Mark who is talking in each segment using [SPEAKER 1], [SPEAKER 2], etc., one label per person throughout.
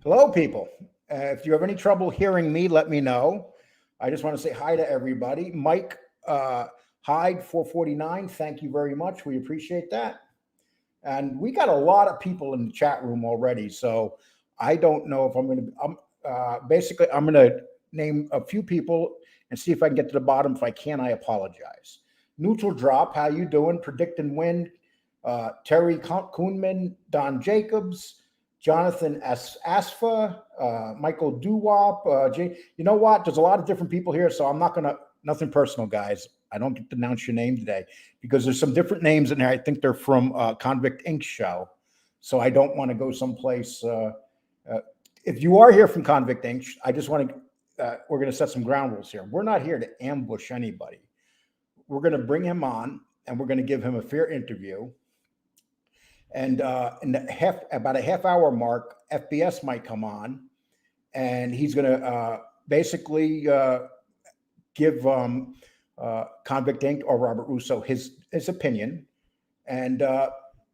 [SPEAKER 1] Hello, people. If you have any trouble hearing me, let me know. I just want to say hi to everybody. Mike Hyde 449, thank you very much. We appreciate that. And we got a lot of people in the chat room already. So I don't know if I'm going to, basically, I'm going to name a few people and see if I can get to the bottom. If I can, I apologize. Neutral Drop, how you doing? Predict and Win, Terry Kuhnman, Don Jacobs, Jonathan Asfa, Michael Duwop, you know what? There's a lot of different people here, so I'm not going to, nothing personal, guys. I don't get to announce your name today because there's some different names in there. I think they're from Convict Inc. show. So I don't want to go someplace. If you are here from Convict Inc., I just want to, we're going to set some ground rules here. We're not here to ambush anybody. We're going to bring him on and we're going to give him a fair interview. And in the about a half hour mark, FBS might come on and he's going to basically give Convict Inc. or Robert Rosso his opinion. And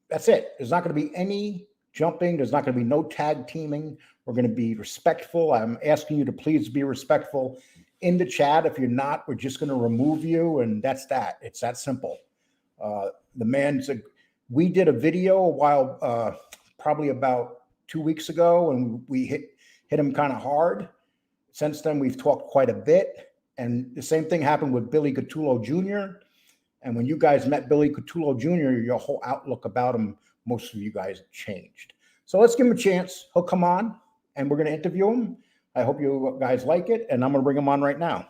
[SPEAKER 1] that's it. There's not going to be any jumping. There's not going to be no tag teaming. We're going to be respectful. I'm asking you to please be respectful in the chat. If you're not, we're just going to remove you. And that's that. It's that simple. The man's we did a video a while, probably about 2 weeks ago, and we hit him kind of hard. Since then, we've talked quite a bit. And the same thing happened with Billy Catullo Jr. And when you guys met Billy Catullo Jr., your whole outlook about him, most of you guys changed. So let's give him a chance. He'll come on, and we're going to interview him. I hope you guys like it, and I'm going to bring him on right now.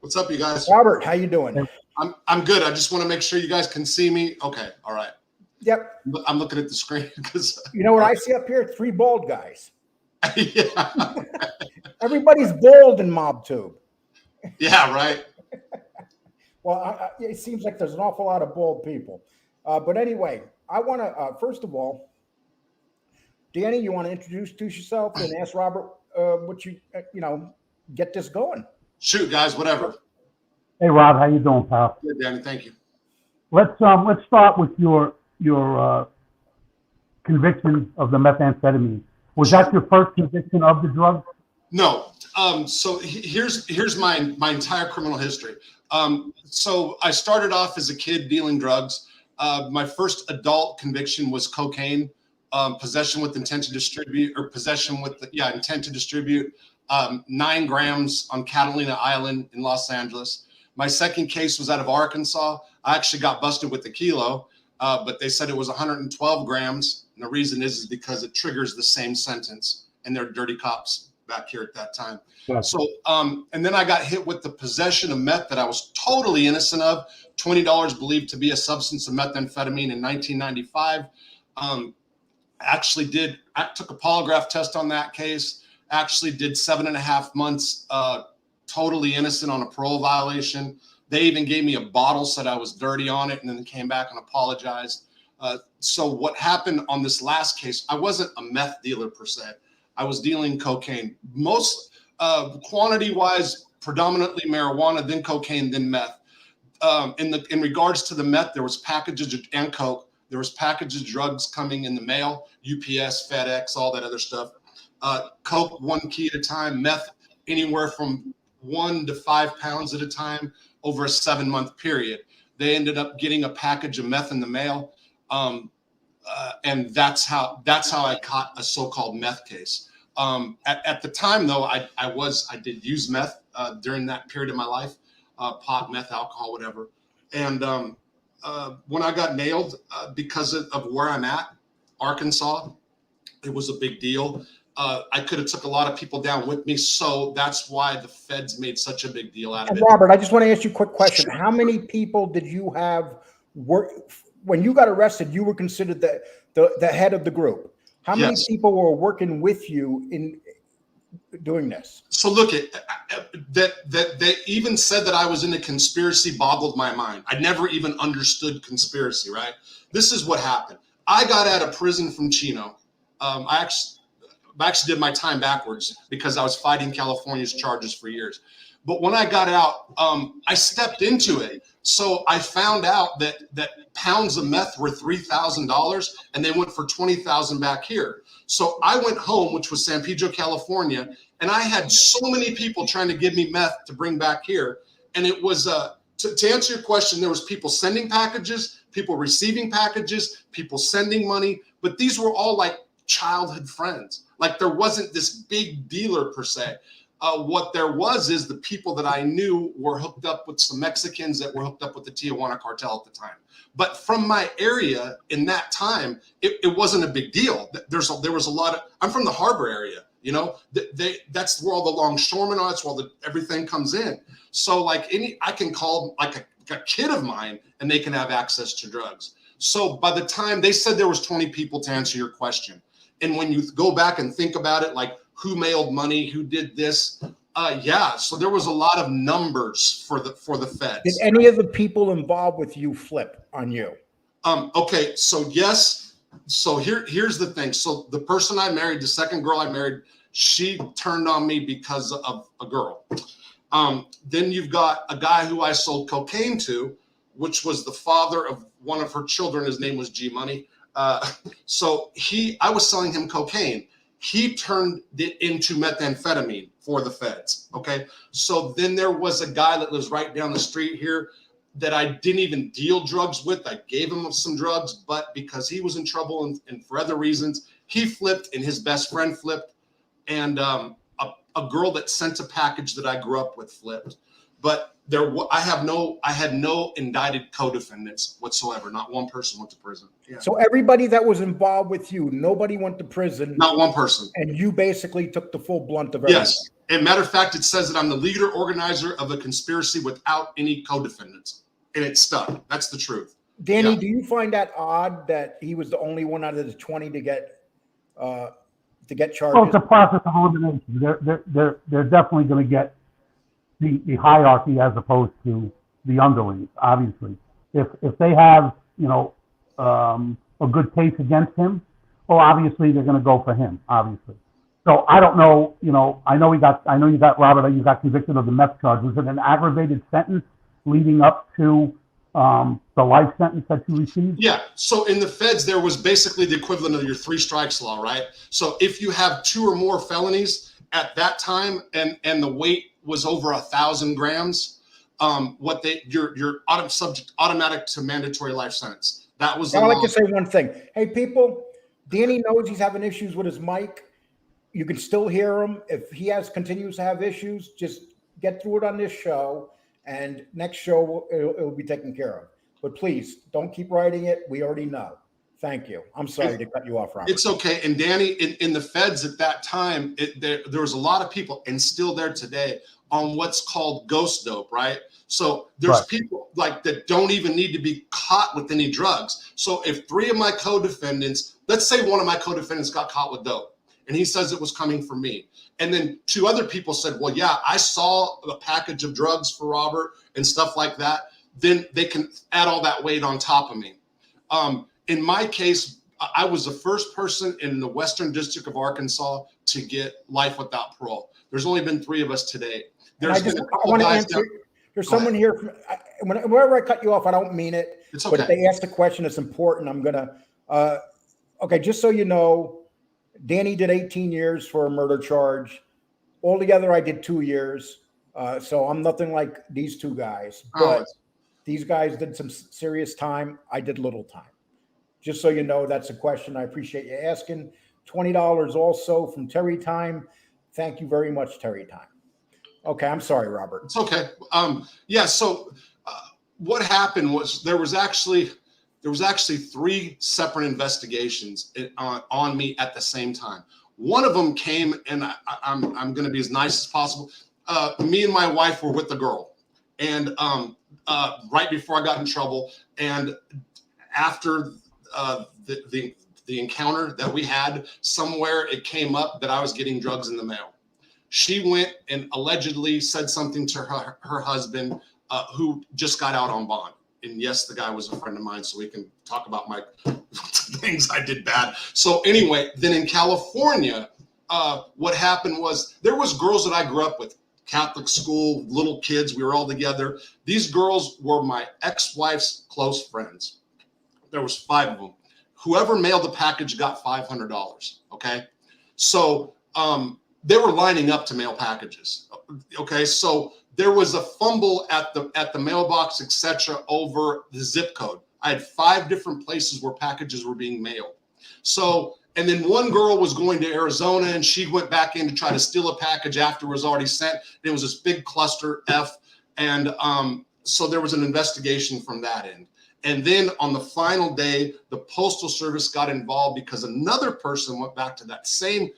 [SPEAKER 2] What's up, you guys?
[SPEAKER 1] Robert, how you doing?
[SPEAKER 2] I'm good. I just want to make sure you guys can see me. Okay, all right.
[SPEAKER 1] Yep.
[SPEAKER 2] I'm looking at the screen because
[SPEAKER 1] you know what I see up here? 3 bald guys.
[SPEAKER 2] Yeah.
[SPEAKER 1] Everybody's bald in MobTube.
[SPEAKER 2] Yeah, right.
[SPEAKER 1] Well, it seems like there's an awful lot of bald people. But anyway, I want to, first of all, Danny, you want to introduce yourself and ask Robert what you get this going.
[SPEAKER 2] Shoot, guys, whatever.
[SPEAKER 3] Hey, Rob, how you doing, pal?
[SPEAKER 2] Good, Danny, thank you.
[SPEAKER 3] Let's start with your conviction of the methamphetamine. Was that your first conviction of the drug?
[SPEAKER 2] No. So here's my entire criminal history. So I started off as a kid dealing drugs. My first adult conviction was cocaine, possession with intent to distribute, or possession with intent to distribute 9 grams on Catalina Island in Los Angeles. My second case was out of Arkansas. I actually got busted with a kilo, but they said it was 112 grams. And the reason is because it triggers the same sentence, and they're dirty cops back here at that time. Yeah. So, and then I got hit with the possession of meth that I was totally innocent of, $20 believed to be a substance of methamphetamine in 1995. I took a polygraph test on that case, actually did 7.5 months, totally innocent on a parole violation. They even gave me a bottle, said I was dirty on it, and then they came back and apologized. So what happened on this last case, I wasn't a meth dealer per se. I was dealing cocaine. Most quantity-wise, predominantly marijuana, then cocaine, then meth. In regards to the meth, there was packages and coke. There was packages of drugs coming in the mail, UPS, FedEx, all that other stuff. Coke 1 key at a time, meth anywhere from 1 to 5 pounds at a time over a 7-month period. They ended up getting a package of meth in the mail. And that's how I caught a so-called meth case. At the time, though, I did use meth during that period of my life, pot, meth, alcohol, whatever. And when I got nailed because of where I'm at, Arkansas, it was a big deal. I could have took a lot of people down with me, so that's why the feds made such a big deal out of it.
[SPEAKER 1] Robert, I just want to ask you a quick question. How many people did you have work? When you got arrested, you were considered the head of the group. How many people were working with you in doing this?
[SPEAKER 2] So look, that they even said that I was in a conspiracy boggled my mind. I never even understood conspiracy, right? This is what happened. I got out of prison from Chino. I actually did my time backwards because I was fighting California's charges for years. But when I got out, I stepped into it. So I found out that pounds of meth were $3,000 and they went for $20,000 back here. So I went home, which was San Pedro, California, and I had so many people trying to give me meth to bring back here. And it was, to answer your question, there was people sending packages, people receiving packages, people sending money, but these were all like childhood friends. Like there wasn't this big dealer per se. What there was is the people that I knew were hooked up with some Mexicans that were hooked up with the Tijuana cartel at the time. But from my area in that time, it wasn't a big deal. There was a lot of, I'm from the harbor area, you know, that's where all the longshoremen are, that's where everything comes in. So like I can call like a kid of mine and they can have access to drugs. So by the time they said there was 20 people to answer your question. And when you go back and think about it, like who mailed money, who did this, yeah. So there was a lot of numbers for the feds.
[SPEAKER 1] Did any of the people involved with you flip on you?
[SPEAKER 2] Okay, so yes. So here's the thing. So the person I married, the second girl I married, she turned on me because of a girl. Then you've got a guy who I sold cocaine to, which was the father of one of her children. His name was G Money. So I was selling him cocaine. He turned it into methamphetamine for the feds. Okay. So then there was a guy that lives right down the street here that I didn't even deal drugs with. I gave him some drugs, but because he was in trouble and for other reasons, he flipped and his best friend flipped. And a girl that sent a package that I grew up with flipped. But I had no indicted co-defendants whatsoever. Not one person went to prison. Yeah.
[SPEAKER 1] So everybody that was involved with you, nobody went to prison.
[SPEAKER 2] Not one person.
[SPEAKER 1] And you basically took the full blunt of everything.
[SPEAKER 2] Yes. As a matter of fact, it says that I'm the leader organizer of a conspiracy without any co-defendants. And it stuck. That's the truth.
[SPEAKER 1] Danny,
[SPEAKER 2] Yeah.
[SPEAKER 1] do you find that odd that he was the only one out of the 20 to get charges?
[SPEAKER 3] Well, it's a process of elimination. They're definitely going to get the hierarchy as opposed to the underlings. Obviously, if they have a good case against him, well, obviously they're going to go for him. Obviously, so I don't know. I know you got Robert. You got convicted of the meth charge. Was it an aggravated sentence leading up to the life sentence that you received?
[SPEAKER 2] Yeah. So in the feds, there was basically the equivalent of your 3 strikes law, right? So if you have 2 or more felonies at that time, and the weight was over 1,000 grams, you're automatic to mandatory life sentence. That was.
[SPEAKER 1] I'd like to say one thing. Hey, people, Danny knows he's having issues with his mic. You can still hear him. If he continues to have issues, just get through it on this show, and next show it'll be taken care of. But please don't keep writing it. We already know. Thank you. I'm sorry to cut you off, Robert.
[SPEAKER 2] It's okay. And Danny, in the feds at that time, there was a lot of people, and still there today, on what's called ghost dope, right? So there's
[SPEAKER 3] Right.
[SPEAKER 2] people like that don't even need to be caught with any drugs. So if 3 of my co-defendants, let's say one of my co-defendants got caught with dope, and he says it was coming from me, and then 2 other people said, well, yeah, I saw a package of drugs for Robert and stuff like that, then they can add all that weight on top of me. In my case, I was the first person in the Western District of Arkansas to get life without parole. There's only been 3 of us today. There's
[SPEAKER 1] someone here. Whenever I cut you off, I don't mean it.
[SPEAKER 2] It's okay.
[SPEAKER 1] But if they ask the question, it's important. I'm gonna. Okay, just so you know, Danny did 18 years for a murder charge. Altogether, I did 2 years. So I'm nothing like these 2 guys. But these guys did some serious time. I did little time. Just so you know, that's a question. I appreciate you asking. $20 also from Terry Time. Thank you very much, Terry Time. Okay, I'm sorry, Robert.
[SPEAKER 2] It's okay. Yeah. So what happened was there was actually 3 separate investigations on me at the same time. One of them came, and I'm going to be as nice as possible. Me and my wife were with the girl, and right before I got in trouble, and after the encounter that we had, somewhere it came up that I was getting drugs in the mail. She went and allegedly said something to her husband, who just got out on bond. And yes, the guy was a friend of mine, so we can talk about my things I did bad. So anyway, then in California, what happened was there was girls that I grew up with, Catholic school, little kids. We were all together. These girls were my ex-wife's close friends. There was 5 of them. Whoever mailed the package got $500. Okay. So they were lining up to mail packages. Okay. So there was a fumble at the mailbox, etc., over the zip code. I had 5 different places where packages were being mailed. So, and then one girl was going to Arizona and she went back in to try to steal a package after it was already sent. It was this big cluster F. And so there was an investigation from that end. And then on the final day, the Postal Service got involved because another person went back to that same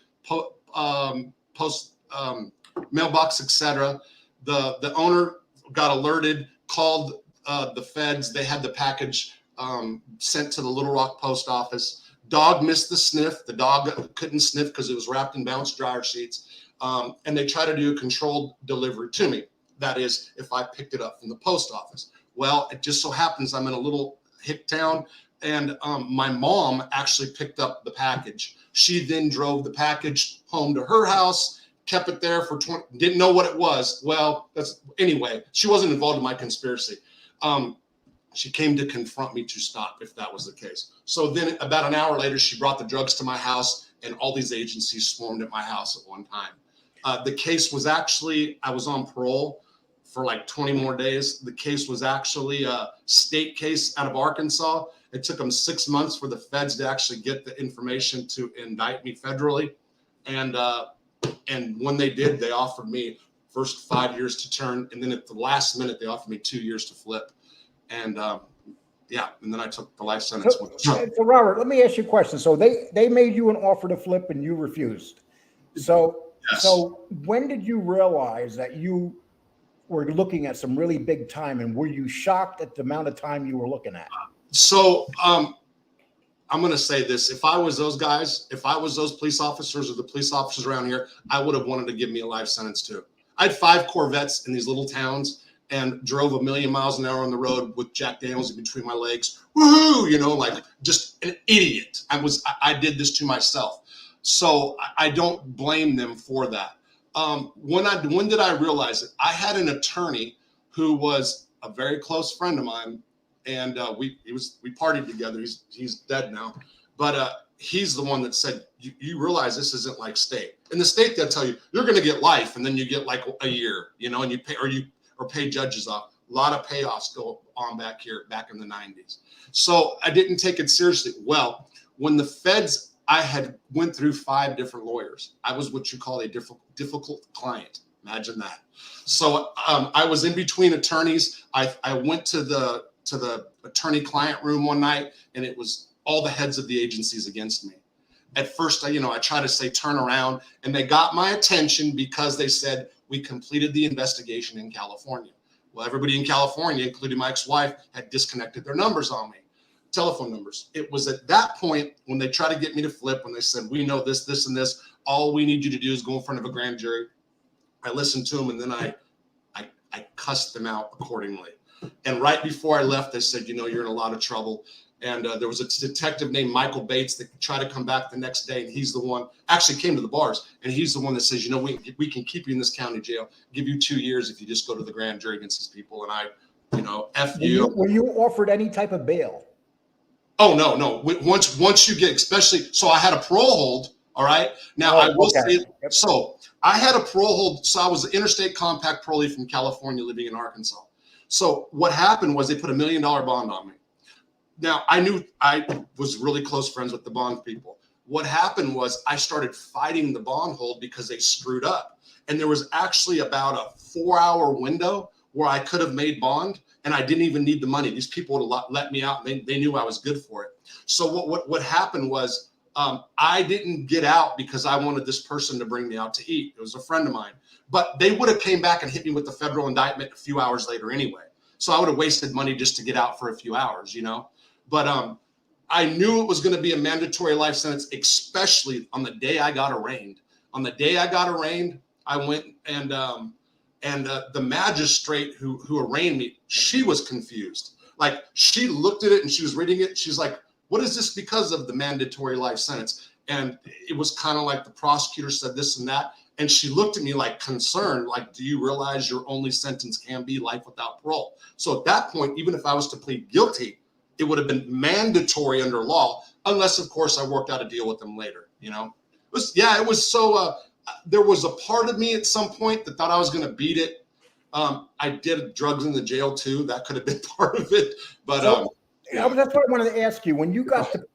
[SPEAKER 2] mailbox, etc. The owner got alerted, called the feds. They had the package sent to the Little Rock post office. Dog missed the sniff. The dog couldn't sniff because it was wrapped in bounced dryer sheets. And they tried to do a controlled delivery to me. That is, if I picked it up from the post office. Well, it just so happens I'm in a little hick town, and my mom actually picked up the package. She then drove the package home to her house, kept it there for 20, didn't know what it was. Well, anyway, she wasn't involved in my conspiracy. She came to confront me to stop if that was the case. So then about an hour later, she brought the drugs to my house, and all these agencies swarmed at my house at one time. The case was actually, I was on parole for like 20 more days. The case was actually a state case out of Arkansas. It took them 6 months for the feds to actually get the information to indict me federally. And when they did, they offered me first 5 years to turn. And then at the last minute, they offered me 2 years to flip. And yeah, and then I took the life sentence.
[SPEAKER 1] So Robert, let me ask you a question. So they made you an offer to flip and you refused. So,
[SPEAKER 2] yes.
[SPEAKER 1] So when did you realize that you were looking at some really big time, and were you shocked at the amount of time you were looking at?
[SPEAKER 2] So I'm going to say this. If I was those guys, if I was those police officers or the police officers around here, I would have wanted to give me a life sentence too. I had 5 Corvettes in these little towns and drove 1,000,000 miles an hour on the road with Jack Daniels in between my legs. Woohoo! You know, like just an idiot. I did this to myself. So I don't blame them for that. When did I realize it? I had an attorney who was a very close friend of mine, and we partied together. He's dead now, but he's the one that said, you realize this isn't like state. In the state, they'll tell you you're going to get life, and then you get like a year, you know, and you pay judges off. A lot of payoffs go on back in the 90s. So I didn't take it seriously. Well, when the feds, I had went through 5 different lawyers. I was what you call a difficult client. Imagine that. So I was in between attorneys. I went to the attorney-client room one night, and it was all the heads of the agencies against me. At first, I tried to say turn around, and they got my attention because they said we completed the investigation in California. Well, everybody in California, including my ex-wife, had disconnected their numbers on me. Telephone numbers. It was at that point when they tried to get me to flip, when they said, we know this, this, and this, all we need you to do is go in front of a grand jury. I listened to them, and then I cussed them out accordingly. And right before I left, they said, you're in a lot of trouble. And there was a detective named Michael Bates that tried to come back the next day, and he's the one, actually came to the bars, and he's the one that says, we can keep you in this county jail, give you 2 years if you just go to the grand jury against these people. And I, F you.
[SPEAKER 1] Were you offered any type of bail?
[SPEAKER 2] Oh, no. Once you get, especially, so I had a parole hold. All right. Now I will say, so I had a parole hold. So I was an interstate compact parolee from California living in Arkansas. So what happened was they put $1 million bond on me. Now I knew I was really close friends with the bond people. What happened was I started fighting the bond hold because they screwed up. And there was actually about a 4-hour window where I could have made bond, and I didn't even need the money. These people would have let me out, and they knew I was good for it. So what happened was I didn't get out because I wanted this person to bring me out to eat. It was a friend of mine. But they would have came back and hit me with the federal indictment a few hours later anyway. So I would have wasted money just to get out for a few hours, But I knew it was going to be a mandatory life sentence, especially on the day I got arraigned. On the day I got arraigned, I went and the magistrate who arraigned me, she was confused. Like, she looked at it and she was reading it. She's like, what is this because of the mandatory life sentence? And it was kind of like the prosecutor said this and that. And she looked at me like concerned, like, do you realize your only sentence can be life without parole? So at that point, even if I was to plead guilty, it would have been mandatory under law, unless, of course, I worked out a deal with them later, you know? It was so, there was a part of me at some point that thought I was going to beat it. I did drugs in the jail too. That could have been part of it, but
[SPEAKER 1] that's what I wanted to ask you. When you got to,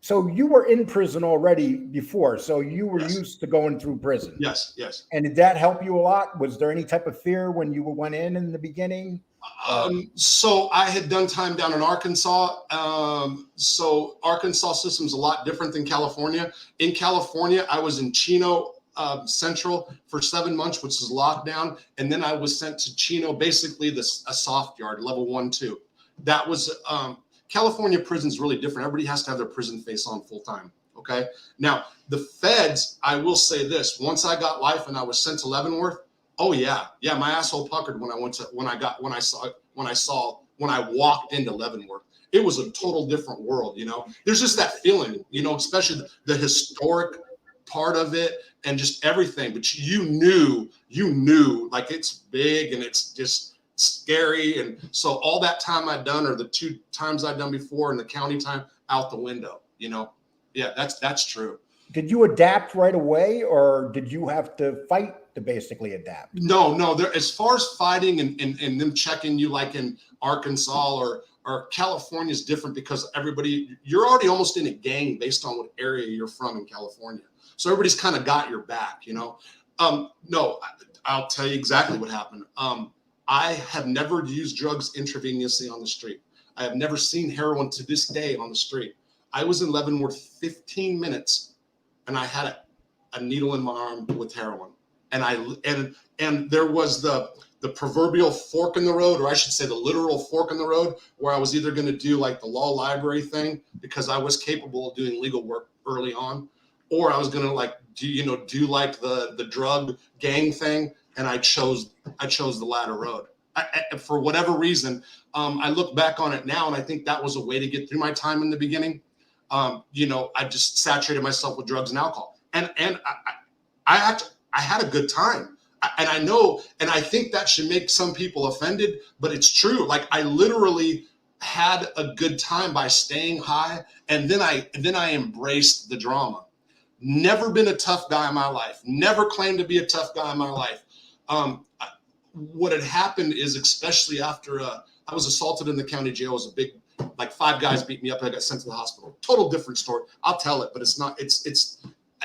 [SPEAKER 1] so you were in prison already before, so you were used to going through prison.
[SPEAKER 2] Yes, yes.
[SPEAKER 1] And did that help you a lot? Was there any type of fear when you went in the beginning?
[SPEAKER 2] So I had done time down in Arkansas. So Arkansas system's a lot different than California. In California, I was in Chino Central for 7 months, which is lockdown. And then I was sent to Chino, basically a soft yard, level 1, 2. That was, California prison's really different. Everybody has to have their prison face on full time. Okay. Now the feds, I will say this, once I got life and I was sent to Leavenworth, oh yeah. Yeah. My asshole puckered when I walked into Leavenworth. It was a total different world. You know, there's just that feeling, you know, especially the historic part of it and just everything. But you knew like it's big and it's just scary. And so all that time I'd done, or the 2 times I'd done before, and the county time, out the window, you know? Yeah, that's true.
[SPEAKER 1] Did you adapt right away, or did you have to fight to basically adapt?
[SPEAKER 2] No. There, as far as fighting and them checking you, like in Arkansas or California, is different because you're already almost in a gang based on what area you're from in California. So everybody's kind of got your back, you know? No, I'll tell you exactly what happened. I have never used drugs intravenously on the street. I have never seen heroin to this day on the street. I was in Leavenworth 15 minutes and I had a needle in my arm with heroin. And there was the proverbial fork in the road, or I should say the literal fork in the road, where I was either going to do like the law library thing because I was capable of doing legal work early on, or I was going to do like the drug gang thing. And I chose the latter road. For whatever reason, I look back on it now, and I think that was a way to get through my time in the beginning. I just saturated myself with drugs and alcohol, and I had a good time. And I know, and I think that should make some people offended, but it's true. Like I literally had a good time by staying high, and then I embraced the drama. Never been a tough guy in my life. Never claimed to be a tough guy in my life. What had happened is, especially after I was assaulted in the county jail, was a big, like 5 guys beat me up and I got sent to the hospital. Total different story. I'll tell it, but it's not, it's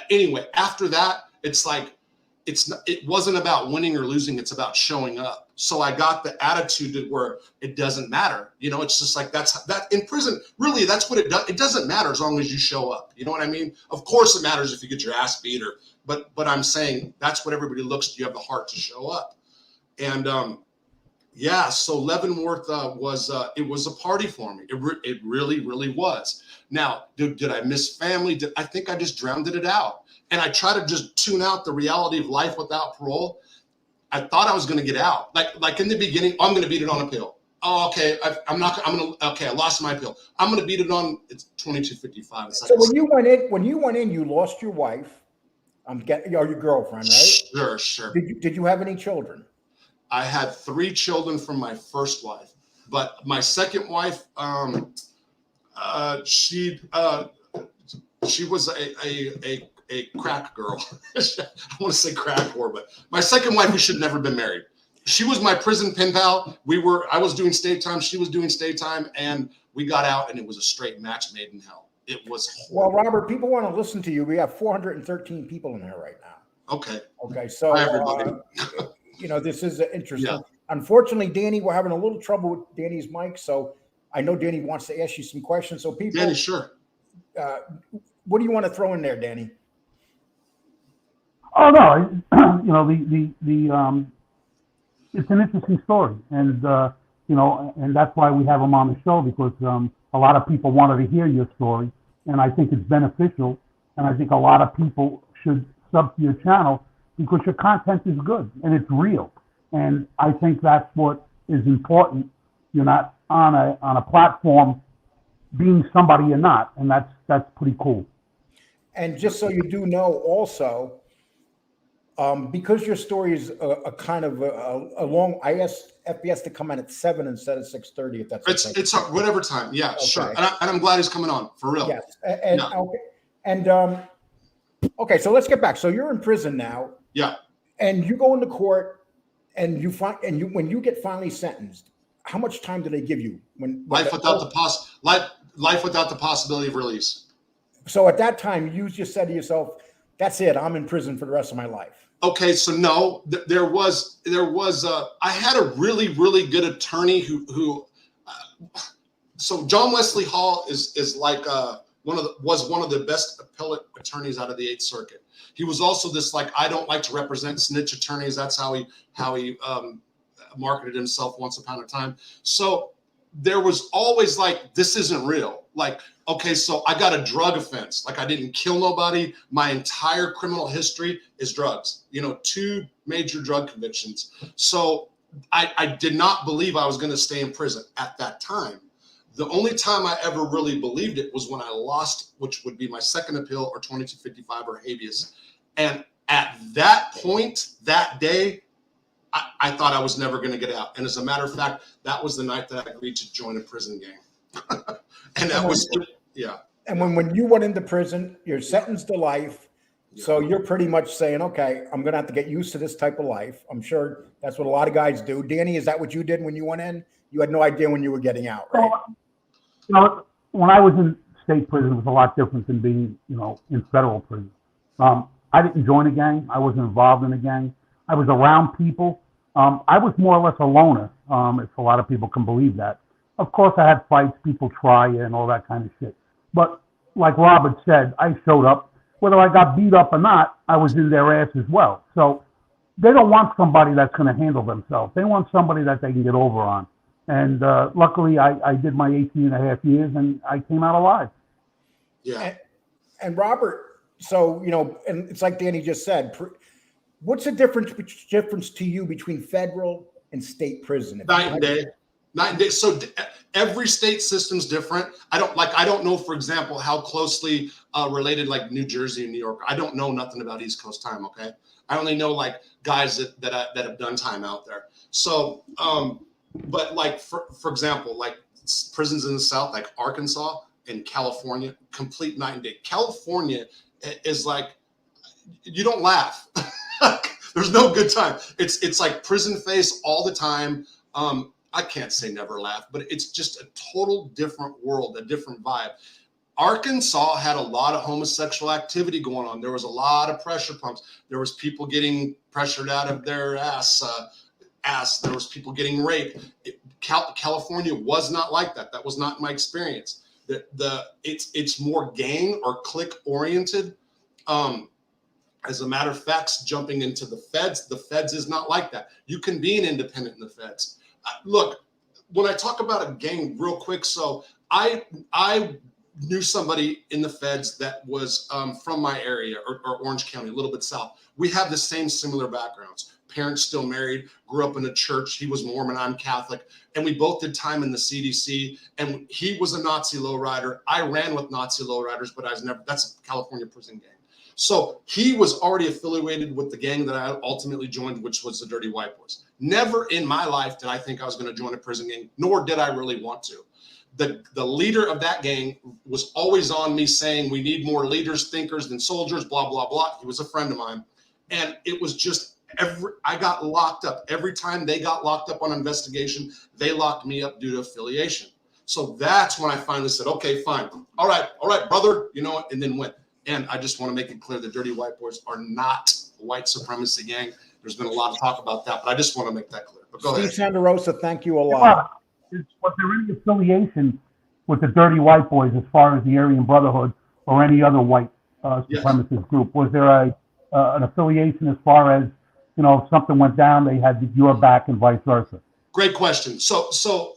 [SPEAKER 2] anyway, after that, it's like, it wasn't about winning or losing. It's about showing up. So I got the attitude where it doesn't matter. You know, it's just like, that in prison, really, that's what it does. It doesn't matter as long as you show up. You know what I mean? Of course it matters if you get your ass beat but I'm saying that's what everybody looks to. You have the heart to show up. And so Leavenworth was a party for me. It really, really was. Now, did I miss family? I think I just drowned it out. And I try to just tune out the reality of life without parole. I thought I was going to get out. Like in the beginning, I'm going to beat it on a pill. Oh, okay. I lost my pill. I'm going to beat it on, it's 2255. It's like,
[SPEAKER 1] so when you went in, you lost your wife. Your girlfriend, right?
[SPEAKER 2] Sure.
[SPEAKER 1] Did you have any children?
[SPEAKER 2] I had 3 children from my first wife, but my second wife, she was a crack girl. I want to say crack whore, but my second wife, we should never been married. She was my prison pen pal. I was doing state time. She was doing state time, and we got out, and it was a straight match made in hell. It was horrible.
[SPEAKER 1] Well, Robert, people want to listen to you. We have 413 people in here right now.
[SPEAKER 2] Okay.
[SPEAKER 1] So,
[SPEAKER 2] hi, everybody.
[SPEAKER 1] This is interesting.
[SPEAKER 2] Yeah.
[SPEAKER 1] Unfortunately, Danny, we're having a little trouble with Danny's mic. So I know Danny wants to ask you some questions. So people,
[SPEAKER 2] Danny, sure.
[SPEAKER 1] What do you want to throw in there, Danny?
[SPEAKER 3] Oh no, it's an interesting story, and and that's why we have him on the show, because a lot of people wanted to hear your story, and I think it's beneficial, and I think a lot of people should sub to your channel because your content is good and it's real, and I think that's what is important. You're not on a platform being somebody you're not, and that's pretty cool.
[SPEAKER 1] And just so you do know, also, Because your story is a kind of a long, I asked FBS to come in at 7 instead of 6:30. If that's okay.
[SPEAKER 2] It's whatever time. Yeah,
[SPEAKER 1] Okay.
[SPEAKER 2] sure. And I'm glad he's coming on for real.
[SPEAKER 1] Yes. And
[SPEAKER 2] Yeah.
[SPEAKER 1] okay. And okay, so let's get back. So you're in prison now.
[SPEAKER 2] Yeah.
[SPEAKER 1] And you go into court, and when you get finally sentenced, how much time do they give you?
[SPEAKER 2] Life without the possibility of release.
[SPEAKER 1] So at that time, you just said to yourself, "That's it. I'm in prison for the rest of my life."
[SPEAKER 2] Okay, so no, there was I had a really, really good attorney who so John Wesley Hall is like was one of the best appellate attorneys out of the 8th Circuit. He was also this, like, I don't like to represent snitch attorneys. That's how he marketed himself once upon a time. So there was always like, this isn't real. Like, okay, so I got a drug offense. Like, I didn't kill nobody. My entire criminal history is drugs. 2 major drug convictions. So I did not believe I was going to stay in prison at that time. The only time I ever really believed it was when I lost, which would be my second appeal or 2255 or habeas. And at that point, that day, I thought I was never going to get out. And as a matter of fact, that was the night that I agreed to join a prison gang. And that was, yeah.
[SPEAKER 1] And when you went into prison, you're sentenced to life.
[SPEAKER 2] Yeah.
[SPEAKER 1] So you're pretty much saying, okay, I'm going to have to get used to this type of life. I'm sure that's what a lot of guys do. Danny, is that what you did when you went in? You had no idea when you were getting out, right?
[SPEAKER 3] When I was in state prison, it was a lot different than being, in federal prison. I didn't join a gang. I wasn't involved in a gang. I was around people. I was more or less a loner, if a lot of people can believe that. Of course, I had fights, people try you and all that kind of shit. But like Robert said, I showed up. Whether I got beat up or not, I was in their ass as well. So they don't want somebody that's going to handle themselves. They want somebody that they can get over on. And luckily, I did my 18 and a half years, and I came out alive.
[SPEAKER 2] Yeah.
[SPEAKER 1] And Robert, so, and it's like Danny just said, what's the difference to you between federal and state prison?
[SPEAKER 2] Night and day. So every state system's different. I don't know, for example, how closely related like New Jersey and New York. I don't know nothing about East Coast time. Okay. I only know like guys that have done time out there. So, but like, for example, like prisons in the South, like Arkansas and California, complete night and day. California is like, you don't laugh. There's no good time. It's like prison face all the time. I can't say never laugh, but it's just a total different world, a different vibe. Arkansas had a lot of homosexual activity going on. There was a lot of pressure pumps. There was people getting pressured out of their ass. There was people getting raped. California was not like that. That was not my experience. It's more gang or clique oriented. As a matter of fact, jumping into the feds is not like that. You can be an independent in the feds. Look, when I talk about a gang real quick, so I knew somebody in the feds that was from my area or Orange County, a little bit south. We have the same similar backgrounds. Parents still married, grew up in a church. He was Mormon, I'm Catholic. And we both did time in the CDC. And he was a Nazi lowrider. I ran with Nazi lowriders, but that's a California prison gang. So he was already affiliated with the gang that I ultimately joined, which was the Dirty White Boys. Never in my life did I think I was going to join a prison gang, nor did I really want to. The leader of that gang was always on me saying, we need more leaders, thinkers than soldiers, blah, blah, blah. He was a friend of mine. And it was just I got locked up. Every time they got locked up on investigation, they locked me up due to affiliation. So that's when I finally said, okay, fine. All right, brother, you know what? And then went. And I just want to make it clear that Dirty White Boys are not a white supremacy gang. There's been a lot of talk about that, but I just want to make that clear. But go ahead.
[SPEAKER 1] Steve Sanderosa, thank you a lot.
[SPEAKER 3] Was there any affiliation with the Dirty White Boys as far as the Aryan Brotherhood or any other white supremacist group? Was there an affiliation as far as, if something went down, they had your back and vice versa?
[SPEAKER 2] Great question. So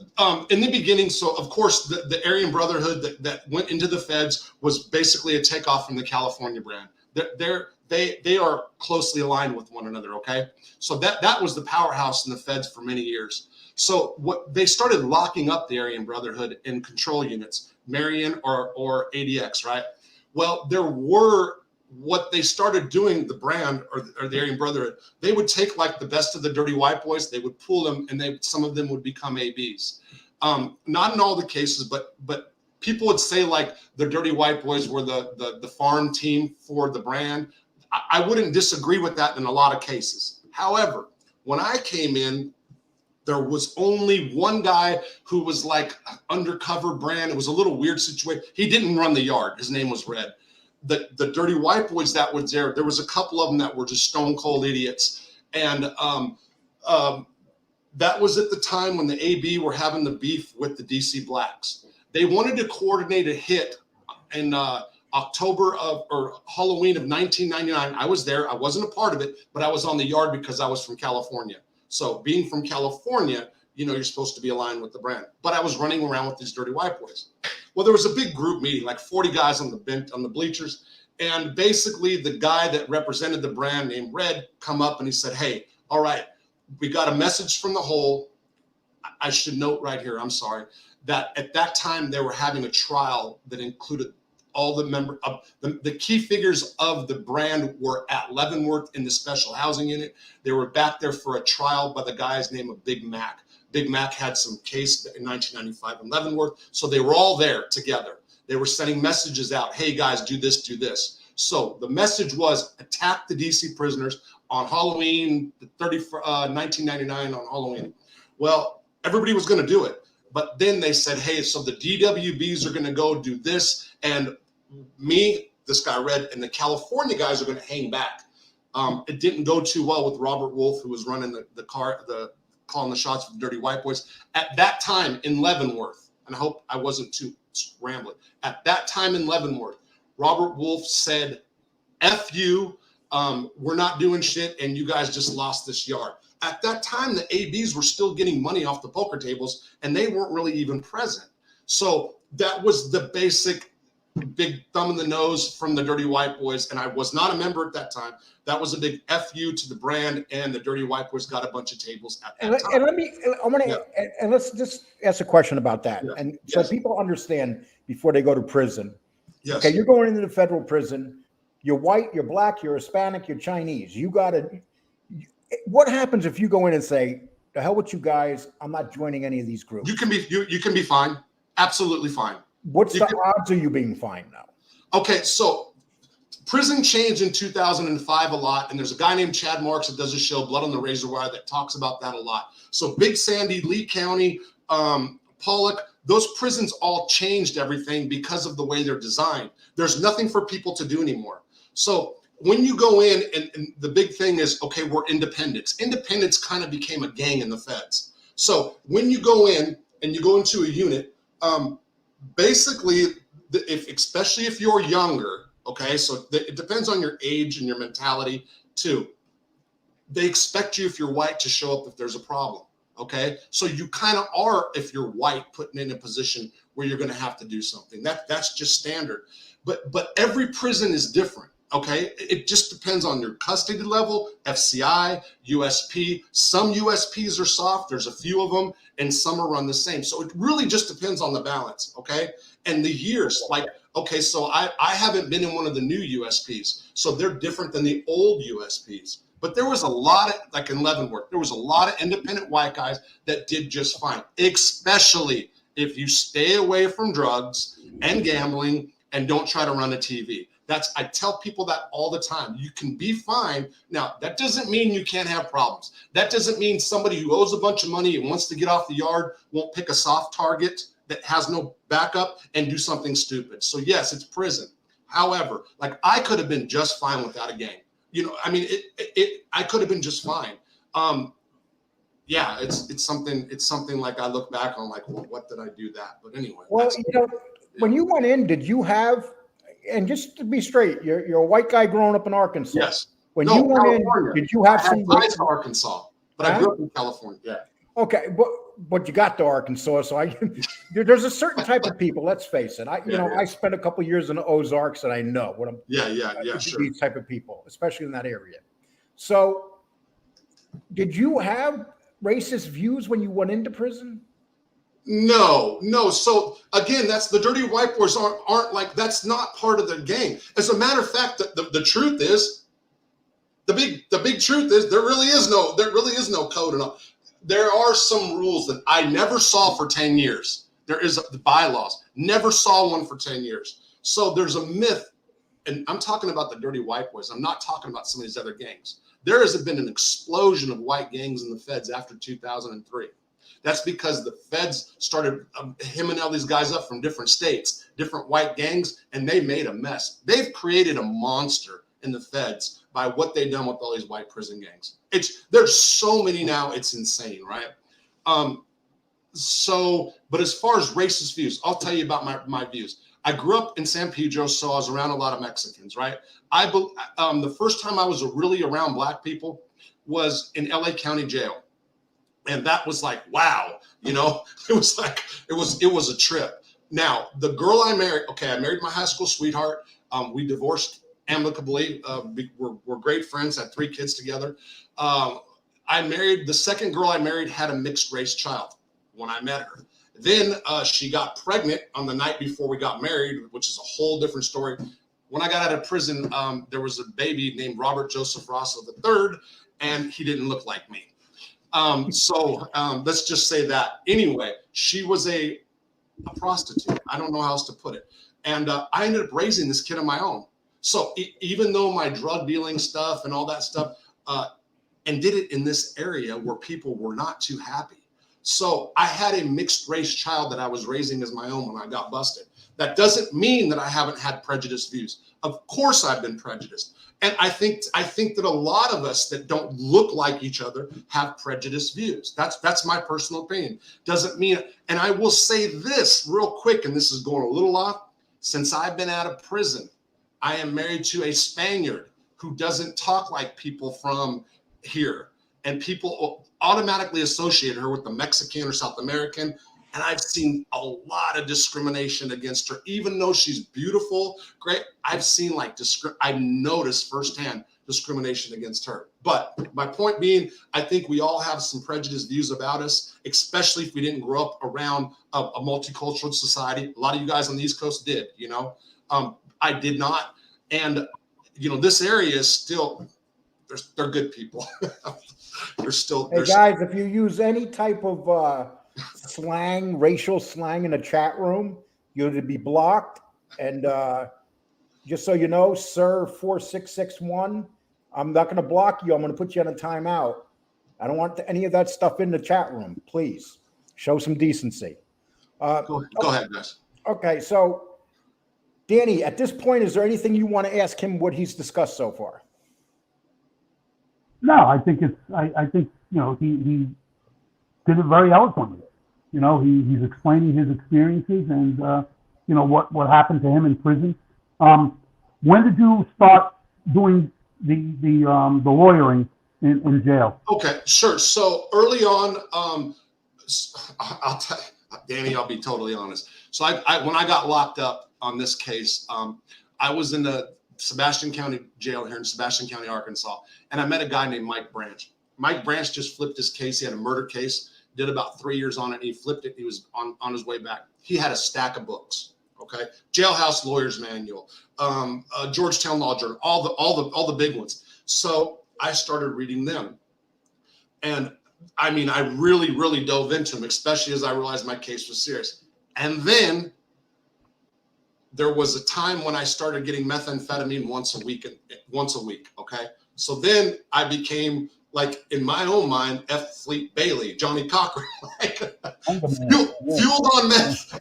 [SPEAKER 2] in the beginning, of course, the Aryan Brotherhood that went into the feds was basically a takeoff from the California brand. They are closely aligned with one another. Okay, so that was the powerhouse in the feds for many years. So what they started locking up the Aryan Brotherhood in control units, Marion or ADX, right? Well, there were what they started doing, the brand or the Aryan Brotherhood, they would take like the best of the dirty white boys, they would pull them, and some of them would become ABs. Not in all the cases, but people would say like the dirty white boys were the farm team for the brand. I wouldn't disagree with that in a lot of cases. However, when I came in, there was only one guy who was like undercover brand. It was a little weird situation. He didn't run the yard. His name was Red. The dirty white boys that was there was a couple of them that were just stone cold idiots. And that was at the time when the AB were having the beef with the DC Blacks. They wanted to coordinate a hit in October or Halloween of 1999. I was there. I wasn't a part of it, but I was on the yard because I was from California. So being from California, you're supposed to be aligned with the brand. But I was running around with these dirty white boys. Well, there was a big group meeting, like 40 guys on the bench, on the bleachers. And basically the guy that represented the brand named Red come up and he said, hey, all right, we got a message from the whole. I should note right here, I'm sorry, that at that time they were having a trial that included all the member of the key figures of the brand were at Leavenworth in the special housing unit. They were back there for a trial by the guy's name of Big Mac. Big Mac had some case in 1995 in Leavenworth. So they were all there together. They were sending messages out. Hey guys, do this, do this. So the message was attack the DC prisoners on Halloween, 1999 on Halloween. Well, everybody was going to do it. But then they said, hey, so the DWBs are going to go do this. And me, this guy Red, and the California guys are going to hang back. It didn't go too well with Robert Wolf, who was running the calling the shots for the dirty white boys. At that time in Leavenworth, and I hope I wasn't too rambling. At that time in Leavenworth, Robert Wolf said, F you, we're not doing shit, and you guys just lost this yard. At that time, the ABs were still getting money off the poker tables, and they weren't really even present. So that was the basic big thumb in the nose from the dirty white boys, and I was not a member at that time. That was a big FU to the brand, and the dirty white boys got a bunch of tables at that time.
[SPEAKER 1] And let's just ask a question about that.
[SPEAKER 2] Yeah.
[SPEAKER 1] And so people understand before they go to prison.
[SPEAKER 2] Yes.
[SPEAKER 1] Okay, you're going into the federal prison. You're white, you're black, you're Hispanic, you're Chinese. What happens if you go in and say, "The hell with you guys, I'm not joining any of these groups"?
[SPEAKER 2] You can be fine, absolutely fine.
[SPEAKER 1] What's the odds of you being fined now?
[SPEAKER 2] Okay, so prison changed in 2005 a lot, and there's a guy named Chad Marks that does a show, Blood on the Razor Wire, that talks about that a lot. So Big Sandy, Lee County, Pollock, those prisons all changed everything because of the way they're designed. There's nothing for people to do anymore. So when you go in, and the big thing is, okay, we're independents. Independents kind of became a gang in the feds. So when you go in and you go into a unit, basically, especially if you're younger, okay, so it depends on your age and your mentality too. They expect you, if you're white, to show up if there's a problem, okay? So you kind of are, if you're white, putting in a position where you're going to have to do something. That's just standard. But every prison is different, okay? It just depends on your custody level, FCI, USP. Some USPs are soft. There's a few of them, and some are run the same. So it really just depends on the balance, okay? And the years, like, okay, so I haven't been in one of the new USPs, so they're different than the old USPs. But there was a lot of, like in Leavenworth, there was a lot of independent white guys that did just fine, especially if you stay away from drugs and gambling and don't try to run a TV. I tell people that all the time. You can be fine. Now, that doesn't mean you can't have problems. That doesn't mean somebody who owes a bunch of money and wants to get off the yard won't pick a soft target that has no backup and do something stupid. So yes, it's prison. However, like I could have been just fine without a gang. I mean, I could have been just fine. Yeah, it's something like I look back on like, well, what did I do that? But anyway.
[SPEAKER 1] Well, when you went in, did you have, and just to be straight, you're a white guy growing up in Arkansas.
[SPEAKER 2] Yes.
[SPEAKER 1] When you went in, did you have some
[SPEAKER 2] ties to Arkansas, but I grew up in California. Yeah.
[SPEAKER 1] Okay, but you got to Arkansas, so there's a certain type of people. Let's face it. I spent a couple years in the Ozarks, and I know what I'm.
[SPEAKER 2] Sure.
[SPEAKER 1] These type of people, especially in that area. So, did you have racist views when you went into prison?
[SPEAKER 2] No. So again, that's the dirty white boys aren't like, that's not part of the gang. As a matter of fact, the truth is, the big truth is there really is no code and all. There are some rules that I never saw for 10 years. There is the bylaws. Never saw one for 10 years. So there's a myth, and I'm talking about the dirty white boys. I'm not talking about some of these other gangs. There has been an explosion of white gangs in the feds after 2003. That's because the feds started hemming all these guys up from different states, different white gangs, and they made a mess. They've created a monster in the feds by what they've done with all these white prison gangs. There's so many now, it's insane, right? But as far as racist views, I'll tell you about my views. I grew up in San Pedro, so I was around a lot of Mexicans, right? The first time I was really around black people was in LA County Jail. And that was like, wow, it was like, it was a trip. Now, the girl I married, I married my high school sweetheart. We divorced amicably. We're great friends, had 3 kids together. The second girl I married had a mixed race child when I met her. Then she got pregnant on the night before we got married, which is a whole different story. When I got out of prison, there was a baby named Robert Rosso III, and he didn't look like me. Let's just say that. Anyway, she was a prostitute. I don't know how else to put it. And I ended up raising this kid on my own. So even though my drug dealing stuff and all that stuff, and did it in this area where people were not too happy. So I had a mixed race child that I was raising as my own when I got busted. That doesn't mean that I haven't had prejudiced views. Of course I've been prejudiced. And I think that a lot of us that don't look like each other have prejudiced views. That's my personal opinion. Doesn't mean, and I will say this real quick, and this is going a little off. Since I've been out of prison, I am married to a Spaniard who doesn't talk like people from here. And people automatically associate her with the Mexican or South American. And I've seen a lot of discrimination against her, even though she's beautiful, great. I've seen I've noticed firsthand discrimination against her. But my point being, I think we all have some prejudiced views about us, especially if we didn't grow up around a multicultural society. A lot of you guys on the East Coast did, I did not. And, this area is still, they're good people. They're still.
[SPEAKER 1] Hey guys, if you use any type of slang, racial slang in a chat room, you're to be blocked. And just so you know, sir 4661, I'm not going to block you. I'm going to put you on a timeout. I don't want any of that stuff in the chat room. Please show some decency.
[SPEAKER 2] Go ahead, guys.
[SPEAKER 1] Okay, so Danny, at this point, is there anything you want to ask him what he's discussed so far?
[SPEAKER 3] No, I think he did it very eloquently. He's explaining his experiences and what happened to him in prison. When did you start doing the lawyering in jail?
[SPEAKER 2] Okay, sure. So early on, I'll tell Danny, I'll be totally honest. So I when I got locked up on this case, I was in the Sebastian County Jail here in Sebastian County, Arkansas, and I met a guy named Mike Branch. Mike Branch just flipped his case. He had a murder case, did about 3 years on it. And he flipped it. He was on his way back. He had a stack of books. Okay, Jailhouse Lawyer's Manual, Georgetown Law Journal, all the big ones. So I started reading them, and I mean, I really dove into them, especially as I realized my case was serious. And then there was a time when I started getting methamphetamine once a week. Okay. So then I became, like, in my own mind, F. Fleet Bailey, Johnny Cochran, like fueled on meth.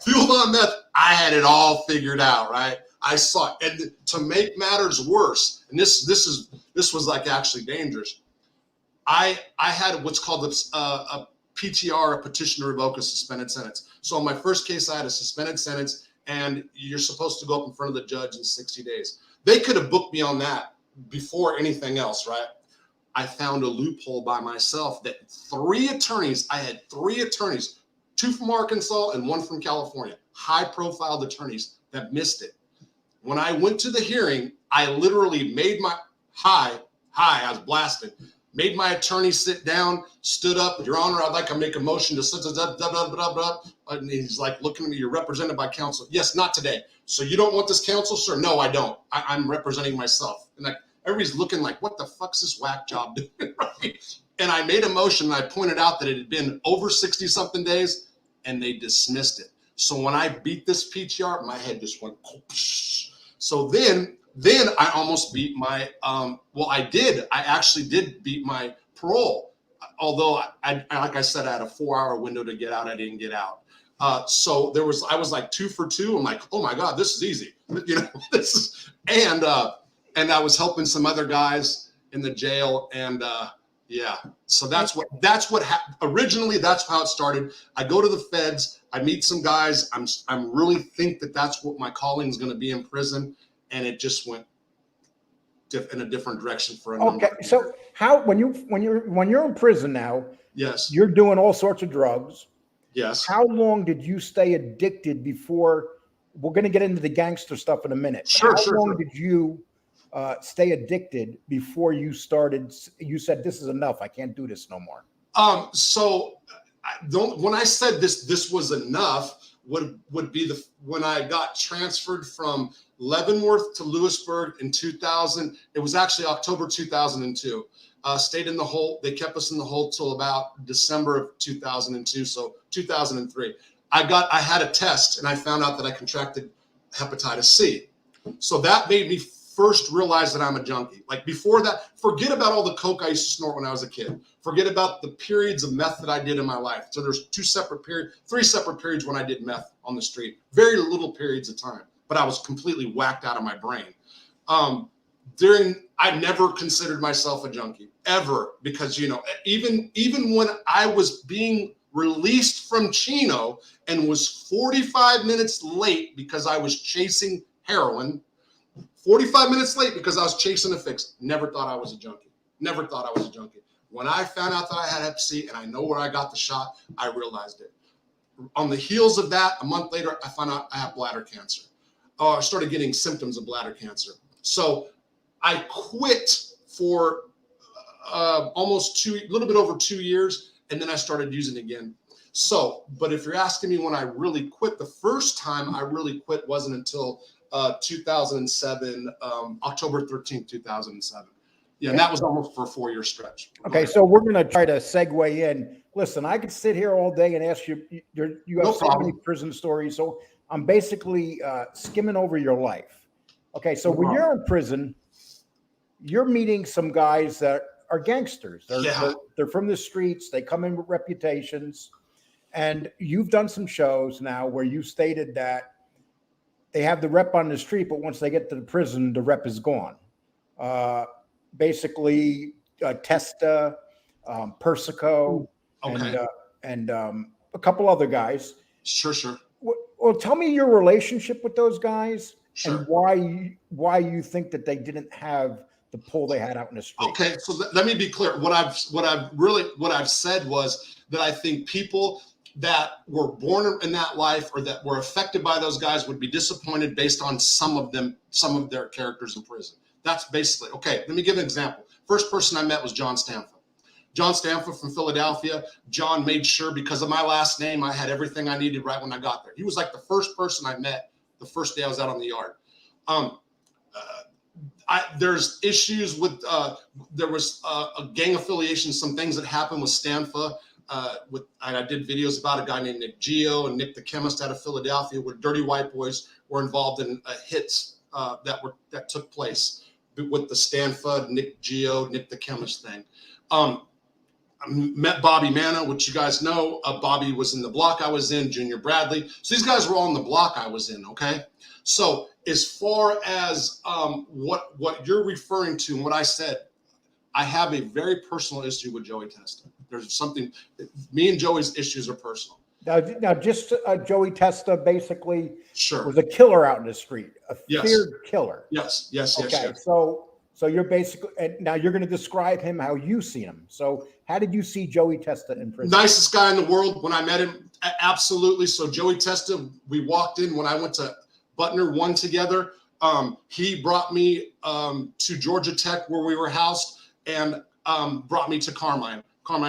[SPEAKER 2] I had it all figured out, right? I saw it. And to make matters worse, and this was like actually dangerous. I had what's called a PTR, a petition to revoke a suspended sentence. So in my first case, I had a suspended sentence, and you're supposed to go up in front of the judge in 60 days. They could have booked me on that before anything else, right? I found a loophole by myself that I had three attorneys, 2 from Arkansas and 1 from California, high-profile attorneys that missed it. When I went to the hearing, I literally made my I was blasted, made my attorney sit down, stood up. Your Honor, I'd like to make a motion to blah, blah, blah, blah. And he's like looking at me, you're represented by counsel. Yes, not today. So you don't want this counsel, sir? No, I don't. I'm representing myself. And like everybody's looking like, what the fuck's this whack job doing? Right? And I made a motion and I pointed out that it had been over 60 something days and they dismissed it. So when I beat this PTR, my head just went, so then I almost beat my, I actually did beat my parole. Although like I said, I had a 4-hour window to get out. I didn't get out. So I was like 2 for 2. I'm like, oh my God, this is easy. You know, and I was helping some other guys in the jail. And yeah, so that's what originally that's how it started. I go to the feds, I meet some guys. I'm really think that that's what my calling is going to be in prison. And it just went in a different direction for a number.
[SPEAKER 1] Okay, so how when you're in prison now?
[SPEAKER 2] Yes,
[SPEAKER 1] you're doing all sorts of drugs.
[SPEAKER 2] Yes.
[SPEAKER 1] How long did you stay addicted before? We're going to get into the gangster stuff in a minute.
[SPEAKER 2] Sure.
[SPEAKER 1] How long did you stay addicted before you started? You said, "This is enough. I can't do this no more."
[SPEAKER 2] So when I said this was enough, would be when I got transferred from Leavenworth to Lewisburg in 2000. It was actually October 2002. Stayed in the hole. They kept us in the hole till about December of 2002. So 2003, I had a test and I found out that I contracted hepatitis C. So that made me first realize that I'm a junkie. Like before that, forget about all the coke I used to snort when I was a kid. Forget about the periods of meth that I did in my life. So there's 3 separate periods when I did meth on the street. Very little periods of time, but I was completely whacked out of my brain. I never considered myself a junkie ever, because, you know, even when I was being released from Chino and was 45 minutes late because I was chasing heroin, 45 minutes late because I was chasing a fix, never thought I was a junkie. Never thought I was a junkie. When I found out that I had Hep C and I know where I got the shot, I realized it. On the heels of that, a month later, I found out I have bladder cancer. I started getting symptoms of bladder cancer. So I quit for almost a little bit over 2 years, and then I started using it again. So, but if you're asking me when I really quit, the first time I really quit wasn't until 2007, October 13th, 2007. Yeah, and that was almost for a 4-year stretch.
[SPEAKER 1] Okay, so we're going to try to segue in. Listen, I could sit here all day and ask you. You have so many prison stories, so I'm basically skimming over your life. Okay, so when you're in prison, you're meeting some guys that are gangsters. They're from the streets. They come in with reputations. And you've done some shows now where you stated that they have the rep on the street, but once they get to the prison, the rep is gone. Basically, Testa, Persico, and a couple other guys.
[SPEAKER 2] Sure.
[SPEAKER 1] Well, tell me your relationship with those guys.
[SPEAKER 2] Sure.
[SPEAKER 1] And why you think that they didn't have the pull they had out in the street.
[SPEAKER 2] Okay, so let me be clear. What I've said was that I think people that were born in that life or that were affected by those guys would be disappointed based on some of their characters in prison. That's basically, okay, let me give an example. First person I met was John Stanford. John Stanford from Philadelphia. John made sure because of my last name, I had everything I needed right when I got there. He was like the first person I met the first day I was out on the yard. There's issues with, there was a gang affiliation, some things that happened with Stanfa. I did videos about a guy named Nick Geo and Nick the chemist out of Philadelphia, where dirty white boys were involved in hits that took place with the Stanfa, Nick Geo, Nick the chemist thing. I met Bobby Manna, which you guys know. Bobby was in the block I was in, Junior Bradley. So these guys were all in the block I was in, okay? So as far as what you're referring to and what I said, I have a very personal issue with Joey Testa. There's something, me and Joey's issues are personal.
[SPEAKER 1] Now just Joey Testa basically
[SPEAKER 2] Sure.
[SPEAKER 1] was a killer out in the street, a
[SPEAKER 2] Yes.
[SPEAKER 1] feared killer.
[SPEAKER 2] Yes.
[SPEAKER 1] Okay, so you're basically, and now you're going to describe him how you see him. So how did you see Joey Testa in prison?
[SPEAKER 2] Nicest guy in the world when I met him. Absolutely. So Joey Testa, we walked in when I went to Butner 1 together. He brought me to Georgia Tech where we were housed. And brought me to Carmine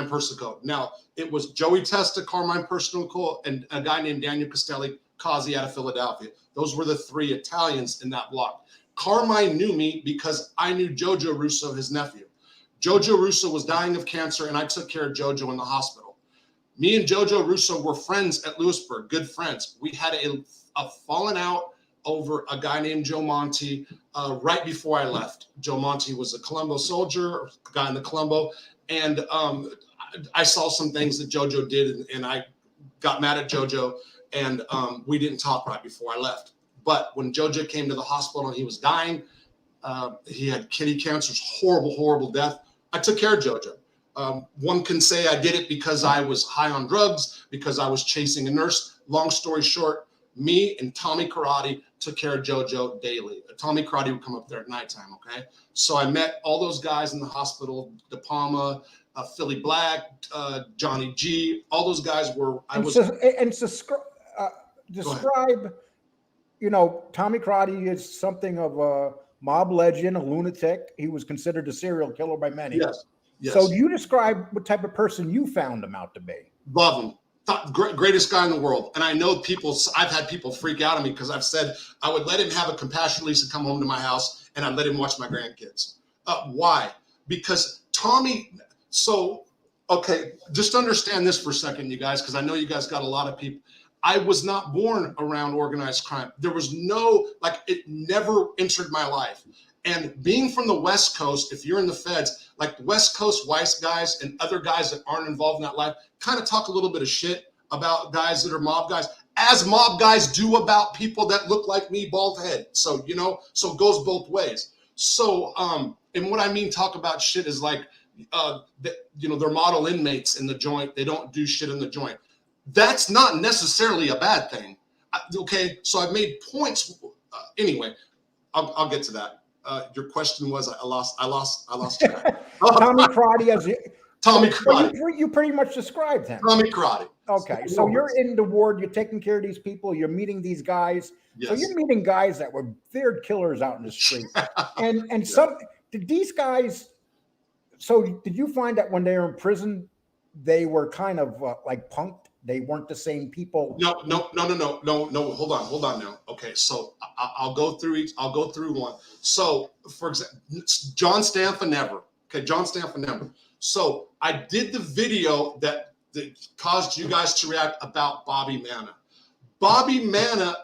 [SPEAKER 2] Persico. Now, it was Joey Testa, Carmine Persico, and a guy named Daniel Castelli Causey out of Philadelphia. Those were the 3 Italians in that block. Carmine knew me because I knew Jojo Russo, his nephew. Jojo Russo was dying of cancer, and I took care of Jojo in the hospital. Me and Jojo Russo were friends at Lewisburg, good friends. We had a falling out over a guy named Joe Monte right before I left. Joe Monte was a Colombo soldier, a guy in the Colombo, and I saw some things that Jojo did, and I got mad at Jojo, and we didn't talk right before I left. But when Jojo came to the hospital and he was dying, he had kidney cancer, horrible, horrible death. I took care of Jojo. One can say I did it because I was high on drugs, because I was chasing a nurse. Long story short, me and Tommy Karate took care of Jojo daily. Tommy Karate would come up there at nighttime, okay? So I met all those guys in the hospital, De Palma, Philly Black, Johnny G, all those guys were,
[SPEAKER 1] describe, you know, Tommy Karate is something of a mob legend, a lunatic. He was considered a serial killer by many.
[SPEAKER 2] Yes. Yes.
[SPEAKER 1] So you describe what type of person you found him out to be.
[SPEAKER 2] Love him. Greatest guy in the world. And I know I've had people freak out on me because I've said I would let him have a compassion release and come home to my house, and I'd let him watch my grandkids. Why? Because Tommy, okay, just understand this for a second, you guys, because I know you guys got a lot of people. I was not born around organized crime. There was it never entered my life. And being from the West Coast, if you're in the feds, like the West Coast Weiss guys and other guys that aren't involved in that life, kind of talk a little bit of shit about guys that are mob guys, as mob guys do about people that look like me, bald head. So, so it goes both ways. So, and what I mean, talk about shit is like, they're model inmates in the joint. They don't do shit in the joint. That's not necessarily a bad thing. Okay, so I've made points. Anyway, I'll get to that. Your question was, I lost track.
[SPEAKER 1] Tommy Karate
[SPEAKER 2] Tommy Karate.
[SPEAKER 1] You pretty much described him.
[SPEAKER 2] Tommy Karate.
[SPEAKER 1] Okay, so you're in the ward, you're taking care of these people, you're meeting these guys.
[SPEAKER 2] Yes.
[SPEAKER 1] So you're meeting guys that were feared killers out in the street. and did these guys, so did you find that when they were in prison, they were kind of like punked? They weren't the same people?
[SPEAKER 2] No. Hold on now. Okay, so I'll go through one. So, for example, John Stanford. So I did the video that caused you guys to react about Bobby Manna. Bobby Manna,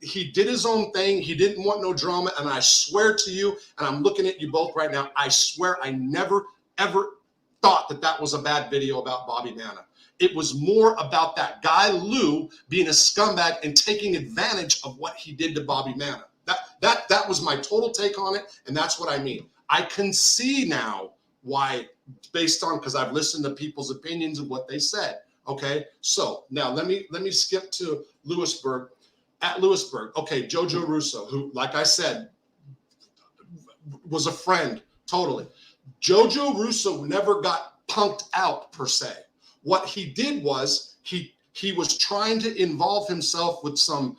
[SPEAKER 2] he did his own thing. He didn't want no drama. And I swear to you, and I'm looking at you both right now, I swear I never, ever thought that was a bad video about Bobby Manna. It was more about that guy Lou being a scumbag and taking advantage of what he did to Bobby Manna. That was my total take on it, and that's what I mean. I can see now why, based on, because I've listened to people's opinions of what they said. Okay, so now let me skip to Lewisburg. At Lewisburg, okay, Jojo Russo, who, like I said, was a friend totally. Jojo Russo never got punked out per se. What he did was he was trying to involve himself with some.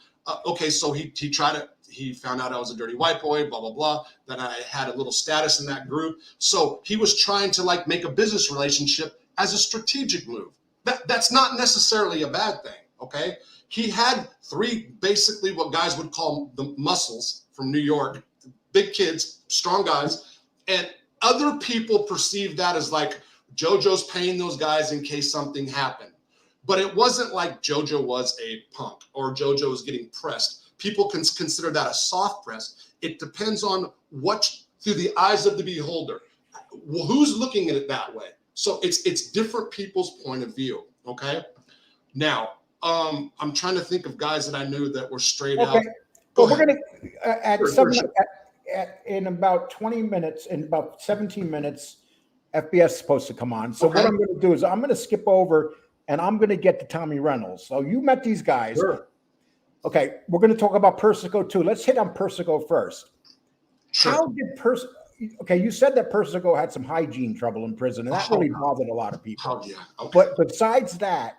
[SPEAKER 2] So he found out I was a dirty white boy, blah blah blah. That I had a little status in that group. So he was trying to make a business relationship as a strategic move. That's not necessarily a bad thing. Okay, he had 3 basically what guys would call the muscles from New York, big kids, strong guys, and other people perceived that as like Jojo's paying those guys in case something happened. But it wasn't like Jojo was a punk or Jojo was getting pressed. People can consider that a soft press. It depends on through the eyes of the beholder. Well, who's looking at it that way? So it's different people's point of view. Okay. Now, I'm trying to think of guys that I knew that were straight out.
[SPEAKER 1] Well, we're going to, in about 20 minutes, in about 17 minutes, FBS is supposed to come on. So what I'm going to do is I'm going to skip over and I'm going to get to Tommy Reynolds. So you met these guys.
[SPEAKER 2] Sure.
[SPEAKER 1] Okay, we're going to talk about Persico too. Let's hit on Persico first.
[SPEAKER 2] Sure.
[SPEAKER 1] How did you said that Persico had some hygiene trouble in prison, and that really bothered a lot of people.
[SPEAKER 2] Oh, yeah. Okay.
[SPEAKER 1] But besides that,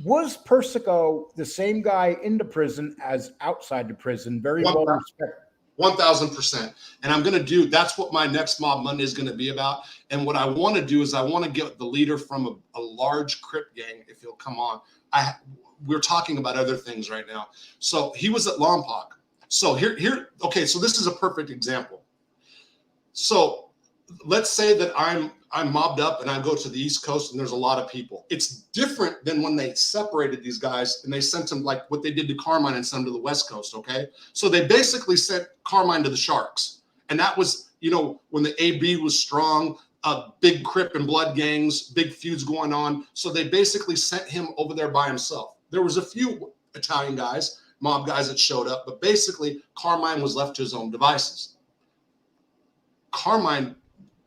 [SPEAKER 1] was Persico the same guy in the prison as outside the prison? Very well respected.
[SPEAKER 2] 1,000%. And I'm going to do, that's what my next Mob Monday is going to be about. And what I want to do is I want to get the leader from a large Crip gang, if he'll come on. We're talking about other things right now. So he was at Lompoc. So okay, so this is a perfect example. So let's say that I'm mobbed up and I go to the East Coast and there's a lot of people. It's different than when they separated these guys and they sent them, like what they did to Carmine, and sent them to the West Coast, okay? So they basically sent Carmine to the Sharks. And that was, when the AB was strong, big Crip and blood gangs, big feuds going on. So they basically sent him over there by himself. There was a few Italian guys, mob guys that showed up, but basically Carmine was left to his own devices. Carmine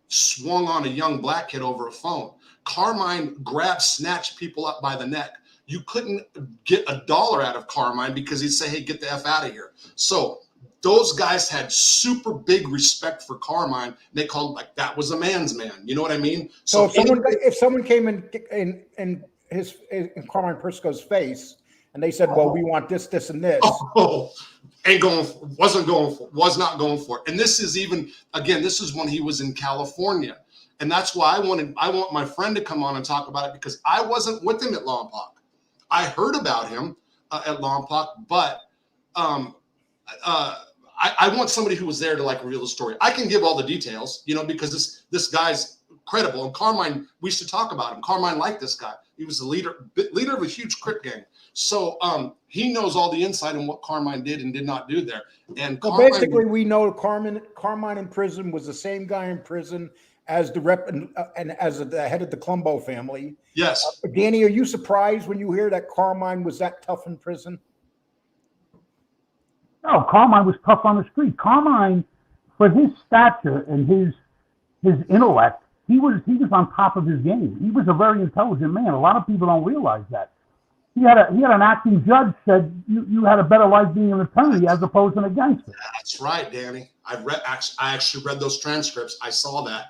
[SPEAKER 2] swung on a young black kid over a phone. Carmine snatched people up by the neck. You couldn't get $1 out of Carmine because he'd say, hey, get the F out of here. So those guys had super big respect for Carmine. They called it like that was a man's man. You know what I mean?
[SPEAKER 1] So if someone came in Carmine Persico's face and they said, well, we want this, this, and this. Was not going for it. And this is even, again, this is when he was in California. And that's why I want my friend to come on and talk about it, because I wasn't with him at Lompoc. I heard about him at Lompoc, but I want somebody who was there to like reveal the story. I can give all the details, because this guy's credible. And Carmine, we used to talk about him. Carmine liked this guy. He was the leader of a huge Crip gang. So he knows all the insight on what Carmine did and did not do there. And Carmine, basically, we know Carmine in prison was the same guy in prison as the rep and as the head of the Colombo family.
[SPEAKER 2] Yes.
[SPEAKER 1] Danny, are you surprised when you hear that Carmine was that tough in prison?
[SPEAKER 3] No, Carmine was tough on the street. Carmine, for his stature and his intellect, he was on top of his game. He was a very intelligent man. A lot of people don't realize that. He had an acting judge said you had a better life being an attorney as opposed to a gangster.
[SPEAKER 2] That's right, Danny. I actually read those transcripts. I saw that.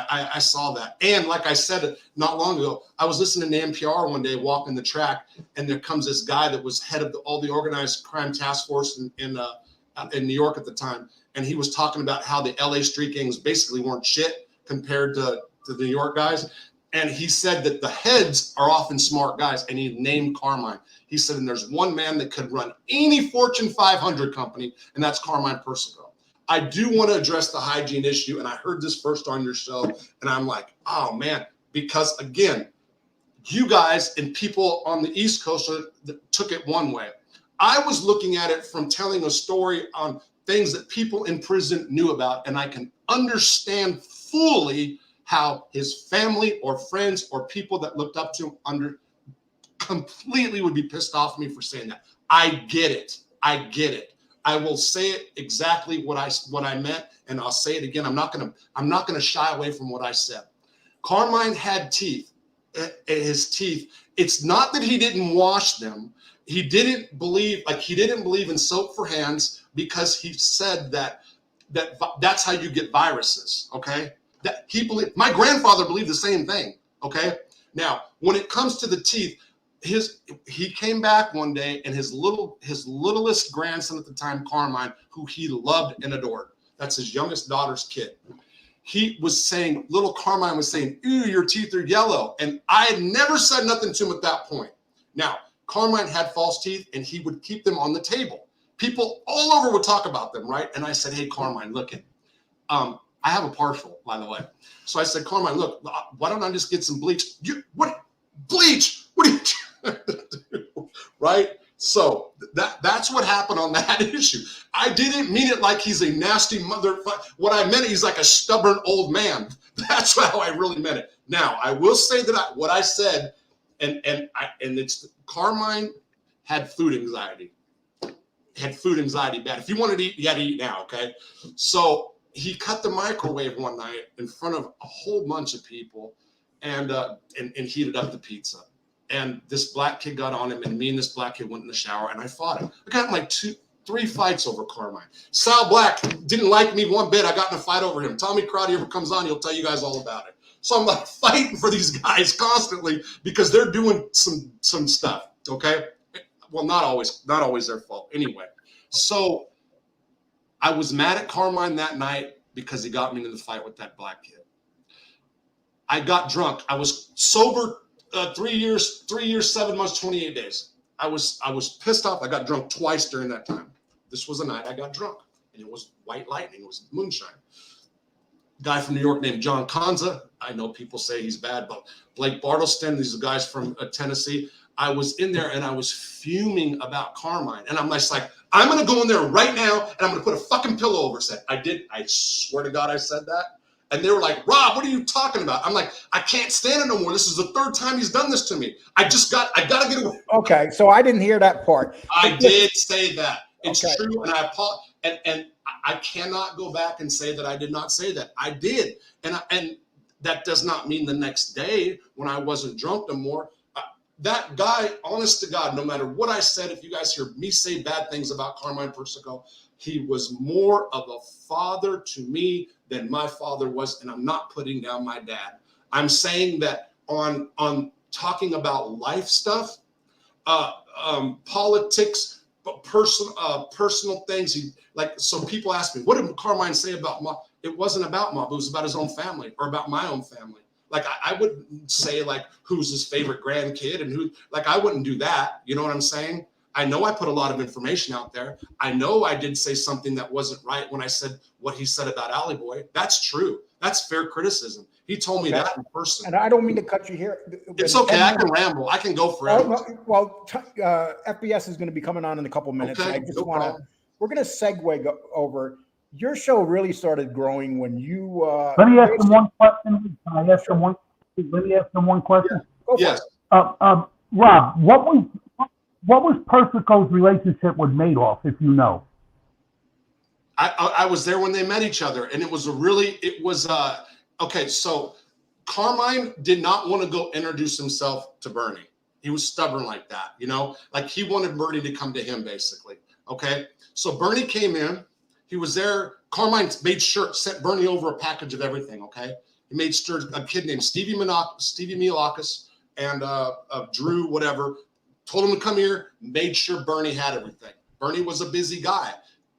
[SPEAKER 2] I saw that. And like I said not long ago, I was listening to NPR one day walking the track, and there comes this guy that was head of all the organized crime task force in New York at the time, and he was talking about how the LA street gangs basically weren't shit compared to the New York guys. And he said that the heads are often smart guys, and he named Carmine. He said, and there's one man that could run any Fortune 500 company, and that's Carmine Persico. I do want to address the hygiene issue, and I heard this first on your show, and I'm like, oh, man, because, again, you guys and people on the East Coast took it one way. I was looking at it from telling a story on things that people in prison knew about, and I can understand fully how his family or friends or people that looked up to him completely would be pissed off at me for saying that. I get it. I will say it exactly what I meant, and I'll say it again. I'm not gonna shy away from what I said. Carmine had teeth. His teeth. It's not that he didn't wash them. He didn't believe in soap for hands, because he said that's how you get viruses. Okay. That he believed. My grandfather believed the same thing. Okay. Now, when it comes to the teeth, he came back one day, and his littlest grandson at the time, Carmine, who he loved and adored, that's his youngest daughter's kid. Little Carmine was saying, "Ew, your teeth are yellow," and I had never said nothing to him at that point. Now, Carmine had false teeth, and he would keep them on the table. People all over would talk about them, right? And I said, "Hey, Carmine, look it. I have a partial, by the way." So I said, "Carmine, look, why don't I just get some bleach?" Bleach? What are you trying to do? Right? So that's what happened on that issue. I didn't mean it like he's a nasty motherfucker. What I meant, he's like a stubborn old man. That's how I really meant it. Now, I will say that what I said, and it's Carmine had food anxiety. Had food anxiety bad. If you wanted to eat, you had to eat now, okay? So he cut the microwave one night in front of a whole bunch of people and heated up the pizza. And this black kid got on him, and me and this black kid went in the shower, and I fought him. I got in like 2-3 fights over Carmine. Sal Black didn't like me one bit. I got in a fight over him. Tommy Crowdy ever comes on, he'll tell you guys all about it. So I'm like fighting for these guys constantly because they're doing some stuff, okay? Well, not always their fault. Anyway, so I was mad at Carmine that night because he got me into the fight with that black kid. I got drunk. I was sober 3 years, 7 months, 28 days. I was pissed off. I got drunk twice during that time. This was a night I got drunk, and it was white lightning. It was moonshine. Guy from New York named John Conza. I know people say he's bad, but Blake Bartleston, these are guys from Tennessee. I was in there and I was fuming about Carmine. And I'm just like, I'm going to go in there right now and I'm going to put a fucking pillow over his head. I did. I swear to God, I said that. And they were like, Rob, what are you talking about? I'm like, I can't stand it no more. This is the third time he's done this to me. I got to get away.
[SPEAKER 1] Okay. So I didn't hear that part.
[SPEAKER 2] I did say that. It's
[SPEAKER 1] okay.
[SPEAKER 2] true. And I apologize. And I cannot go back and say that I did not say that. I did. And that does not mean the next day when I wasn't drunk no more. That guy, honest to God, no matter what I said, if you guys hear me say bad things about Carmine Persico, he was more of a father to me than my father was. And I'm not putting down my dad. I'm saying that on talking about life stuff, politics, but personal things. So people ask me, what did Carmine say about Mob? It wasn't about Mob. It was about his own family or about my own family. Like I wouldn't say like who's his favorite grandkid and who, like I wouldn't do that. You know what I'm saying? I know I put a lot of information out there. I know I did say something that wasn't right when I said what he said about Alley Boy. That's true. That's fair criticism. He told me that in person.
[SPEAKER 1] And I don't mean to cut you here.
[SPEAKER 2] It's okay. I can ramble. I can go forever.
[SPEAKER 1] FBS is going to be coming on in a couple minutes.
[SPEAKER 2] Okay,
[SPEAKER 1] I just we're going to segue over. Your show really started growing when you.
[SPEAKER 3] Let me ask him one question. Can I ask him one? Let me ask him one question.
[SPEAKER 2] Yes.
[SPEAKER 3] Rob, what was Persico's relationship with Madoff, if you know?
[SPEAKER 2] I was there when they met each other, and it was okay. So Carmine did not want to go introduce himself to Bernie. He was stubborn like that, like he wanted Bernie to come to him, basically. Okay. So Bernie came in. He was there. Carmine made sure, sent Bernie over a package of everything. Okay. He made sure a kid named Stevie Milakis and Drew, whatever, told him to come here, made sure Bernie had everything. Bernie was a busy guy.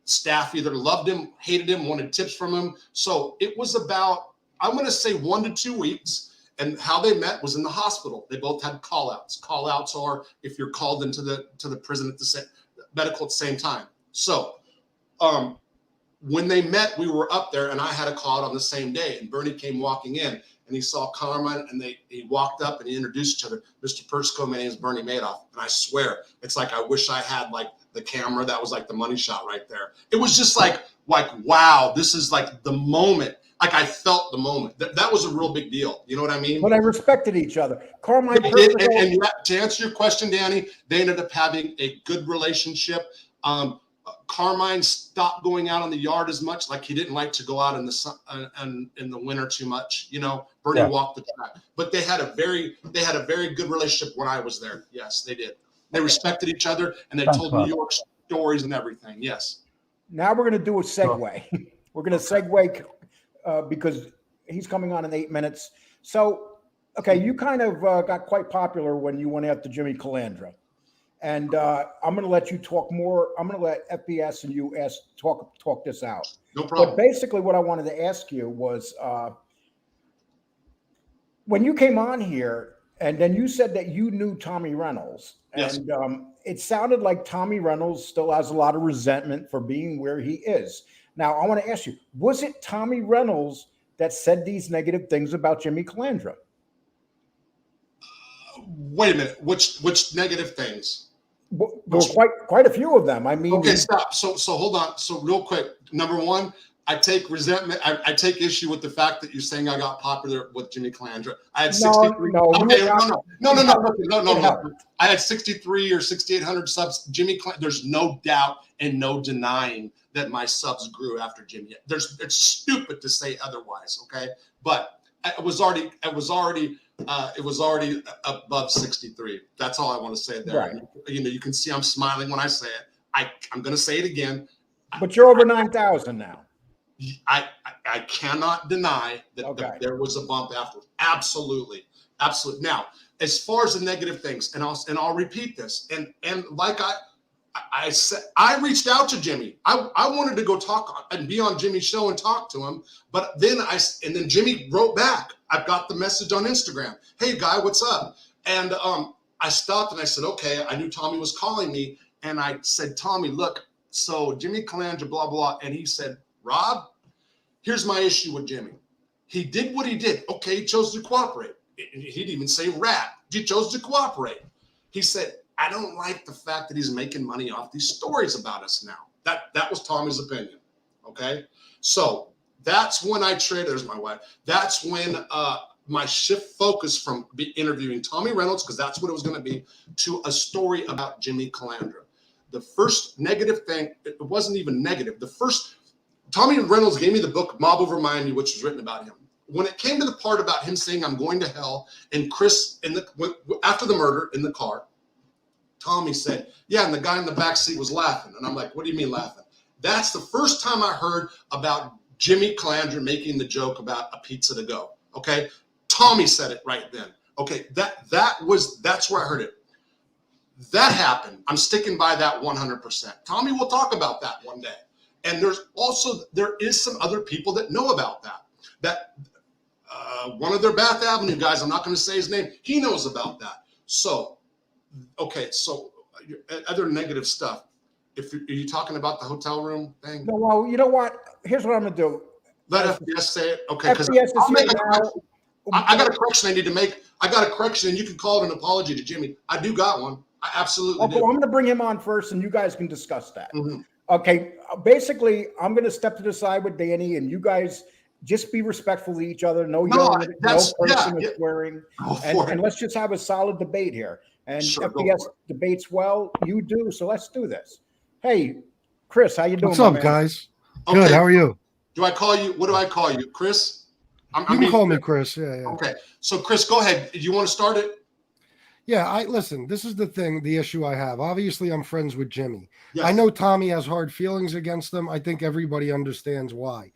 [SPEAKER 2] Staff either loved him, hated him, wanted tips from him. So it was about, I'm going to say 1 to 2 weeks. And how they met was in the hospital. They both had call outs. Call outs are if you're called into the prison at the medical at the same time. So when they met, we were up there and I had a call out on the same day. And Bernie came walking in and he saw Carmine and he walked up and he introduced each other. Mr. Persico, my name is Bernie Madoff. And I swear, it's like I wish I had like the camera that was like the money shot right there. It was just like wow, this is like the moment. Like I felt the moment. That was a real big deal. You know what I mean?
[SPEAKER 1] But I respected each other. Carmine
[SPEAKER 2] Persico, and to answer your question, Danny, they ended up having a good relationship. Carmine stopped going out on the yard as much. Like he didn't like to go out in the sun and in the winter too much. Bernie walked the track. But they had a very good relationship when I was there. Yes, they did. They respected each other and they told New York stories and everything. Yes.
[SPEAKER 1] Now we're going to do a segue. We're going to segue because he's coming on in 8 minutes. So, okay, you kind of got quite popular when you went after Jimmy Calandra. And I'm going to let you talk more. I'm going to let FBS and you talk this out.
[SPEAKER 2] No problem.
[SPEAKER 1] But basically what I wanted to ask you was when you came on here and then you said that you knew Tommy Reynolds.
[SPEAKER 2] Yes.
[SPEAKER 1] And it sounded like Tommy Reynolds still has a lot of resentment for being where he is. Now, I want to ask you, was it Tommy Reynolds that said these negative things about Jimmy Calandra?
[SPEAKER 2] Wait a minute. Which negative things?
[SPEAKER 1] Well, there were quite a few of them. I mean,
[SPEAKER 2] okay, stop. So hold on. So real quick, number one, I take resentment. I take issue with the fact that you're saying I got popular with Jimmy Calandra. I had 63. No. I had 63 or 6,800 subs. Jimmy Calandra. There's no doubt and no denying that my subs grew after Jimmy. It's stupid to say otherwise. Okay, but it was already above 63. That's all I want to say there.
[SPEAKER 1] Right.
[SPEAKER 2] You can see I'm smiling when I say it. I'm going to say it again.
[SPEAKER 1] But you're over 9,000 now.
[SPEAKER 2] I cannot deny that there was a bump after. Absolutely. Now, as far as the negative things, and I'll repeat this, and like I said, I reached out to Jimmy. I wanted to go talk and be on Jimmy's show and talk to him. But then then Jimmy wrote back. I've got the message on Instagram. Hey guy, what's up? And I stopped and I said, okay, I knew Tommy was calling me. And I said, Tommy, look, so Jimmy Calandra, blah, blah. And he said, Rob, here's my issue with Jimmy. He did what he did. Okay, he chose to cooperate. He didn't even say rat. He chose to cooperate. He said, I don't like the fact that he's making money off these stories about us now. That was Tommy's opinion. Okay. So that's when I traded. There's my wife. That's when my shift focus from interviewing Tommy Reynolds, because that's what it was going to be, to a story about Jimmy Calandra. The first negative thing, it wasn't even negative. The first, Tommy Reynolds gave me the book Mob Over Miami, which was written about him. When it came to the part about him saying, I'm going to hell, and Chris, after the murder in the car, Tommy said, yeah, and the guy in the back seat was laughing. And I'm like, what do you mean laughing? That's the first time I heard about Jimmy Calandra making the joke about a pizza to go. Okay. Tommy said it right then. Okay. That's where I heard it. That happened. I'm sticking by that 100%. Tommy will talk about that one day. And there is some other people that know about that. One of their Bath Avenue guys, I'm not going to say his name, he knows about that. So, okay, so other negative stuff. Are you talking about the hotel room thing?
[SPEAKER 1] No, well, you know what? Here's what I'm going to do.
[SPEAKER 2] Let FBS say it. Okay, because I got a correction I need to make. I got a correction, and you can call it an apology to Jimmy. I do got one. I absolutely do.
[SPEAKER 1] I'm going to bring him on first, and you guys can discuss that.
[SPEAKER 2] Mm-hmm.
[SPEAKER 1] Okay, basically, I'm going to step to the side with Danny, and you guys just be respectful to each other. No yelling, no cursing or swearing, and let's just have a solid debate here. And sure, FBS debates well. You do, so let's do this. Hey, Chris, how you doing?
[SPEAKER 4] What's up, guys? Good.
[SPEAKER 2] Okay.
[SPEAKER 4] How are you?
[SPEAKER 2] Do I call you? What do I call you, Chris?
[SPEAKER 4] You can call me Chris. Yeah.
[SPEAKER 2] Okay. So, Chris, go ahead. Do you want to start it?
[SPEAKER 4] Yeah. Listen. This is the issue I have. Obviously, I'm friends with Jimmy.
[SPEAKER 2] Yes.
[SPEAKER 4] I know Tommy has hard feelings against them. I think everybody understands why.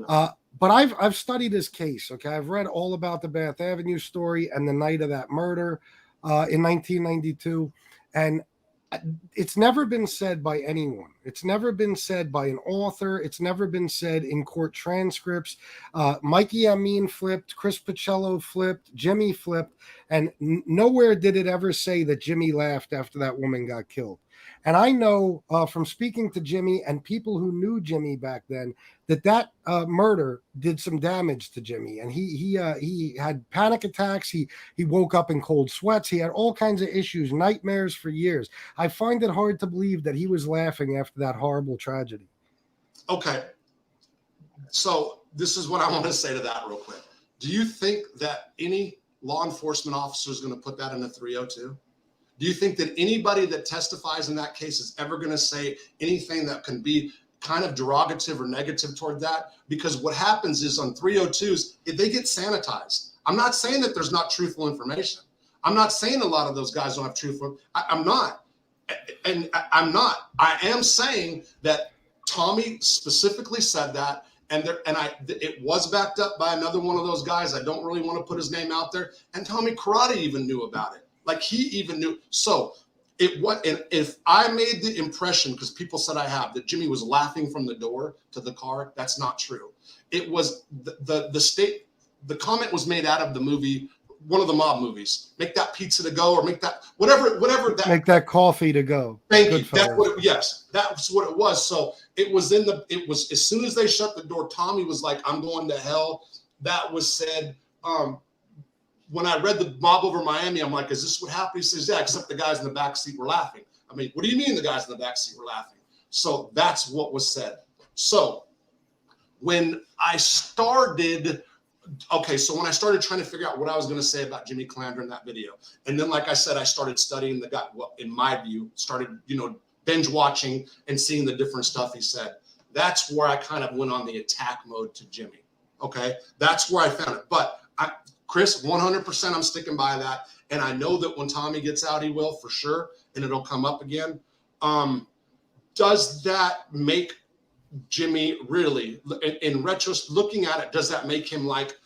[SPEAKER 4] Yes. But I've studied his case. Okay, I've read all about the Bath Avenue story and the night of that murder in 1992, and it's never been said by anyone. It's never been said by an author. It's never been said in court transcripts. Mikey Amin flipped, Chris Pacello flipped, Jimmy flipped, and nowhere did it ever say that Jimmy laughed after that woman got killed. And I know from speaking to Jimmy and people who knew Jimmy back then that murder did some damage to Jimmy, and he had panic attacks. He woke up in cold sweats. He had all kinds of issues, nightmares for years. I find it hard to believe that he was laughing after that horrible tragedy.
[SPEAKER 2] Okay, so this is what I want to say to that real quick. Do you think that any law enforcement officer is going to put that in a 302? Do you think that anybody that testifies in that case is ever going to say anything that can be kind of derogative or negative toward that? Because what happens is on 302s, they get sanitized. I'm not saying that there's not truthful information. I'm not saying a lot of those guys don't have truthful. I'm not. And I'm not. I am saying that Tommy specifically said that. It was backed up by another one of those guys. I don't really want to put his name out there. And Tommy Karate even knew about it. Like he even knew. So if I made the impression, because people said I have, that Jimmy was laughing from the door to the car, that's not true. It was the comment was made out of the movie, one of the mob movies. Make that pizza to go, or make that whatever that.
[SPEAKER 4] Make that coffee to go.
[SPEAKER 2] Thank you. That's that's what it was. So it was as soon as they shut the door, Tommy was like, "I'm going to hell." That was said. When I read the Mob Over Miami, I'm like, is this what happened? He says, yeah, except the guys in the back seat were laughing. I mean, what do you mean the guys in the back seat were laughing? So that's what was said. So when I started trying to figure out what I was going to say about Jimmy Calandra in that video, and then, like I said, I started studying the guy, well, in my view, started, binge watching and seeing the different stuff he said. That's where I kind of went on the attack mode to Jimmy. Okay. That's where I found it. But Chris, 100%, I'm sticking by that. And I know that when Tommy gets out, he will for sure. And it'll come up again. Does that make Jimmy really, in retrospect, looking at it, does that make him like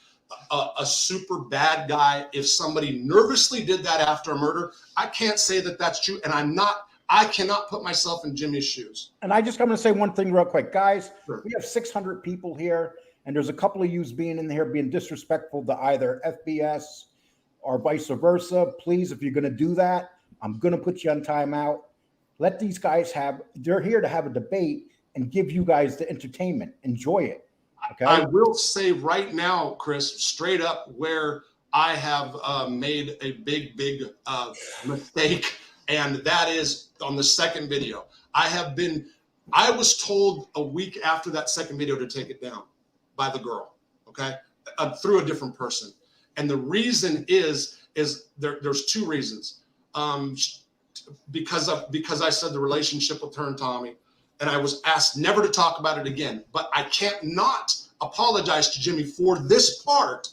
[SPEAKER 2] a super bad guy if somebody nervously did that after a murder? I can't say that that's true. And I cannot put myself in Jimmy's shoes.
[SPEAKER 1] And I just want to say one thing real quick, guys.
[SPEAKER 2] Sure.
[SPEAKER 1] We have 600 people here, and there's a couple of yous being in here being disrespectful to either FBS or vice versa. Please, if you're going to do that, I'm going to put you on timeout. Let these guys they're here to have a debate and give you guys the entertainment. Enjoy it. Okay.
[SPEAKER 2] I will say right now, Chris, straight up, where I have made a big mistake, and that is on the second video. I was told a week after that second video to take it down by the girl, okay, through a different person. And the reason is there's two reasons. Because I said the relationship with her and Tommy, and I was asked never to talk about it again. But I can't not apologize to Jimmy for this part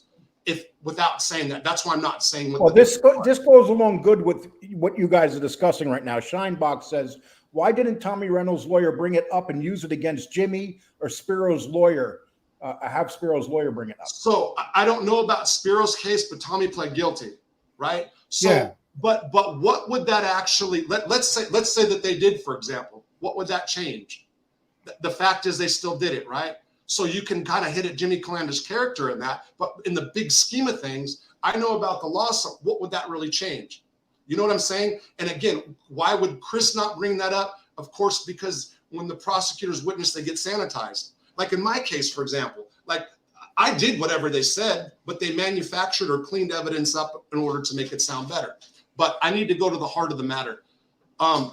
[SPEAKER 2] without saying that. That's why I'm not saying what.
[SPEAKER 1] Well, this goes along good with what you guys are discussing right now. Shinebox says, why didn't Tommy Reynolds' lawyer bring it up and use it against Jimmy or Spiro's lawyer? Have Spiro's lawyer bring it up.
[SPEAKER 2] So I don't know about Spiro's case, but Tommy pled guilty, right? So,
[SPEAKER 4] Yeah.
[SPEAKER 2] But what would that actually? Let's say that they did, for example. What would that change? The fact is, they still did it, right? So you can kind of hit at Jimmy Calandra's character in that, but in the big scheme of things, I know about the law. So what would that really change? You know what I'm saying? And again, why would Chris not bring that up? Of course, because when the prosecutors witness, they get sanitized. Like in my case, for example, like I did whatever they said, but they manufactured or cleaned evidence up in order to make it sound better. But I need to go to the heart of the matter. I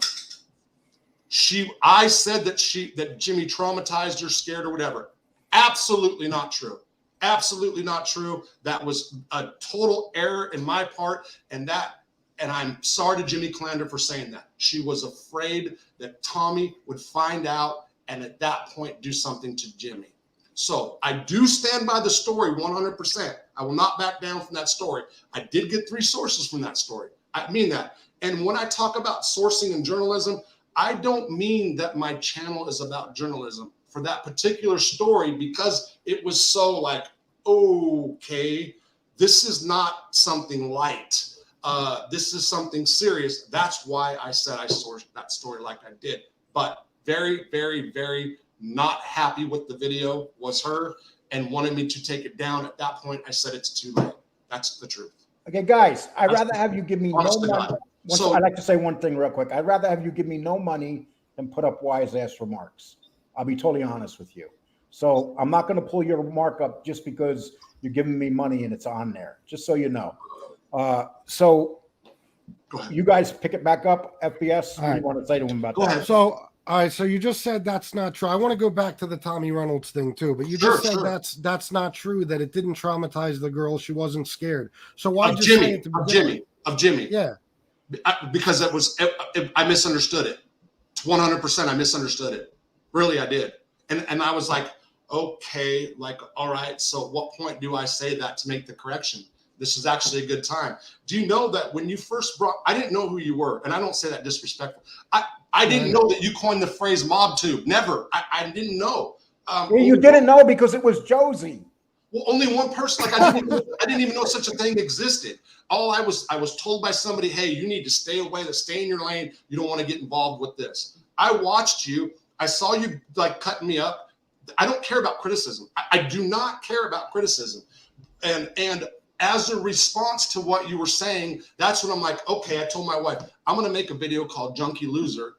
[SPEAKER 2] said that Jimmy traumatized her, scared her, whatever. Absolutely not true. Absolutely not true. That was a total error in my part, and I'm sorry to Jimmy Calandra for saying that. She was afraid that Tommy would find out and at that point do something to Jimmy. So I do stand by the story 100%. I will not back down from that story. I did get 3 sources from that story. I mean that. And when I talk about sourcing and journalism, I don't mean that my channel is about journalism for that particular story, because it was so like, okay, this is not something light. This is something serious. That's why I said I sourced that story like I did. But very, very, very not happy with the video was her, and wanted me to take it down. At that point, I said it's too late. That's the truth.
[SPEAKER 1] Okay, guys, I'd rather have you give me no money.
[SPEAKER 2] So
[SPEAKER 1] I'd like to say one thing real quick. I'd rather have you give me no money than put up wise ass remarks. I'll be totally honest with you. So I'm not going to pull your remark up just because you're giving me money and it's on there, just so you know. So you guys pick it back up, FBS. What do you want to say to him about that?
[SPEAKER 2] ahead.
[SPEAKER 4] So, all right. So you just said that's not true. I want to go back to the Tommy Reynolds thing too, but you just said that's not true. That it didn't traumatize the girl. She wasn't scared. So why
[SPEAKER 2] of
[SPEAKER 4] just
[SPEAKER 2] Jimmy?
[SPEAKER 4] say it
[SPEAKER 2] Of Jimmy.
[SPEAKER 4] Yeah.
[SPEAKER 2] Because I misunderstood it. 100%. I misunderstood it. Really, I did. And I was like, okay, like, all right. So at what point do I say that to make the correction? This is actually a good time. Do you know that when you first I didn't know who you were, and I don't say that disrespectful. I didn't know that you coined the phrase mob tube. Never. I didn't know.
[SPEAKER 1] You didn't know because it was Josie.
[SPEAKER 2] Well, only one person. Like I didn't even know such a thing existed. I was told by somebody, hey, you need to stay away, stay in your lane. You don't want to get involved with this. I watched you. I saw you like cutting me up. I don't care about criticism. I do not care about criticism. And as a response to what you were saying, that's when I'm like, okay, I told my wife, I'm going to make a video called Junkie Loser.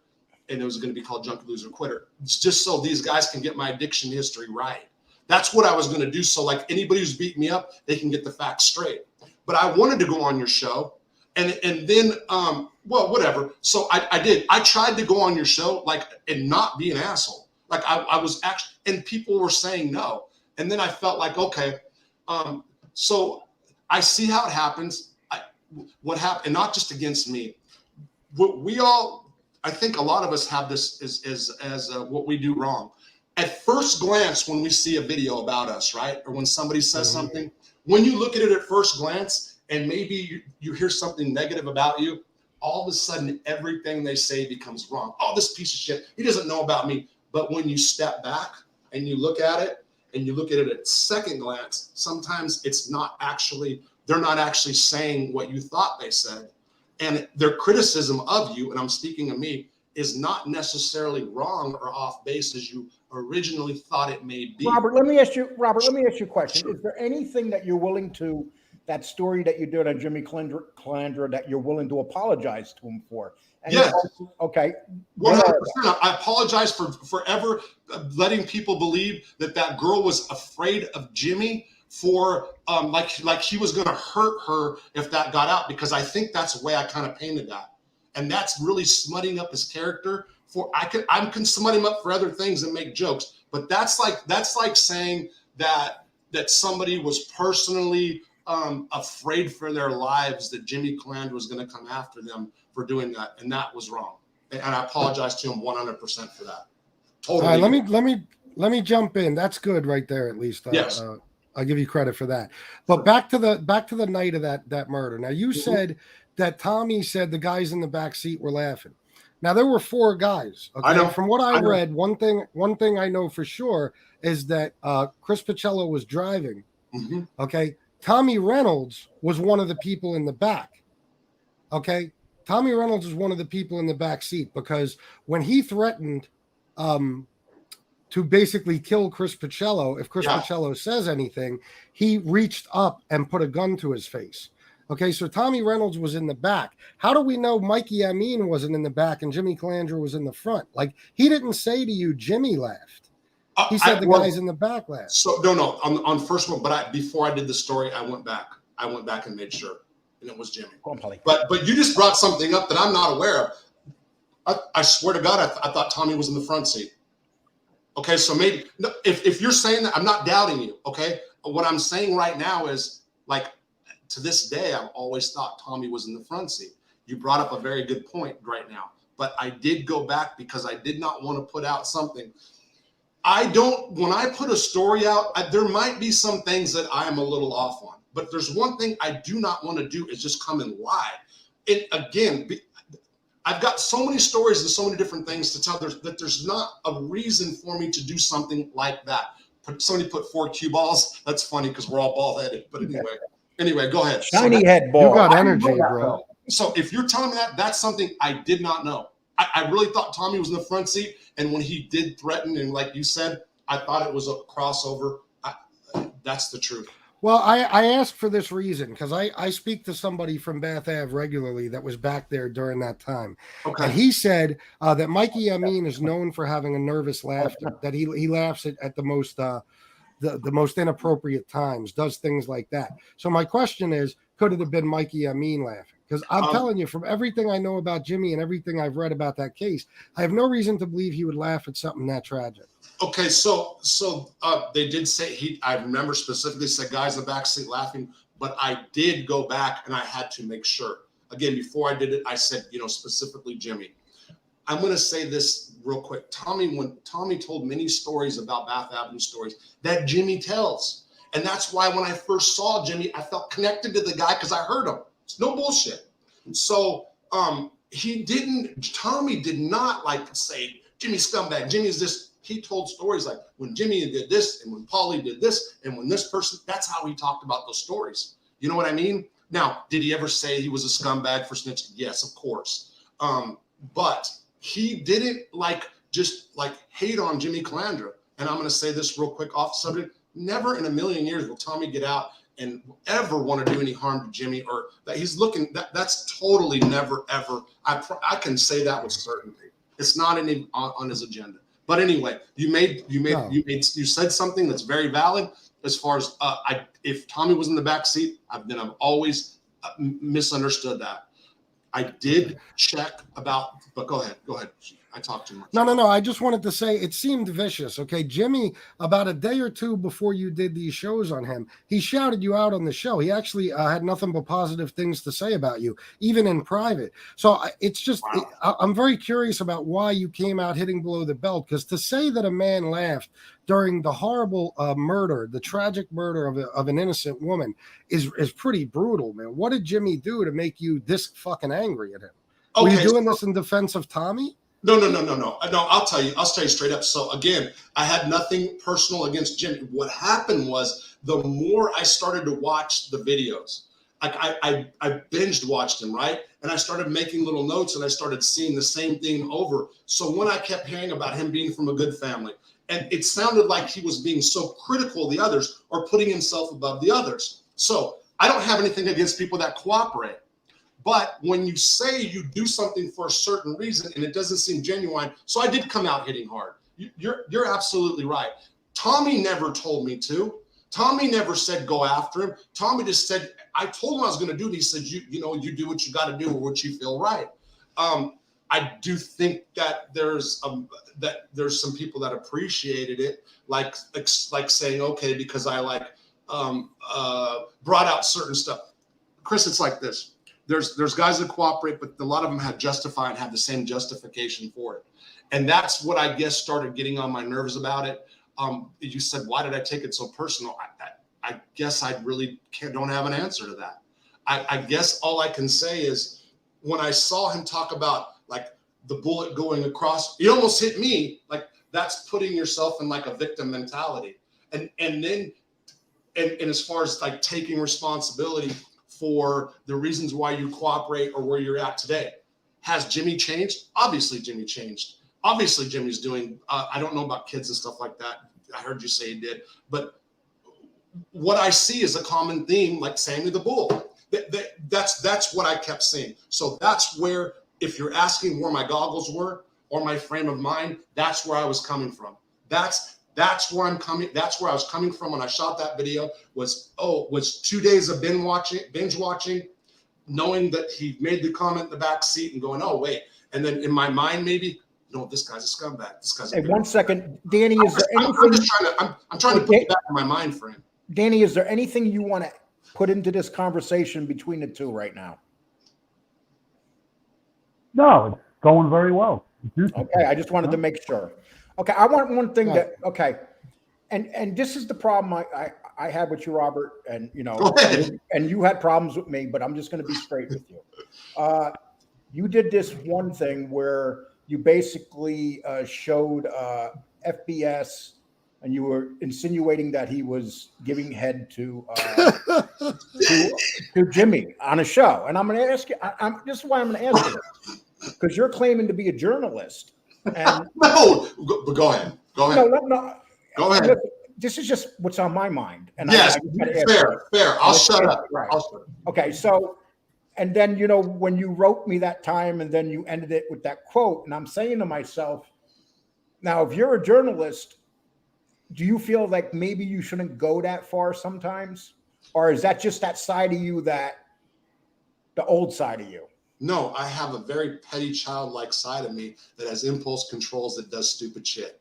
[SPEAKER 2] And it was going to be called Junkie Loser Quitter. It's just so these guys can get my addiction history right. That's what I was going to do. So like anybody who's beating me up, they can get the facts straight. But I wanted to go on your show. And then, well, whatever. So I did. I tried to go on your show, like, and not be an asshole. Like I was actually, and people were saying no. And then I felt like, okay. So I see how it happens. What happened, and not just against me. We all, I think a lot of us have this as what we do wrong. At first glance, when we see a video about us, right? Or when somebody says something, when you look at it at first glance and maybe you hear something negative about you, all of a sudden everything they say becomes wrong. Oh, this piece of shit, he doesn't know about me. But when you step back and you look at it and you look at it at second glance, sometimes they're not actually saying what you thought they said. And their criticism of you, and I'm speaking of me, is not necessarily wrong or off base as you originally thought it may be.
[SPEAKER 1] Robert, let me ask you a question. Sure. Is there anything that you're willing to, that story that you did on Jimmy Calandra, that you're willing to apologize to him for? And
[SPEAKER 2] yes.
[SPEAKER 1] Okay.
[SPEAKER 2] 100%. I apologize for forever letting people believe that girl was afraid of Jimmy for like he was going to hurt her if that got out, because I think that's the way I kind of painted that. And that's really smutting up his character. I can smut him up for other things and make jokes, but that's like saying that somebody was personally afraid for their lives, that Jimmy Calandra was going to come after them for doing that, and that was wrong. And I apologize to him 100% for that. Totally.
[SPEAKER 4] All right, let me jump in. That's good right there, at least.
[SPEAKER 2] Yes.
[SPEAKER 4] I'll give you credit for that. But back to the night of that murder. Now, you said that Tommy said the guys in the back seat were laughing. Now, there were 4 guys. Okay?
[SPEAKER 2] I know.
[SPEAKER 4] From what I read, one thing I know for sure is that Chris Pacello was driving.
[SPEAKER 2] Mm-hmm.
[SPEAKER 4] Okay. Tommy Reynolds was one of the people in the back. Okay. Tommy Reynolds was one of the people in the back seat, because when he threatened to basically kill Chris Pacello, if Chris Pacello says anything, he reached up and put a gun to his face. Okay, so Tommy Reynolds was in the back. How do we know Mikey Amin wasn't in the back and Jimmy Calandra was in the front? Like, he didn't say to you, Jimmy laughed. He said the guys in the back laughed.
[SPEAKER 2] So no, on first one, but before I did the story, I went back and made sure, and it was Jimmy. But you just brought something up that I'm not aware of. I swear to God, I thought Tommy was in the front seat. Okay, so maybe if you're saying that, I'm not doubting you. Okay, what I'm saying right now is, like, to this day, I've always thought Tommy was in the front seat. You brought up a very good point right now, but I did go back because I did not want to put out something. When I put a story out, there might be some things that I am a little off on, but there's one thing I do not want to do is just come and lie. I've got so many stories and so many different things to tell that there's not a reason for me to do something like that. Somebody put 4 cue balls. That's funny because we're all bald-headed, but anyway, go ahead.
[SPEAKER 1] Shiny head ball.
[SPEAKER 4] You got energy, bro.
[SPEAKER 2] So if you're telling me that's something I did not know. I really thought Tommy was in the front seat, and when he did threaten, and like you said, I thought it was a crossover. That's the truth.
[SPEAKER 4] Well, I asked for this reason because I speak to somebody from Bath Ave regularly that was back there during that time.
[SPEAKER 2] Okay.
[SPEAKER 4] And he said that Mikey Amin is known for having a nervous laughter, that he laughs at the most inappropriate times, does things like that. So my question is, could it have been Mikey Amin laughing? Because I'm telling you, from everything I know about Jimmy and everything I've read about that case, I have no reason to believe he would laugh at something that tragic.
[SPEAKER 2] Okay, so they did say I remember specifically said guys in the back seat laughing, but I did go back and I had to make sure. Again, before I did it, I said, specifically Jimmy. I'm going to say this real quick. When Tommy told many stories about Bath Avenue stories that Jimmy tells. And that's why when I first saw Jimmy, I felt connected to the guy because I heard him. It's no bullshit. So Tommy did not say, Jimmy scumbag, Jimmy's this. He told stories like when Jimmy did this and when Paulie did this and when this person, that's how he talked about those stories. You know what I mean? Now, did he ever say he was a scumbag for snitching? Yes, of course. But he didn't just hate on Jimmy Calandra. And I'm going to say this real quick off subject. Never in a million years will Tommy get out and ever want to do any harm to Jimmy, or that he's looking, that's totally never, ever. I can say that with certainty. It's not on his agenda. But anyway, you said something that's very valid as far as if Tommy was in the back seat, I've always misunderstood that. I did check about, but go ahead. I talked too much.
[SPEAKER 4] No. I just wanted to say it seemed vicious. Okay. Jimmy, about a day or two before you did these shows on him, he shouted you out on the show. He actually had nothing but positive things to say about you, even in private. So it's just, wow. I'm very curious about why you came out hitting below the belt, because to say that a man laughed during the horrible murder, the tragic murder of an innocent woman is pretty brutal, man. What did Jimmy do to make you this fucking angry at him? Okay, were you doing this in defense of Tommy?
[SPEAKER 2] No. I'll tell you straight up. So again, I had nothing personal against Jimmy. What happened was the more I started to watch the videos, I binged watched him, right? And I started making little notes and I started seeing the same thing over. So when I kept hearing about him being from a good family, and it sounded like he was being so critical of the others or putting himself above the others. So I don't have anything against people that cooperate. But when you say you do something for a certain reason and it doesn't seem genuine, so I did come out hitting hard. You're absolutely right. Tommy never told me to. Tommy never said go after him. Tommy just said, I told him I was going to do it. He said, you do what you got to do or what you feel right. I do think that there's some people that appreciated it, like saying, okay, because I brought out certain stuff. Chris, it's like this. There's guys that cooperate, but a lot of them have the same justification for it. And that's what I guess started getting on my nerves about it. You said, why did I take it so personal? I guess I really don't have an answer to that. I guess all I can say is when I saw him talk about like the bullet going across, it almost hit me. Like that's putting yourself in like a victim mentality. And as far as like taking responsibility for the reasons why you cooperate or where you're at today. Has Jimmy changed? Obviously Jimmy changed. Obviously Jimmy's doing, I don't know about kids and stuff like that. I heard you say he did, but what I see is a common theme, like Sammy the Bull. That's what I kept seeing. So that's where, if you're asking where my goggles were or my frame of mind, that's where I was coming from. That's where I'm coming. That's where I was coming from when I shot that video. Was 2 days of binge watching, knowing that he made the comment in the back seat and going, oh wait, and then in my mind maybe, no, this guy's a scumbag. This guy's.
[SPEAKER 1] Hey, 1 second, Danny. Is there anything?
[SPEAKER 2] I'm trying to put it back in my mind frame.
[SPEAKER 1] Danny, is there anything you want to put into this conversation between the two right now?
[SPEAKER 3] No, it's going very well.
[SPEAKER 1] Okay, I just wanted to make sure. Okay, I want one thing that, okay, and this is the problem I had with you, Robert, and and you had problems with me, but I'm just going to be straight with you. You did this one thing where you basically showed FBS, and you were insinuating that he was giving head to Jimmy on a show, and I'm going to ask you. This is why I'm going to ask you this, because you're claiming to be a journalist. And
[SPEAKER 2] no, go ahead.
[SPEAKER 1] No.
[SPEAKER 2] Go ahead.
[SPEAKER 1] This is just what's on my mind. And
[SPEAKER 2] yes, fair. I'll shut up.
[SPEAKER 1] Right. Okay, so, and then, when you wrote me that time and then you ended it with that quote, and I'm saying to myself, now, if you're a journalist, do you feel like maybe you shouldn't go that far sometimes? Or is that just that side of you, the old side of you?
[SPEAKER 2] No, I have a very petty childlike side of me that has impulse controls that does stupid shit.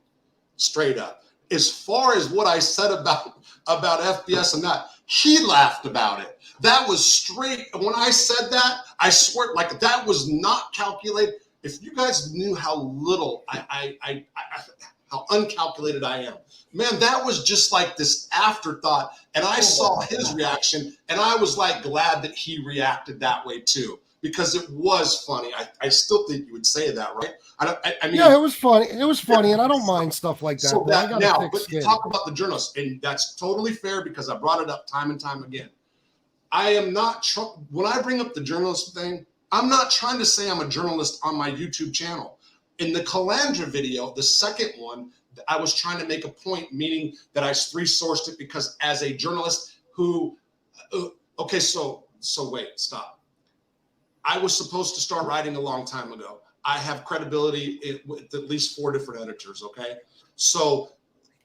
[SPEAKER 2] Straight up. As far as what I said about FBS and that, he laughed about it. That was straight. When I said that, I swear, like that was not calculated. If you guys knew how little how uncalculated I am, man, that was just like this afterthought. And I saw his reaction, and I was like glad that he reacted that way too. Because it was funny. I still think you would say that, right? I mean,
[SPEAKER 4] yeah, it was funny. It was funny, and I don't mind stuff like that.
[SPEAKER 2] So but you talk about the journalists, and that's totally fair because I brought it up time and time again. I am not when I bring up the journalist thing, I'm not trying to say I'm a journalist on my YouTube channel. In the Calandra video, the second one, I was trying to make a point, meaning that I resourced it because as a journalist who, okay, so wait, stop. I was supposed to start writing a long time ago. I have credibility with at least 4 different editors, okay? So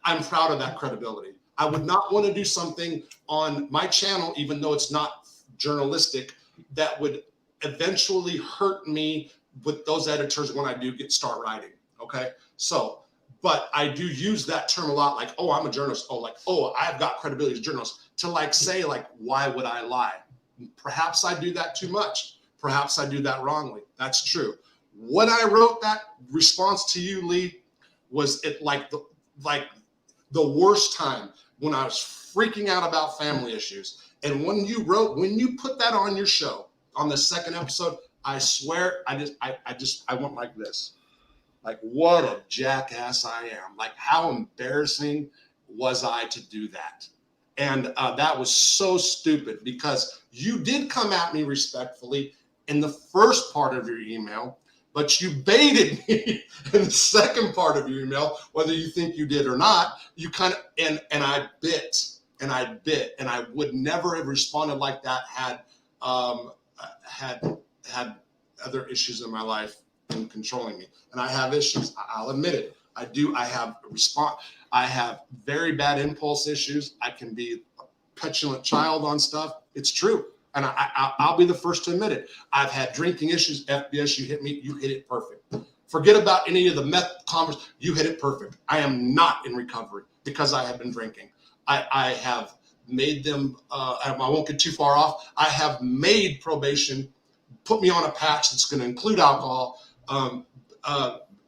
[SPEAKER 2] I'm proud of that credibility. I would not want to do something on my channel, even though it's not journalistic, that would eventually hurt me with those editors when I do start writing, okay? So, but I do use that term a lot, like, oh, I'm a journalist. Oh, I've got credibility as a journalist, to like say, like, why would I lie? Perhaps I do that too much. Perhaps I do that wrongly. That's true. When I wrote that response to you, Lee, was it like the worst time when I was freaking out about family issues. And when you put that on your show on the second episode, I swear I went like this. Like, what a jackass I am. Like, how embarrassing was I to do that? And that was so stupid because you did come at me respectfully in the first part of your email, but you baited me in the second part of your email, whether you think you did or not. You kind of, and I bit, and I would never have responded like that had other issues in my life in controlling me. And I have issues. I'll admit it. I do. I have very bad impulse issues. I can be a petulant child on stuff. It's true. And I'll be the first to admit it. I've had drinking issues. FBS, you hit me. You hit it perfect. Forget about any of the meth converse. You hit it perfect. I am not in recovery because I have been drinking. I have made them, I won't get too far off. I have made probation put me on a patch that's going to include alcohol.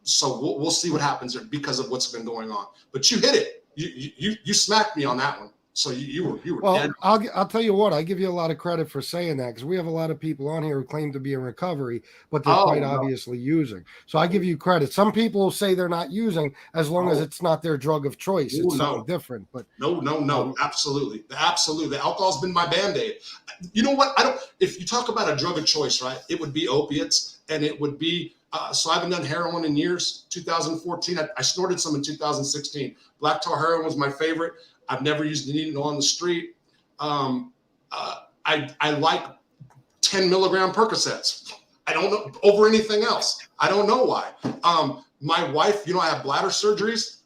[SPEAKER 2] So we'll see what happens there because of what's been going on. But you hit it. You smacked me on that one. So you were
[SPEAKER 4] well,
[SPEAKER 2] dead.
[SPEAKER 4] I'll tell you what, I give you a lot of credit for saying that, because we have a lot of people on here who claim to be in recovery, but they're quite obviously using. So I give you credit. Some people say they're not using as long as it's not their drug of choice. It's something different. But
[SPEAKER 2] no, absolutely. The alcohol's been my Band-Aid. You know what? If you talk about a drug of choice, right, it would be opiates, and it would be, so I haven't done heroin in years. 2014, I snorted some in 2016. Black tar heroin was my favorite. I've never used the needle on the street. I like 10 milligram Percocets. I don't know over anything else. I don't know why. My wife, I have bladder surgeries.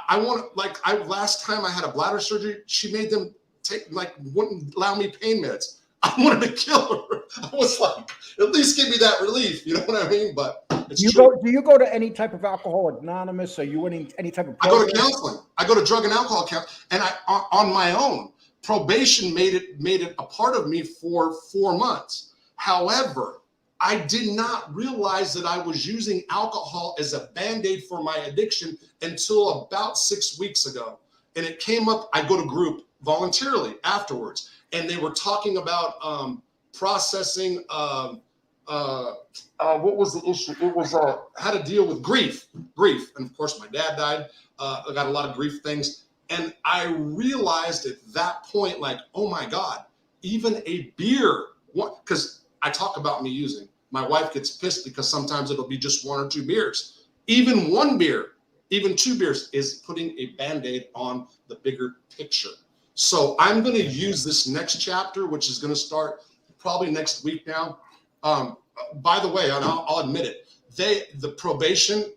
[SPEAKER 2] Last time I had a bladder surgery, she made them wouldn't allow me pain meds. I wanted to kill her. I was like, at least give me that relief. You know what I mean? But do
[SPEAKER 1] you go to any type of Alcoholics Anonymous? Are you in any type of program?
[SPEAKER 2] I go to counseling. I go to drug and alcohol counseling, and on my own. Probation made it a part of me for 4 months. However, I did not realize that I was using alcohol as a Band-Aid for my addiction until about 6 weeks ago. And it came up, I go to group voluntarily afterwards, and they were talking about processing, what was the issue? It was how to deal with grief. And of course, my dad died. I got a lot of grief things. And I realized at that point, like, oh my God, even a beer, because I talk about me using. My wife gets pissed because sometimes it'll be just 1 or 2 beers. Even 1 beer, even 2 beers is putting a Band-Aid on the bigger picture. So I'm going to use this next chapter, which is going to start probably next week now. By the way, and I'll admit it, the probation,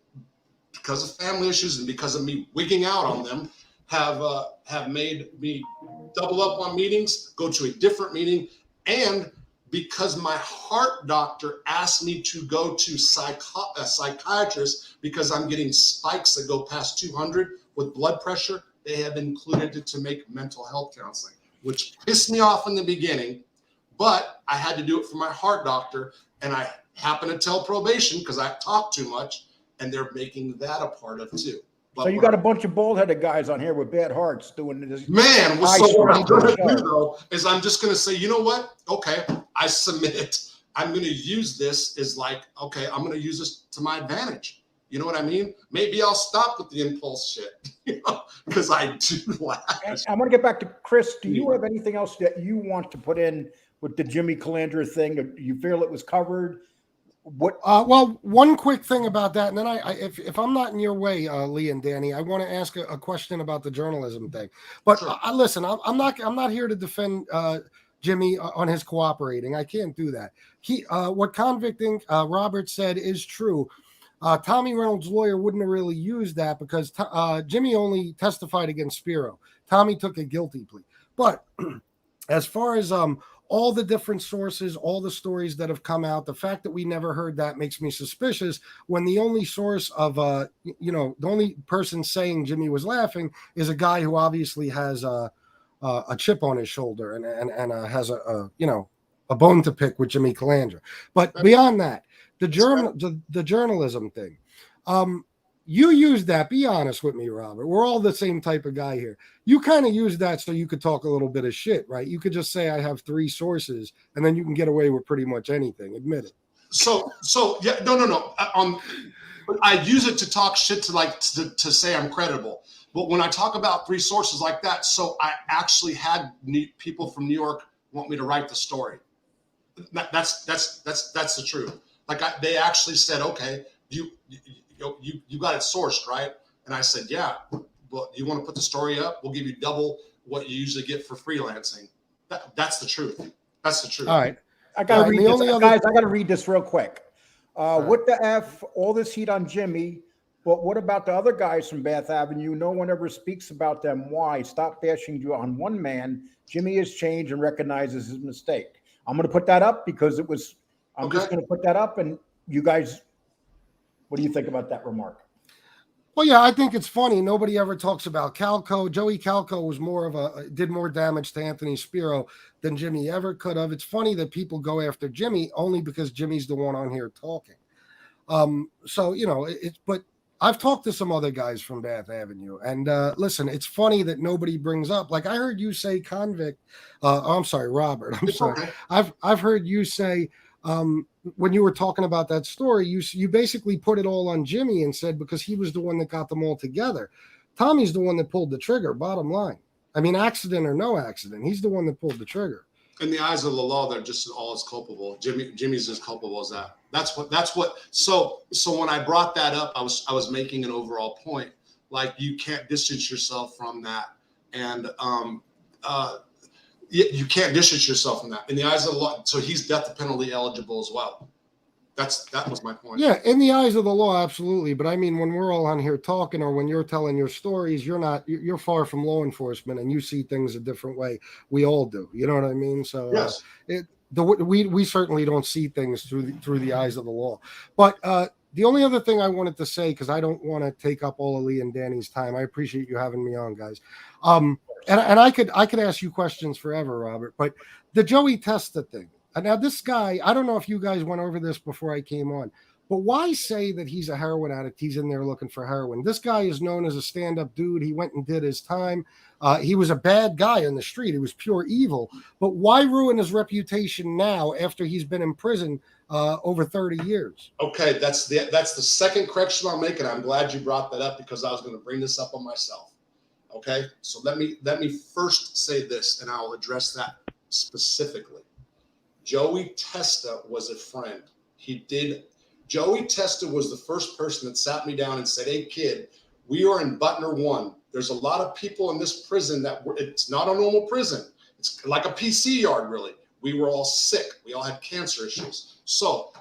[SPEAKER 2] because of family issues and because of me wigging out on them, have made me double up on meetings, go to a different meeting, and because my heart doctor asked me to go to a psychiatrist because I'm getting spikes that go past 200 with blood pressure, they have included it to make mental health counseling, which pissed me off in the beginning, but I had to do it for my heart doctor, and I happened to tell probation because I talk too much, and they're making that a part of too. But
[SPEAKER 1] so you got a bunch of bald-headed guys on here with bad hearts doing this.
[SPEAKER 2] Man, so what I'm going to do though is I'm just going to say, you know what? Okay, I submit. I'm going to use this as like, okay, I'm going to use this to my advantage. You know what I mean? Maybe I'll stop with the impulse shit, because I do laugh.
[SPEAKER 1] I want to get back to Chris. Do you have anything else that you want to put in with the Jimmy Calandra thing? Do you feel it was covered? What?
[SPEAKER 4] Well, one quick thing about that, and then if I'm not in your way, Lee and Danny, I want to ask a question about the journalism thing. But
[SPEAKER 2] sure.
[SPEAKER 4] Listen, I'm not here to defend Jimmy on his cooperating. I can't do that. What Convict Inc. Robert said is true. Tommy Reynolds' lawyer wouldn't have really used that because Jimmy only testified against Spiro. Tommy took a guilty plea. But as far as all the different sources, all the stories that have come out, the fact that we never heard that makes me suspicious when the only source of, the only person saying Jimmy was laughing is a guy who obviously has a chip on his shoulder and has a bone to pick with Jimmy Calandra. But beyond that, the journalism thing, you use that. Be honest with me, Robert. We're all the same type of guy here. You kind of use that so you could talk a little bit of shit, right? You could just say I have 3 sources, and then you can get away with pretty much anything. Admit it.
[SPEAKER 2] So yeah, no. I use it to talk shit to say I'm credible. But when I talk about 3 sources like that, so I actually had people from New York want me to write the story. That's the truth. Like they actually said, okay, you got it sourced, right? And I said, yeah. Well, you want to put the story up? We'll give you double what you usually get for freelancing. That's the truth. That's the truth.
[SPEAKER 4] All right.
[SPEAKER 1] I got to
[SPEAKER 4] All right,
[SPEAKER 1] read
[SPEAKER 4] the
[SPEAKER 1] this.
[SPEAKER 4] only other-
[SPEAKER 1] Guys, I got to read this real quick.
[SPEAKER 4] right.
[SPEAKER 1] What the F? All this heat on Jimmy. But what about the other guys from Bath Avenue? No one ever speaks about them. Why? Stop bashing you on one man. Jimmy has changed and recognizes his mistake. I'm going to put that up because it was, I'm just going to put that up. And you guys, what do you think about that remark?
[SPEAKER 4] Well, yeah, I think it's funny. Nobody ever talks about Calco. Joey Calco was did more damage to Anthony Spiro than Jimmy ever could have. It's funny that people go after Jimmy only because Jimmy's the one on here talking. So, you know, but I've talked to some other guys from Bath Avenue, and listen, it's funny that nobody brings up. Like I heard you say convict. I'm sorry, Robert. I'm sorry.
[SPEAKER 2] Okay.
[SPEAKER 4] I've heard you say when you were talking about that story, you basically put it all on Jimmy and said because he was the one that got them all together. Tommy's the one that pulled the trigger. Bottom line. I mean, accident or no accident, he's the one that pulled the trigger.
[SPEAKER 2] In the eyes of the law, they're just all as culpable. Jimmy's as culpable as that. That's what. So when I brought that up, I was making an overall point. Like you can't distance yourself from that, and you can't distance yourself from that in the eyes of the law. So he's death penalty eligible as well. That was my point.
[SPEAKER 4] Yeah, in the eyes of the law, absolutely. But I mean, when we're all on here talking, or when you're telling your stories, you're far from law enforcement, and you see things a different way. We all do. You know what I mean? So
[SPEAKER 2] Yes.
[SPEAKER 4] We certainly don't see things through the eyes of the law. But the only other thing I wanted to say, because I don't want to take up all of Lee and Danny's time. I appreciate you having me on, guys. And I could ask you questions forever, Robert. But the Joey Testa thing. Now, this guy, I don't know if you guys went over this before I came on, but why say that he's a heroin addict? He's in there looking for heroin. This guy is known as a stand-up dude. He went and did his time. He was a bad guy on the street. He was pure evil. But why ruin his reputation now after he's been in prison over 30 years?
[SPEAKER 2] Okay, that's the second correction I'll make, and I'm glad you brought that up because I was going to bring this up on myself. Okay, so let me first say this, and I'll address that specifically. Joey Testa was a friend. Joey Testa was the first person that sat me down and said, hey, kid, we are in Butner 1. There's a lot of people in this prison it's not a normal prison. It's like a PC yard, really. We were all sick. We all had cancer issues. So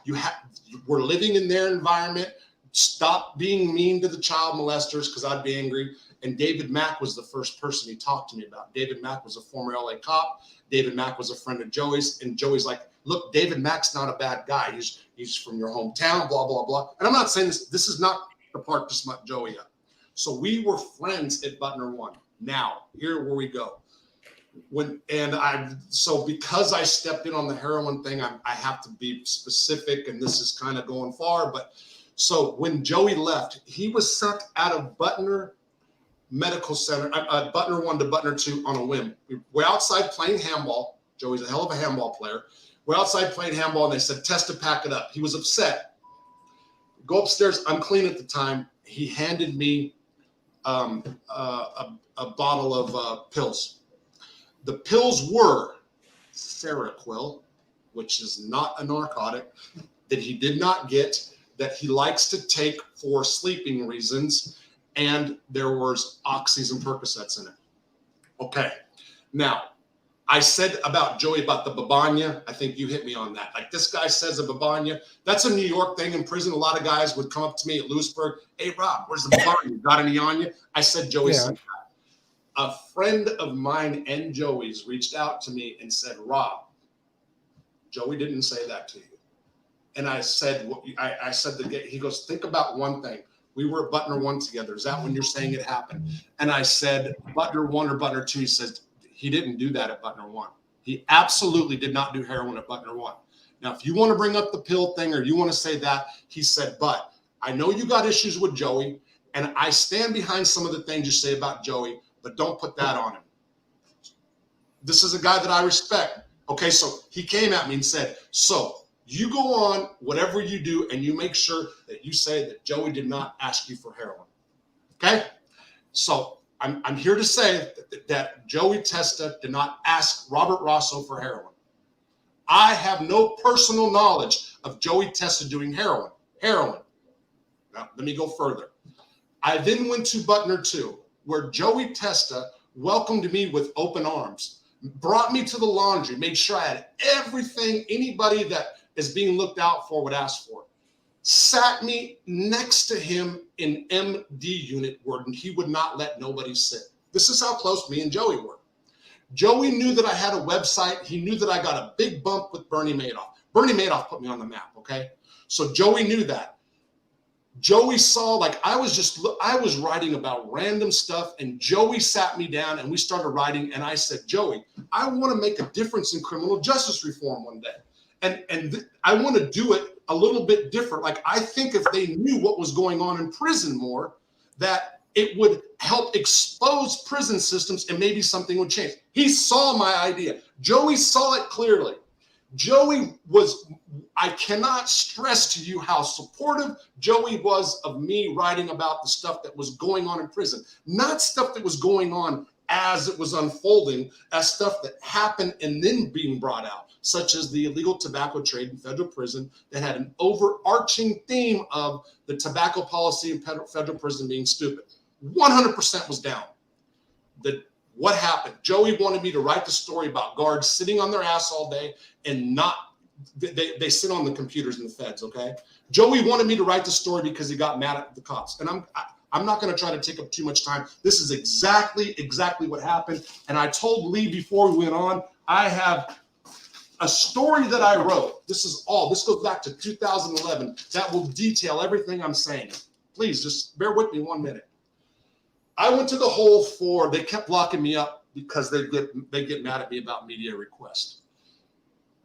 [SPEAKER 2] we're living in their environment. Stop being mean to the child molesters because I'd be angry. And David Mack was the first person he talked to me about. David Mack was a former LA cop. David Mack was a friend of Joey's. And Joey's like, look, David Mack's not a bad guy. He's from your hometown, blah, blah, blah. And I'm not saying this. This is not the part to smut Joey up. So we were friends at Butner 1. Now, here where we go. So because I stepped in on the heroin thing, I have to be specific, and this is kind of going far. But so when Joey left, he was sent out of Butner Medical Center, Butner 1 to Butner 2 on a whim. We're outside playing handball. Joey's a hell of a handball player. We're outside playing handball, and they said, Testa, pack it up. He was upset. Go upstairs. I'm clean at the time. He handed me a bottle of pills. The pills were Seroquel, which is not a narcotic, that he did not get, that he likes to take for sleeping reasons, and there was oxys and Percocets in it. Okay. Now, I said about Joey about the babanya. I think you hit me on that. Like this guy says a babanya. That's a New York thing in prison. A lot of guys would come up to me at Lewisburg. Hey, Rob, where's the babanya? Got any on you? I said Joey said that. A friend of mine and Joey's reached out to me and said, Rob, Joey didn't say that to you. And I said, he goes, think about one thing. We were at Butner 1 together. Is that when you're saying it happened? And I said, Butner 1 or Butner 2? He says, he didn't do that at Butner 1. He absolutely did not do heroin at Butner 1. Now, if you want to bring up the pill thing or you want to say that, he said, but I know you got issues with Joey, and I stand behind some of the things you say about Joey, but don't put that on him. This is a guy that I respect. Okay, so he came at me and said, so you go on whatever you do and you make sure that you say that Joey did not ask you for heroin. Okay? So I'm here to say that Joey Testa did not ask Robert Rosso for heroin. I have no personal knowledge of Joey Testa doing heroin. Now, let me go further. I then went to Butner 2, where Joey Testa welcomed me with open arms, brought me to the laundry, made sure I had everything anybody that is being looked out for would ask for. Sat me next to him in MD unit where he would not let nobody sit. This is how close me and Joey were. Joey knew that I had a website. He knew that I got a big bump with Bernie Madoff. Bernie Madoff put me on the map, okay? So Joey knew that. Joey saw, like, I was writing about random stuff, and Joey sat me down and we started writing, and I said, Joey, I want to make a difference in criminal justice reform one day. And I want to do it a little bit different. Like, I think if they knew what was going on in prison more, that it would help expose prison systems and maybe something would change. He saw my idea. Joey saw it clearly. Joey was, I cannot stress to you how supportive Joey was of me writing about the stuff that was going on in prison, not stuff that was going on as it was unfolding, as stuff that happened and then being brought out, such as the illegal tobacco trade in federal prison that had an overarching theme of the tobacco policy in federal prison being stupid. 100% was down. What happened? Joey wanted me to write the story about guards sitting on their ass all day and they sit on the computers in the feds, okay? Joey wanted me to write the story because he got mad at the cops. And I'm not going to try to take up too much time. This is exactly what happened. And I told Lee before we went on, I have a story that I wrote. This goes back to 2011 that will detail everything I'm saying. Please just bear with me 1 minute. I went to the hole for, they kept locking me up because they get mad at me about media requests.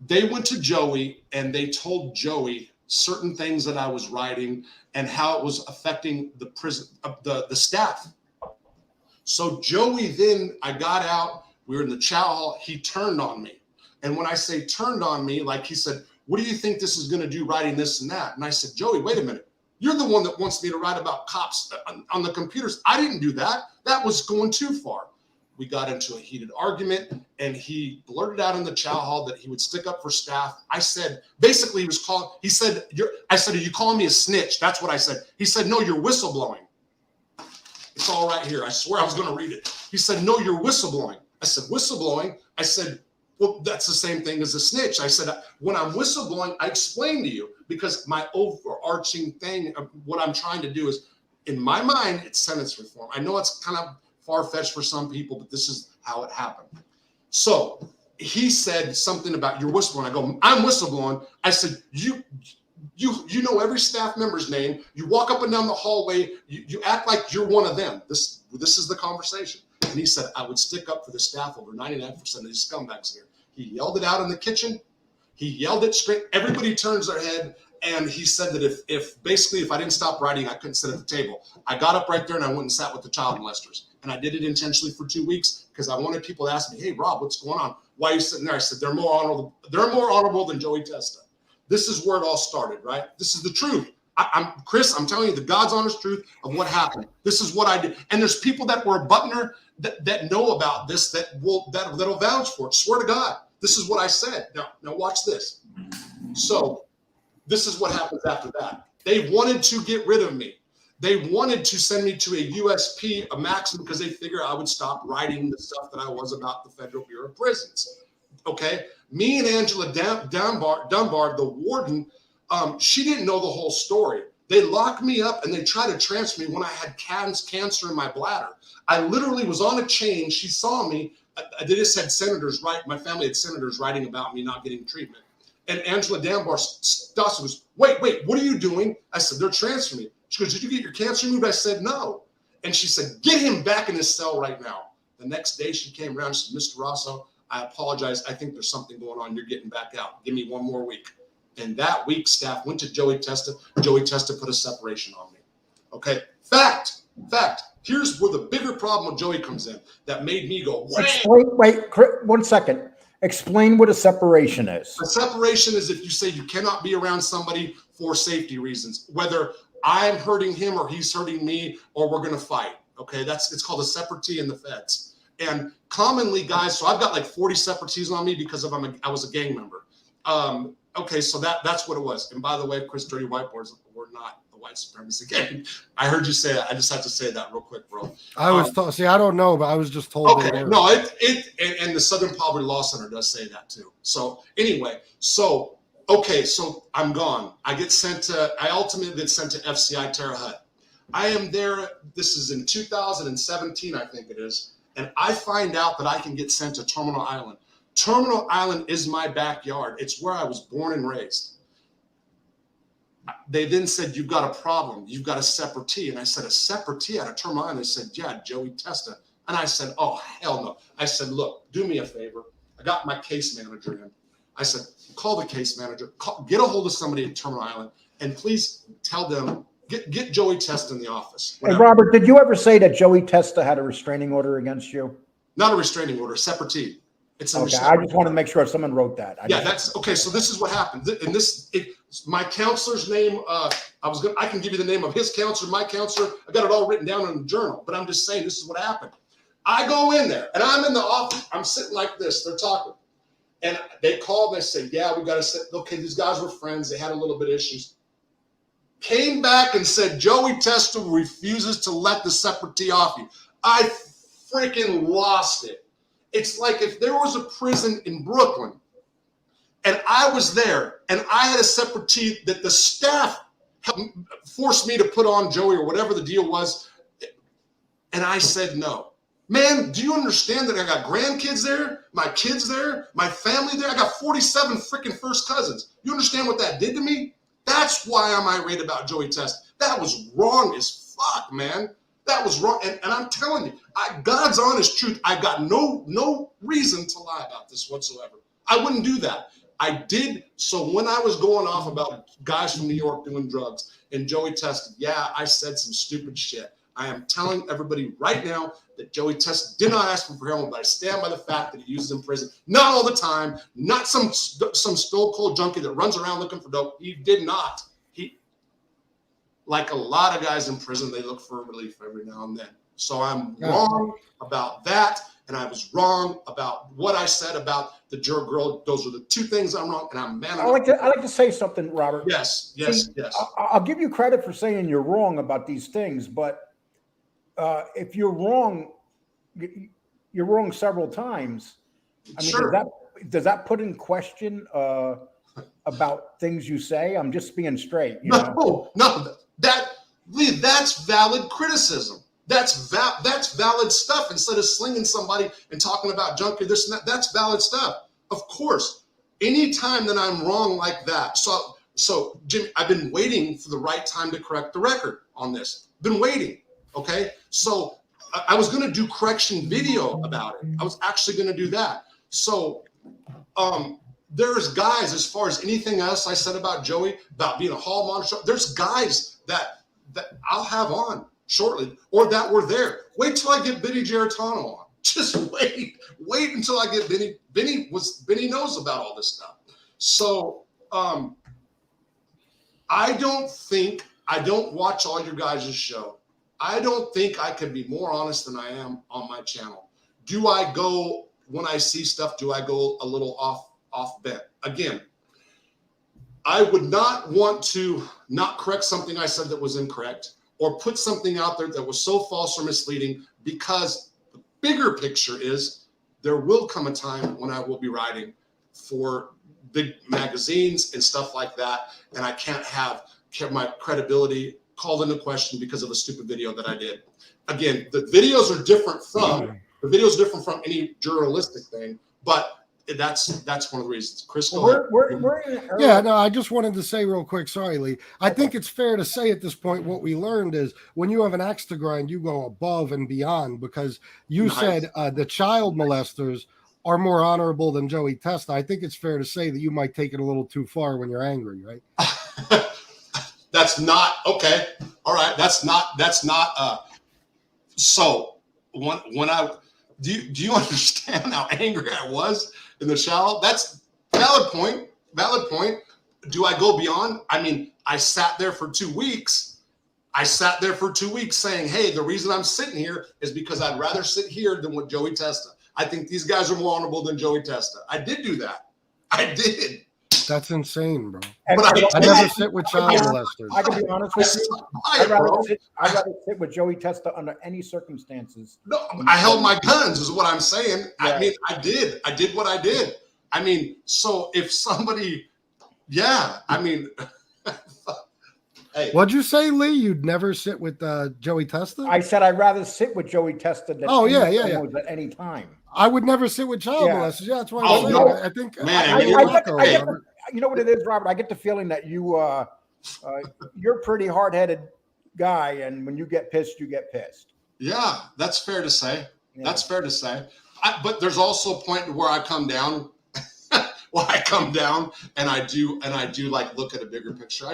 [SPEAKER 2] They went to Joey and they told Joey certain things that I was writing and how it was affecting the prison, the staff. So Joey then, I got out, we were in the chow hall, he turned on me. And when I say turned on me, like he said, what do you think this is going to do writing this and that? And I said, Joey, wait a minute. You're the one that wants me to write about cops on the computers. I didn't do that. That was going too far. We got into a heated argument and he blurted out in the chow hall that he would stick up for staff. I said, basically he said, I said, are you calling me a snitch? That's what I said. He said, no, you're whistleblowing. It's all right here. I swear I was going to read it. He said, no, you're whistleblowing. I said, whistleblowing? I said, well, that's the same thing as a snitch. I said, when I'm whistleblowing, I explain to you because my overarching thing of what I'm trying to do is, in my mind, it's sentence reform. I know it's kind of far-fetched for some people, but this is how it happened. So he said something about your whistleblowing. I go, I'm whistleblowing. I said, you know every staff member's name. You walk up and down the hallway. You act like you're one of them. This is the conversation. And he said, I would stick up for the staff over 99% of these scumbags here. He yelled it out in the kitchen. He yelled it straight. Everybody turns their head. And he said that if I didn't stop writing, I couldn't sit at the table. I got up right there and I went and sat with the child molesters. And I did it intentionally for 2 weeks because I wanted people to ask me, hey, Rob, what's going on? Why are you sitting there? I said, they're more honorable than Joey Testa. This is where it all started, right? This is the truth. Chris, I'm telling you the God's honest truth of what happened. This is what I did. And there's people that were a Butner that know about this that'll vouch for it. Swear to God, this is what I said. Now watch this. So this is what happens after that. They wanted to get rid of me. They wanted to send me to a USP, a maximum, because they figured I would stop writing the stuff that I was about the Federal Bureau of Prisons. Okay, me and Angela Dunbar, the warden, she didn't know the whole story. They locked me up and they tried to transfer me when I had cancer in my bladder. I literally was on a chain. She saw me. They just had senators write. My family had senators writing about me not getting treatment. And Angela Dunbar was, wait, what are you doing? I said, they're transferring me. She goes, did you get your cancer removed? I said, no. And she said, get him back in his cell right now. The next day she came around and said, Mr. Rosso, I apologize. I think there's something going on. You're getting back out. Give me 1 more week. And that week, staff went to Joey Testa. Joey Testa put a separation on me. Okay. Fact. Here's where the bigger problem with Joey comes in that made me go,
[SPEAKER 1] wait, 1 second. Explain what a separation is.
[SPEAKER 2] A separation is if you say you cannot be around somebody for safety reasons, whether I'm hurting him or he's hurting me or we're going to fight. Okay, it's called a separate in the feds. And commonly, guys, so I've got like 40 separatees on me because I was a gang member. Okay, so that's what it was. And by the way, Chris, dirty whiteboards were not a white supremacy gang. I heard you say that. I just have to say that real quick, bro.
[SPEAKER 4] I was told. See, I don't know, but I was just told.
[SPEAKER 2] Okay, no, and the Southern Poverty Law Center does say that too. So anyway, so I'm gone. I ultimately get sent to FCI Terre Haute. I am there. This is in 2017, I think it is. And I find out that I can get sent to Terminal Island. Terminal Island is my backyard. It's where I was born and raised. They then said, you've got a problem. You've got a separatee. And I said, a separatee out of Terminal Island? They said, yeah, Joey Testa. And I said, oh, hell no. I said, look, do me a favor. I got my case manager in. I said, call the case manager. Get a hold of somebody at Terminal Island. And please tell them, get Joey Testa in the office.
[SPEAKER 1] Hey, Robert, did you ever say that Joey Testa had a restraining order against you?
[SPEAKER 2] Not a restraining order, separatee. It's
[SPEAKER 1] okay. I just wanted to make sure someone wrote that.
[SPEAKER 2] That's okay. So this is what happened. And my counselor's name. I can give you the name of his counselor, my counselor. I got it all written down in the journal. But I'm just saying this is what happened. I go in there and I'm in the office. I'm sitting like this. They're talking, and they called and they said, "Yeah, we got to sit." Okay, these guys were friends. They had a little bit of issues. Came back and said, Joey Testa refuses to let the separatee off you. I freaking lost it. It's like if there was a prison in Brooklyn and I was there and I had a separatee that the staff forced me to put on Joey or whatever the deal was, and I said no. Man, do you understand that I got grandkids there, my kids there, my family there? I got 47 freaking first cousins. You understand what that did to me? That's why I'm irate about Joey Testa. That was wrong as fuck, man. That was wrong. And I'm telling you, God's honest truth, I've got no reason to lie about this whatsoever. I wouldn't do that. I did. So when I was going off about guys from New York doing drugs and Joey Testa, yeah, I said some stupid shit. I am telling everybody right now that Joey Testa did not ask for help, but I stand by the fact that he uses in prison. Not all the time. Not some stone cold junkie that runs around looking for dope. He did not. Like a lot of guys in prison, they look for relief every now and then. So I'm wrong about that, and I was wrong about what I said about the juror girl. Those are the two things I'm wrong, and I'm mad.
[SPEAKER 1] I like to say something, Robert.
[SPEAKER 2] Yes.
[SPEAKER 1] I'll give you credit for saying you're wrong about these things, but if you're wrong several times. I mean,
[SPEAKER 2] sure.
[SPEAKER 1] Does that put in question about things you say? I'm just being straight.
[SPEAKER 2] No. That's valid criticism. That's valid stuff. Instead of slinging somebody and talking about junk or this and that, that's valid stuff. Of course, anytime that I'm wrong like that. So Jimmy, I've been waiting for the right time to correct the record on this. Been waiting. Okay. So I was going to do correction video about it. I was actually going to do that. So, there's guys, as far as anything else I said about Joey, about being a hall monitor, there's guys that I'll have on shortly, or that were there. Wait till I get Benny Geritano on. Just wait until I get Benny. Benny knows about all this stuff. So I don't watch all your guys' show. I don't think I can be more honest than I am on my channel. Do I go, when I see stuff, do I go a little off bent? Again, I would not want to not correct something I said that was incorrect or put something out there that was so false or misleading, because the bigger picture is there will come a time when I will be writing for big magazines and stuff like that, and I can't have my credibility called into question because of a stupid video that I did. Again, the videos are different from any journalistic thing, but that's one of the reasons. Chris, go ahead.
[SPEAKER 4] Yeah, no, I just wanted to say real quick, sorry, Lee. I think it's fair to say at this point what we learned is when you have an axe to grind, you go above and beyond, because you said the child molesters are more honorable than Joey Testa. I think it's fair to say that you might take it a little too far when you're angry, right?
[SPEAKER 2] That's not okay. All right, that's not. So when I do you understand how angry I was in the shower? That's valid point. Do I go beyond? I mean, I sat there for 2 weeks I sat there for 2 weeks saying, hey, the reason I'm sitting here is because I'd rather sit here than with Joey Testa. I think these guys are more honorable than Joey Testa. I did do that. I did.
[SPEAKER 4] That's insane, bro.
[SPEAKER 1] And
[SPEAKER 4] I never sit with child molesters.
[SPEAKER 1] I can be honest with you. I'd rather sit with Joey Testa under any circumstances.
[SPEAKER 2] No, I held my guns, is what I'm saying.
[SPEAKER 1] Yeah.
[SPEAKER 2] I mean, I did what I did. I mean, so if somebody, I mean, hey.
[SPEAKER 4] What'd you say, Lee? You'd never sit with Joey Testa?
[SPEAKER 1] I said I'd rather sit with Joey Testa than at any time.
[SPEAKER 4] I would never sit with child molesters. Yeah, that's why I'm saying.
[SPEAKER 1] No.
[SPEAKER 4] I think,
[SPEAKER 1] man, you know what it is, Robert? I get the feeling that you're a pretty hard-headed guy, and when you get pissed, you get pissed.
[SPEAKER 2] Yeah, that's fair to say.
[SPEAKER 1] Yeah.
[SPEAKER 2] That's fair to say. But there's also a point where I come down, and I do like look at a bigger picture. I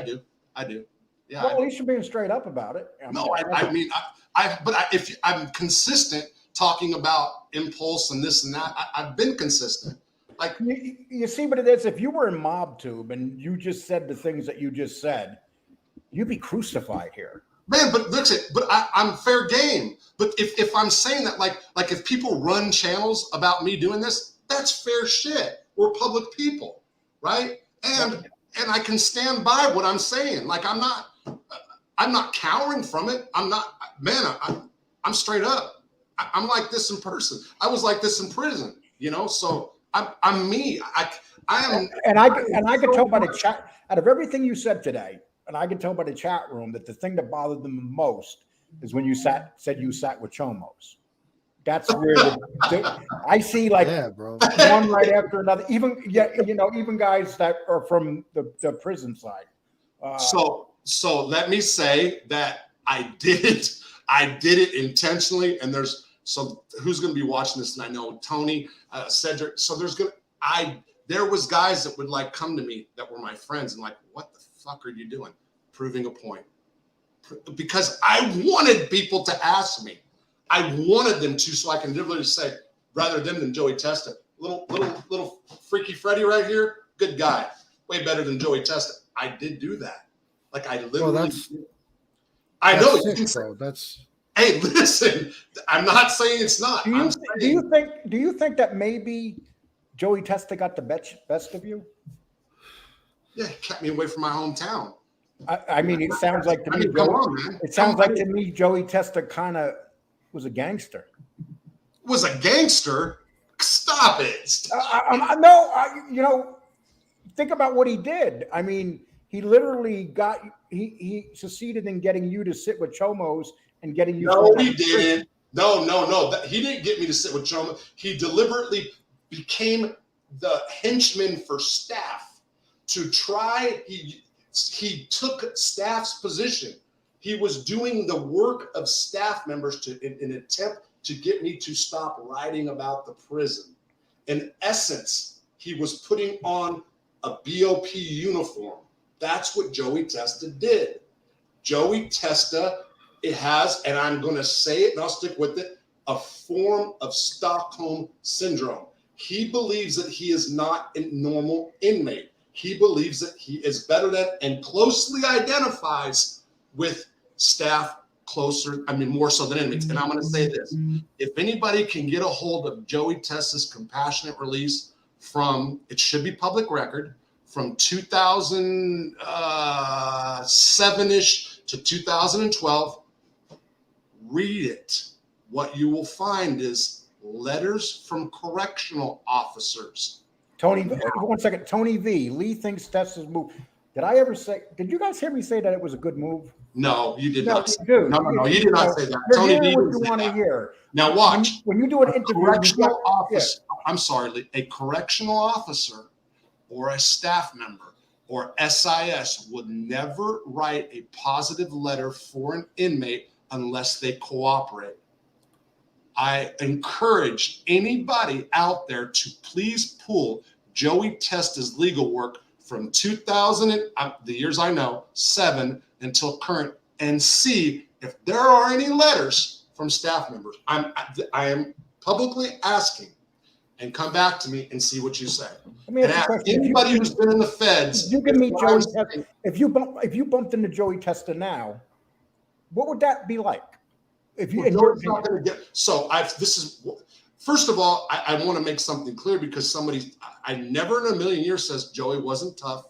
[SPEAKER 2] do. Yeah.
[SPEAKER 1] Well, at least you're being straight up about it.
[SPEAKER 2] If I'm consistent talking about impulse and this and that, I've been consistent. Like
[SPEAKER 1] you see what it is. If you were in MobTube and you just said the things that you just said, you'd be crucified here.
[SPEAKER 2] Man, but listen, I'm fair game. But if I'm saying that, like if people run channels about me doing this, that's fair shit. We're public people, right? And I can stand by what I'm saying. Like I'm not cowering from it. I'm straight up. I'm like this in person. I was like this in prison, so I'm me. I am.
[SPEAKER 1] And I can tell by the chat, out of everything you said today, and I can tell by the chat room that the thing that bothered them the most is when you said you sat with chomos. That's where I see
[SPEAKER 4] bro.
[SPEAKER 1] one right after another. Even guys that are from the prison side.
[SPEAKER 2] So let me say that I did it intentionally. And who's going to be watching this? And I know Tony, Cedric. So there was guys that would come to me that were my friends and what the fuck are you doing? Proving a point. Because I wanted people to ask me. I wanted them to, so I can literally say, rather them than Joey Testa. Little Freaky Freddy right here, good guy. Way better than Joey Testa. I did do that. I literally. I know. Hey, listen. I'm not saying it's not.
[SPEAKER 1] Do you think that maybe Joey Testa got the best of you?
[SPEAKER 2] Yeah, he kept me away from my hometown.
[SPEAKER 1] I mean, it sounds like to me. It sounds like to me, Joey Testa kind of was a gangster.
[SPEAKER 2] Was a gangster? Stop it.
[SPEAKER 1] Think about what he did. I mean, he literally he succeeded in getting you to sit with chomos and getting you.
[SPEAKER 2] No, he didn't. No. He didn't get me to sit with chomos. He deliberately became the henchman for staff to try. He took staff's position. He was doing the work of staff members in an attempt to get me to stop writing about the prison. In essence, he was putting on a BOP uniform. That's what Joey Testa did. Joey Testa, it has, and I'm going to say it and I'll stick with it, a form of Stockholm syndrome. He believes that he is not a normal inmate. He believes that he is better than and closely identifies with staff more so than inmates. And I'm going to say this. If anybody can get a hold of Joey Testa's compassionate release it should be public record, from 2007-ish to 2012, read it. What you will find is letters from correctional officers.
[SPEAKER 1] Tony, 1 second. Tony V. Lee thinks Testa's move. Did you guys hear me say that it was a good move?
[SPEAKER 2] No, you did not.
[SPEAKER 1] No,
[SPEAKER 2] you did not say that.
[SPEAKER 1] Tony V. What you want to hear.
[SPEAKER 2] Now watch.
[SPEAKER 1] When you do an interview,
[SPEAKER 2] correctional officer. Yeah. I'm sorry, Lee. A correctional officer or a staff member or SIS would never write a positive letter for an inmate unless they cooperate. I encourage anybody out there to please pull Joey Testa's legal work from 2000, the years I know, 7 until current, and see if there are any letters from staff members. I am publicly asking, and come back to me and see what you say.
[SPEAKER 1] Let me ask you a question.
[SPEAKER 2] Anybody who's been in the feds,
[SPEAKER 1] you can meet Joey Testa. If you bumped into Joey Testa now, What would that be like? If you,
[SPEAKER 2] Well,
[SPEAKER 1] in your
[SPEAKER 2] Joey's not
[SPEAKER 1] opinion?
[SPEAKER 2] going to get. So this is. First of all, I want to make something clear because I never in a million years says Joey wasn't tough.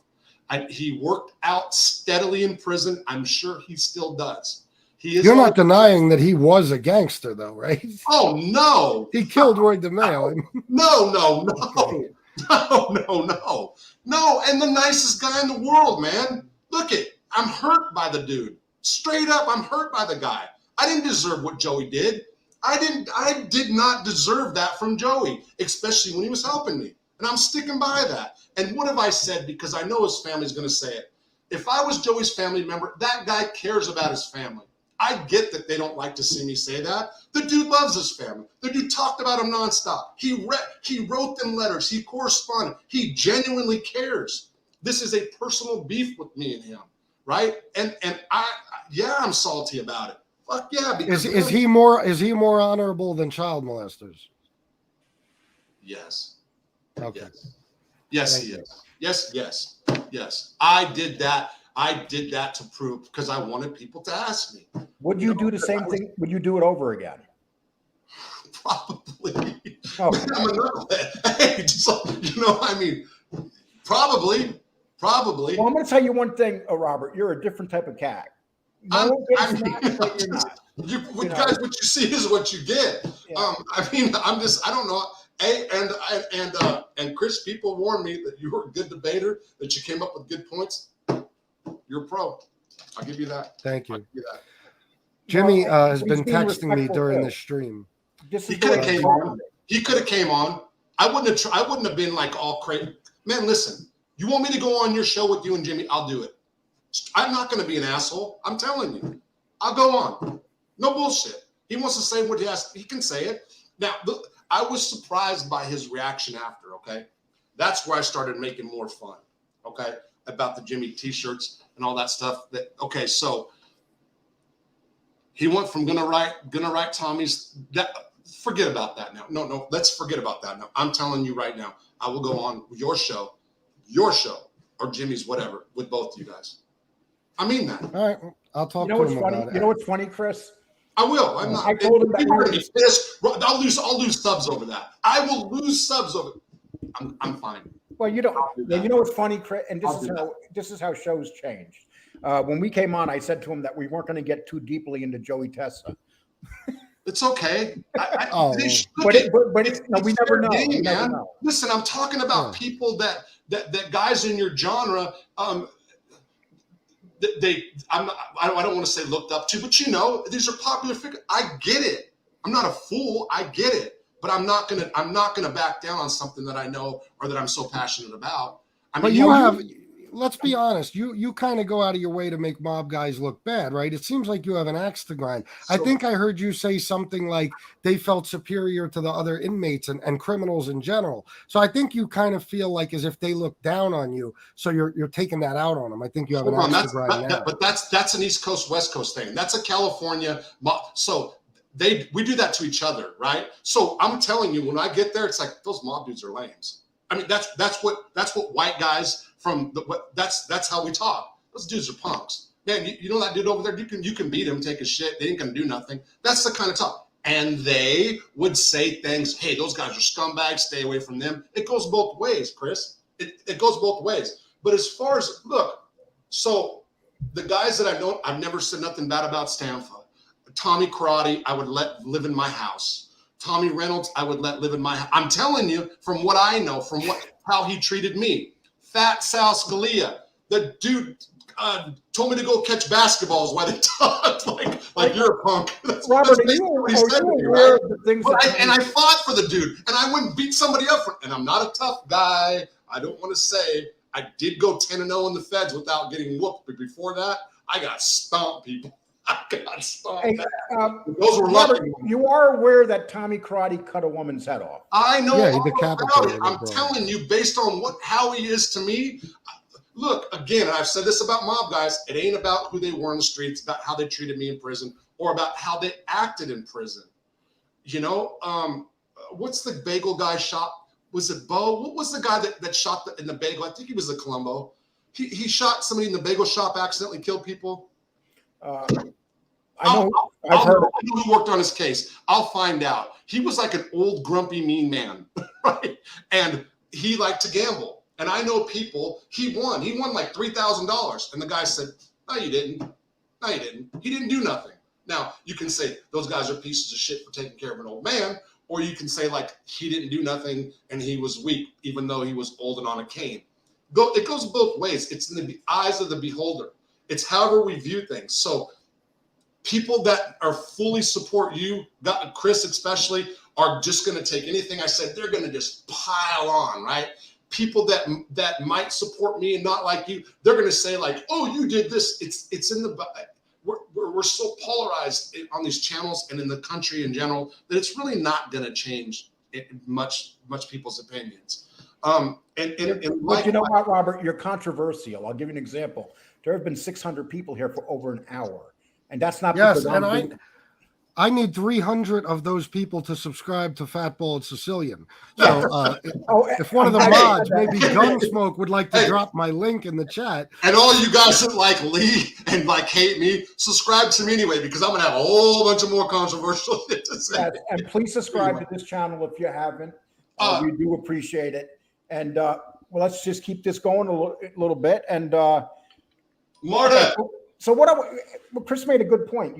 [SPEAKER 2] He worked out steadily in prison. I'm sure he still does. He is.
[SPEAKER 4] You're not denying that he was a gangster, though, right?
[SPEAKER 2] Oh no!
[SPEAKER 4] He killed Roy DeMeo.
[SPEAKER 2] No.
[SPEAKER 1] Okay.
[SPEAKER 2] No. And the nicest guy in the world, man. Look I'm hurt by the dude. Straight up, I'm hurt by the guy. I didn't deserve what Joey did. I did not deserve that from Joey, especially when he was helping me. And I'm sticking by that. And what have I said? Because I know his family's going to say it. If I was Joey's family member, that guy cares about his family. I get that they don't like to see me say that. The dude loves his family. The dude talked about him nonstop. He wrote them letters. He corresponded. He genuinely cares. This is a personal beef with me and him, right? And I'm salty about it. Fuck yeah! Because
[SPEAKER 4] Is he more honorable than child molesters?
[SPEAKER 2] Yes.
[SPEAKER 4] Okay.
[SPEAKER 2] Yes, he is. Yes. I did that to prove because I wanted people to ask me.
[SPEAKER 1] Would you do the same thing? Would you do it over again?
[SPEAKER 2] Probably.
[SPEAKER 1] Oh.
[SPEAKER 2] I'm a knucklehead. Hey, just probably.
[SPEAKER 1] Well, I'm going to tell you one thing, Robert. You're a different type of cat. No one gets smacked, but you're not.
[SPEAKER 2] Guys, what you see is what you get.
[SPEAKER 1] Yeah.
[SPEAKER 2] I don't know. Hey, and Chris, people warned me that you were a good debater, that you came up with good points. You're a pro. I'll give you that.
[SPEAKER 4] Thank you.
[SPEAKER 2] I'll give you that.
[SPEAKER 4] Jimmy has
[SPEAKER 1] he's
[SPEAKER 4] been
[SPEAKER 1] being
[SPEAKER 4] texting me
[SPEAKER 1] respectful
[SPEAKER 4] during
[SPEAKER 1] too.
[SPEAKER 4] this stream.
[SPEAKER 2] He could have came on. He could have came on. I wouldn't have been like all crazy. Man, listen. You want me to go on your show with you and Jimmy? I'll do it. I'm not going to be an asshole. I'm telling you. I'll go on. No bullshit. He wants to say what he has. He can say it. Now, look, I was surprised by his reaction after, okay? That's where I started making more fun, okay, about the Jimmy T-shirts and all that stuff. Okay, so he went from gonna write Tommy's. Forget about that now. No, let's forget about that now. I'm telling you right now, I will go on your show, or Jimmy's, whatever, with both of you guys. I mean that.
[SPEAKER 4] All right, I'll talk to him about it.
[SPEAKER 1] You know what's funny, Chris?
[SPEAKER 2] I will. I'm not.
[SPEAKER 1] I told him that
[SPEAKER 2] People are gonna be pissed. I'll lose subs over that. I will lose subs over. I'm fine.
[SPEAKER 1] Well, you know what's funny, Chris, and this is how shows changed. When we came on, I said to him that we weren't going to get too deeply into Joey Testa.
[SPEAKER 2] It's okay.
[SPEAKER 1] But we never know.
[SPEAKER 2] Game, man. Listen, I'm talking about people that guys in your genre. I don't want to say looked up to, but these are popular figures. I get it. I'm not a fool. I get it, but I'm not gonna back down on something that I know or that I'm so passionate about.
[SPEAKER 4] Let's be honest. You kind of go out of your way to make mob guys look bad, right? It seems like you have an axe to grind. I think I heard you say something like they felt superior to the other inmates and criminals in general. So I think you kind of feel like as if they look down on you. So you're taking that out on them. I think you have an axe to grind now.
[SPEAKER 2] But that's an East Coast, West Coast thing. That's a California mob. So we do that to each other, right? So I'm telling you, when I get there, it's like those mob dudes are lames. I mean, that's what white guys that's how we talk. Those dudes are punks. Man, you know that dude over there, you can beat him, take a shit. They ain't gonna do nothing. That's the kind of talk. And they would say things, hey, those guys are scumbags, stay away from them. It goes both ways, Chris. It goes both ways. But as far as so the guys that I've never said nothing bad about Stanfa. Tommy Karate, I would let live in my house. Tommy Reynolds, I would let live in my house. I'm telling you, from what I know, how he treated me. Fat Sal Scalia, the dude told me to go catch basketballs while they talked like you're a punk.
[SPEAKER 1] Robert, are you aware of the things
[SPEAKER 2] and I fought for the dude, and I wouldn't beat somebody up and I'm not a tough guy. I don't want to say I did go 10-0 in the feds without getting whooped, but before that, I got stomped, people. I got stomped.
[SPEAKER 1] Hey,
[SPEAKER 2] those were
[SPEAKER 1] Robert,
[SPEAKER 2] lucky.
[SPEAKER 1] you are aware that Tommy Karate cut a woman's head off.
[SPEAKER 2] I know
[SPEAKER 4] Yeah,
[SPEAKER 2] all about it. I'm telling you, based on how he is to me. Look, again, I've said this about mob guys. It ain't about who they were in the streets, about how they treated me in prison, or about how they acted in prison. What's the bagel guy shot? Was it Bo? What was the guy that shot in the bagel? I think he was the Colombo. He shot somebody in the bagel shop, accidentally killed people.
[SPEAKER 1] I know.
[SPEAKER 2] I'll
[SPEAKER 1] I've heard.
[SPEAKER 2] I know who worked on his case. I'll find out. He was like an old, grumpy, mean man, right? And he liked to gamble. And I know people. He won like $3,000, and the guy said, "No, you didn't. No, you didn't. He didn't do nothing." Now you can say those guys are pieces of shit for taking care of an old man, or you can say like he didn't do nothing and he was weak, even though he was old and on a cane. It goes both ways. It's in the eyes of the beholder. It's however we view things. So people that are fully support you, Chris especially, are just going to take anything I said. They're going to just pile on, right? People that might support me and not like you, they're going to say like, "Oh, you did this." It's in the. We're so polarized on these channels and in the country in general that it's really not going to change much people's opinions. But
[SPEAKER 1] you know what, Robert? You're controversial. I'll give you an example. There have been 600 people here for over an hour, and that's not
[SPEAKER 4] Yes,
[SPEAKER 1] because
[SPEAKER 4] and I need 300 of those people to subscribe to Fat Bald Sicilian. So if one of the mods, maybe Gunsmoke, would like to drop my link in the chat.
[SPEAKER 2] And all you guys that like Lee and like hate me, subscribe to me anyway, because I'm going to have a whole bunch of more controversial shit to say.
[SPEAKER 1] Yes, and please subscribe to this channel if you haven't. We do appreciate it. And well, let's just keep this going a little bit. And
[SPEAKER 2] Marta.
[SPEAKER 1] So Chris made a good point.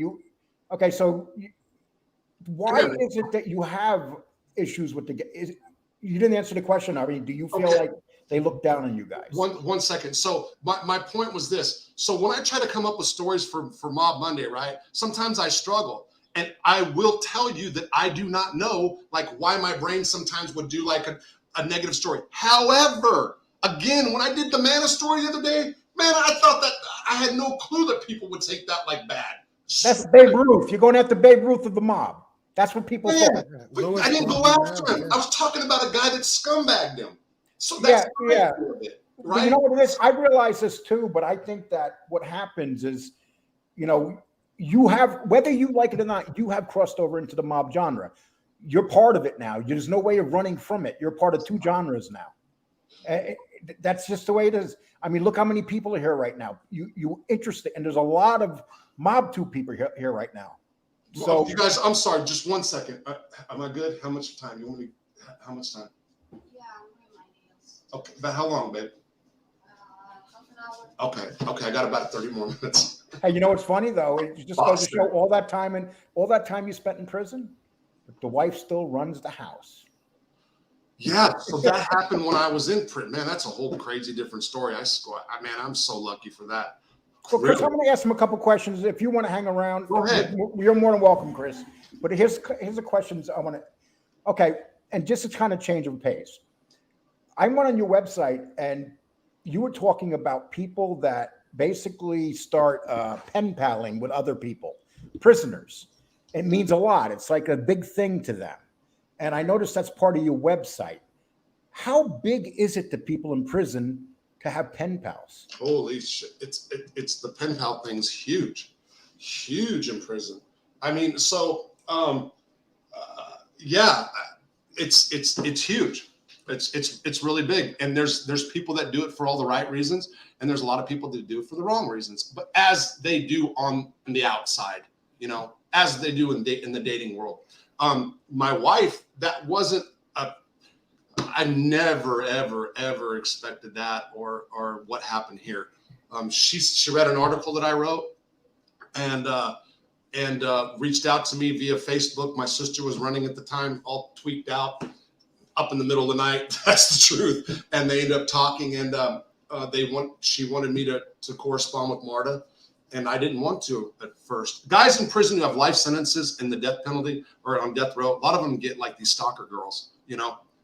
[SPEAKER 1] Why is it that you have issues with you didn't answer the question, Ari. Do you feel like they look down on you guys?
[SPEAKER 2] One second. So my point was this. So when I try to come up with stories for Mob Monday, right? Sometimes I struggle. And I will tell you that I do not know like why my brain sometimes would do like a negative story. However, again, when I did the Mana story the other day, man, I thought that I had no clue that people would take that like bad.
[SPEAKER 1] That's Babe Ruth. You're going after Babe Ruth of the mob. That's what people thought.
[SPEAKER 2] I didn't go after him. I was talking about a guy that scumbagged him. So that's
[SPEAKER 1] yeah.
[SPEAKER 2] Right?
[SPEAKER 1] Well, you know what it is? I realize this too, but I think that what happens is, you have, whether you like it or not, you have crossed over into the mob genre. You're part of it now. There's no way of running from it. You're part of two genres now. That's just the way it is. I mean, look how many people are here right now. You interested, and there's a lot of Mob 2 people here right now. So
[SPEAKER 2] well, you guys, I'm sorry, just 1 second. Am I good? How much time? You want me? How much time?
[SPEAKER 5] Yeah, I'm doing my nails.
[SPEAKER 2] Okay, about how long, babe?
[SPEAKER 5] Half an hour.
[SPEAKER 2] Okay, I got about 30 more minutes.
[SPEAKER 1] Hey, you know what's funny though? It just goes to show all that time you spent in prison, the wife still runs the house.
[SPEAKER 2] Yeah, so that happened when I was in prison. Man, that's a whole crazy different story. I'm so lucky for that.
[SPEAKER 1] So, Chris, I'm going to ask him a couple questions. If you want to hang around,
[SPEAKER 2] go ahead.
[SPEAKER 1] You're more than welcome, Chris. But here's the questions I want to. Okay, and just to kind of change of pace, I went on your website and you were talking about people that basically start pen paling with other people, prisoners. It means a lot. It's like a big thing to them. And I noticed that's part of your website. How big is it to people in prison to have pen pals?
[SPEAKER 2] Holy shit! It's the pen pal thing's huge in prison. I mean, so yeah, it's huge. It's really big, and there's people that do it for all the right reasons, and there's a lot of people that do it for the wrong reasons. But as they do on the outside, as they do in the dating world. My wife, that wasn't I never, ever expected that or what happened here. She read an article that I wrote and reached out to me via Facebook. My sister was running at the time, all tweaked out, up in the middle of the night. That's the truth. And they ended up talking, and she wanted me to correspond with Marta. And I didn't want to at first. Guys in prison who have life sentences and the death penalty or on death row, a lot of them get like these stalker girls,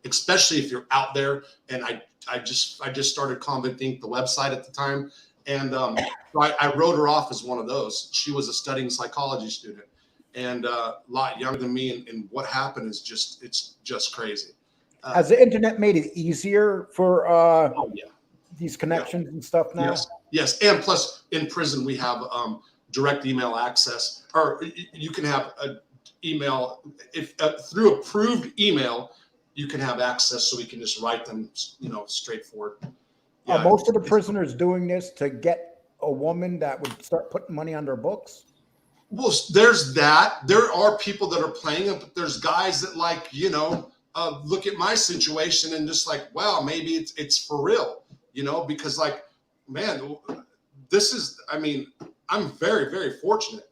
[SPEAKER 2] especially if you're out there. And I just started Convict Inc, the website at the time. And I wrote her off as one of those. She was a studying psychology student and a lot younger than me. And what happened is it's just crazy.
[SPEAKER 1] Has the internet made it easier for these connections and stuff now?
[SPEAKER 2] Yes. And plus in prison, we have direct email access, or you can have an email if through approved email, you can have access so we can just write them, straightforward. Yeah.
[SPEAKER 1] Are most of the prisoners doing this to get a woman that would start putting money on their books?
[SPEAKER 2] Well, there's that. There are people that are playing it, but there's guys that like, look at my situation and just like, wow, maybe it's for real, because like, man, I'm very, very fortunate.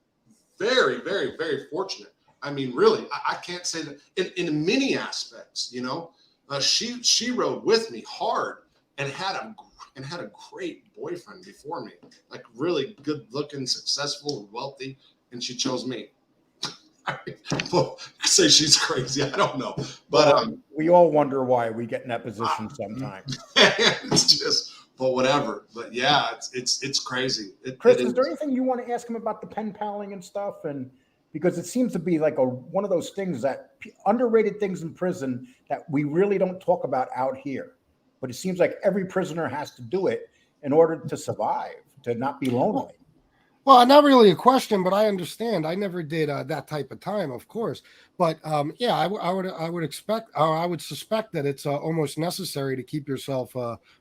[SPEAKER 2] Very, very, very fortunate. I mean, really, I can't say that in many aspects, she rode with me hard and had a great boyfriend before me, like really good looking, successful, wealthy, and she chose me. Well, say she's crazy. I don't know, but
[SPEAKER 1] we all wonder why we get in that position sometimes.
[SPEAKER 2] It's just, but whatever. But yeah, it's crazy.
[SPEAKER 1] Chris, is there anything you want to ask him about the pen paling and stuff? And because it seems to be like one of those things that underrated things in prison that we really don't talk about out here. But it seems like every prisoner has to do it in order to survive, to not be lonely.
[SPEAKER 4] Well, not really a question, but I understand. I never did that type of time, of course. But yeah, I would expect, or I would suspect that it's almost necessary to keep yourself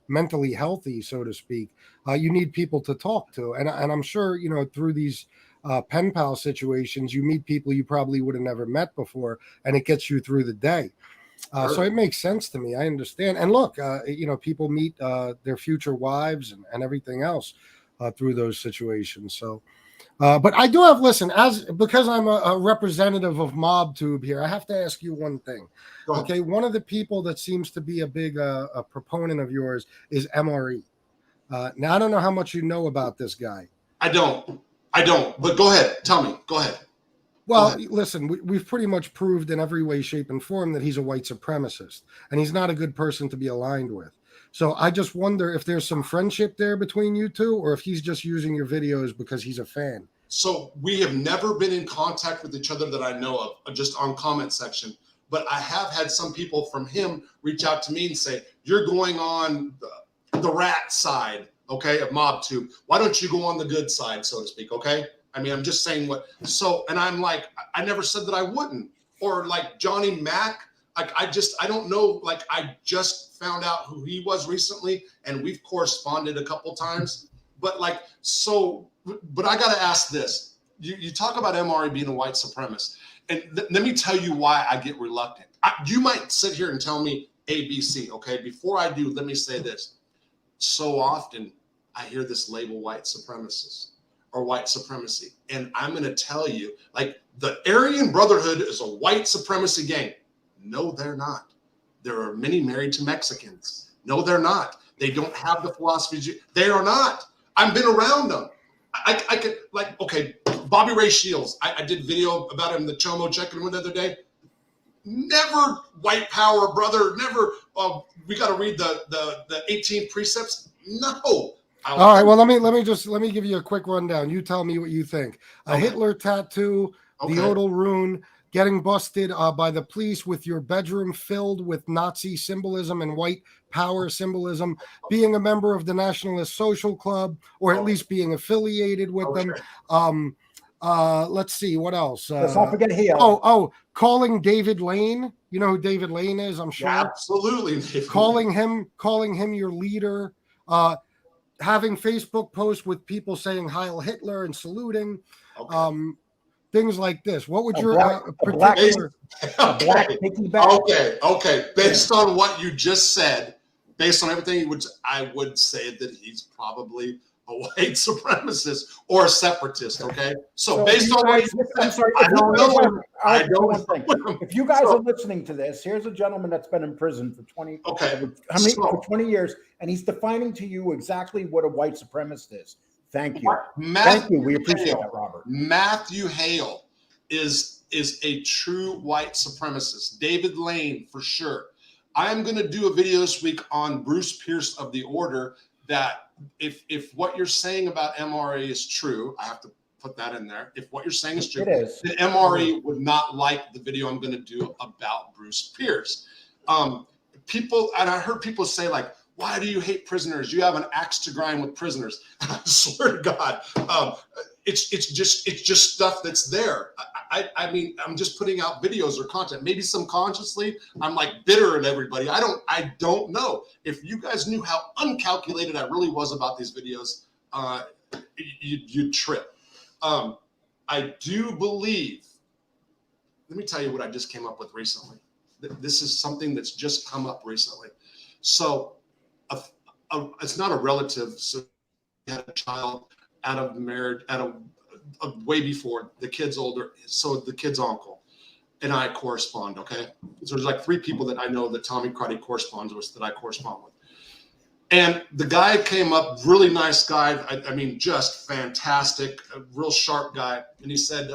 [SPEAKER 4] mentally healthy, so to speak. You need people to talk to, and I'm sure through these pen pal situations, you meet people you probably would have never met before, and it gets you through the day. So it makes sense to me. I understand. And look, people meet their future wives and everything else through those situations. So, but I do have, because I'm a representative of MobTube here, I have to ask you one thing. Okay. One of the people that seems to be a big a proponent of yours is MRE. Now, I don't know how much you know about this guy.
[SPEAKER 2] I don't, but go ahead. Tell me. Go ahead.
[SPEAKER 4] Well, listen, we've pretty much proved in every way, shape, and form that he's a white supremacist, and he's not a good person to be aligned with. So I just wonder if there's some friendship there between you two, or if he's just using your videos because he's a fan.
[SPEAKER 2] So we have never been in contact with each other that I know of, just on comment section. But I have had some people from him reach out to me and say, you're going on the rat side, okay, of MobTube. Why don't you go on the good side, so to speak, okay? I mean, I'm just saying and I'm like, I never said that I wouldn't. Or like Johnny Mac, like I don't know, like I just found out who he was recently and we've corresponded a couple times. But like, but I got to ask this. You talk about MRE being a white supremacist. And let me tell you why I get reluctant. You might sit here and tell me ABC, okay? Before I do, let me say this. So often I hear this label white supremacist or white supremacy. And I'm going to tell you, like, the Aryan Brotherhood is a white supremacy gang. No, they're not. There are many married to Mexicans. No, they're not. They don't have the philosophy. They are not. I've been around them. I could, like, okay, Bobby Ray Shields. I did video about him, the Chomo checking him the other day. Never white power, brother. Never. We got to read the 18 precepts. No.
[SPEAKER 4] All right. Well, let me give you a quick rundown. You tell me what you think. A Hitler tattoo, the Odal rune, getting busted by the police with your bedroom filled with Nazi symbolism and white power symbolism, being a member of the Nationalist Social Club, or at least being affiliated with them. Let's see, what else?
[SPEAKER 1] Let's not forget here.
[SPEAKER 4] Calling David Lane. You know who David Lane is, I'm sure.
[SPEAKER 2] Yeah, absolutely.
[SPEAKER 4] Calling him your leader. Having Facebook posts with people saying Heil Hitler and saluting. Things like this. What would your particular
[SPEAKER 1] black piggyback?
[SPEAKER 2] Okay. Based on what you just said, based on everything I would say that he's probably a white supremacist or a separatist. Okay. So based on what you said,
[SPEAKER 1] I'm sorry,
[SPEAKER 2] I don't know. I don't know.
[SPEAKER 1] If you guys are listening to this, here's a gentleman that's been in prison for 20. For 20 years, and he's defining to you exactly what a white supremacist is. Thank you. Thank you. We appreciate that, Robert.
[SPEAKER 2] Matthew Hale is a true white supremacist. David Lane, for sure. I'm going to do a video this week on Bruce Pierce of the Order, that if what you're saying about MRE is true, I have to put that in there. If what you're saying is true, then MRE would not like the video I'm going to do about Bruce Pierce. People, and I heard people say, like, why do you hate prisoners? You have an axe to grind with prisoners. And I swear to God, it's just stuff that's there. I mean, I'm just putting out videos or content. Maybe subconsciously, I'm like bitter at everybody. I don't know. If you guys knew how uncalculated I really was about these videos, you'd trip. I do believe, let me tell you what I just came up with recently. This is something that's just come up recently. So it's not a relative. So he had a child out of marriage, way before the kid's older. So the kid's uncle and I correspond. Okay. So there's like 3 people that I know that Tommy Cruddy corresponds with, that I correspond with. And the guy came up, really nice guy. I mean, just fantastic, a real sharp guy. And he said,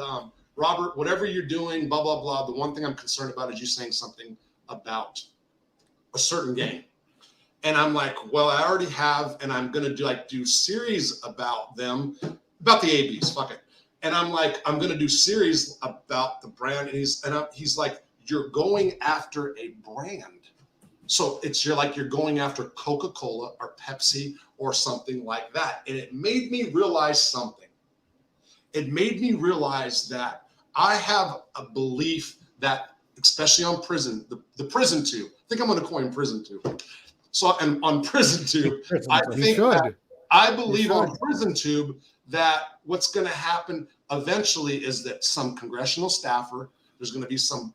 [SPEAKER 2] Robert, whatever you're doing, blah, blah, blah. The one thing I'm concerned about is you saying something about a certain gang. And I'm like, well, I already have, and I'm going to do series about them, about the ABs, fuck it. And I'm like, I'm going to do series about the brand. And he's like, you're going after a brand. So you're going after Coca-Cola or Pepsi or something like that. And it made me realize something. It made me realize that I have a belief that, especially on prison, the prison tube, I think I'm going to coin prison tube. So and on prison tube, I believe on prison tube that what's going to happen eventually is that some congressional staffer, there's going to be some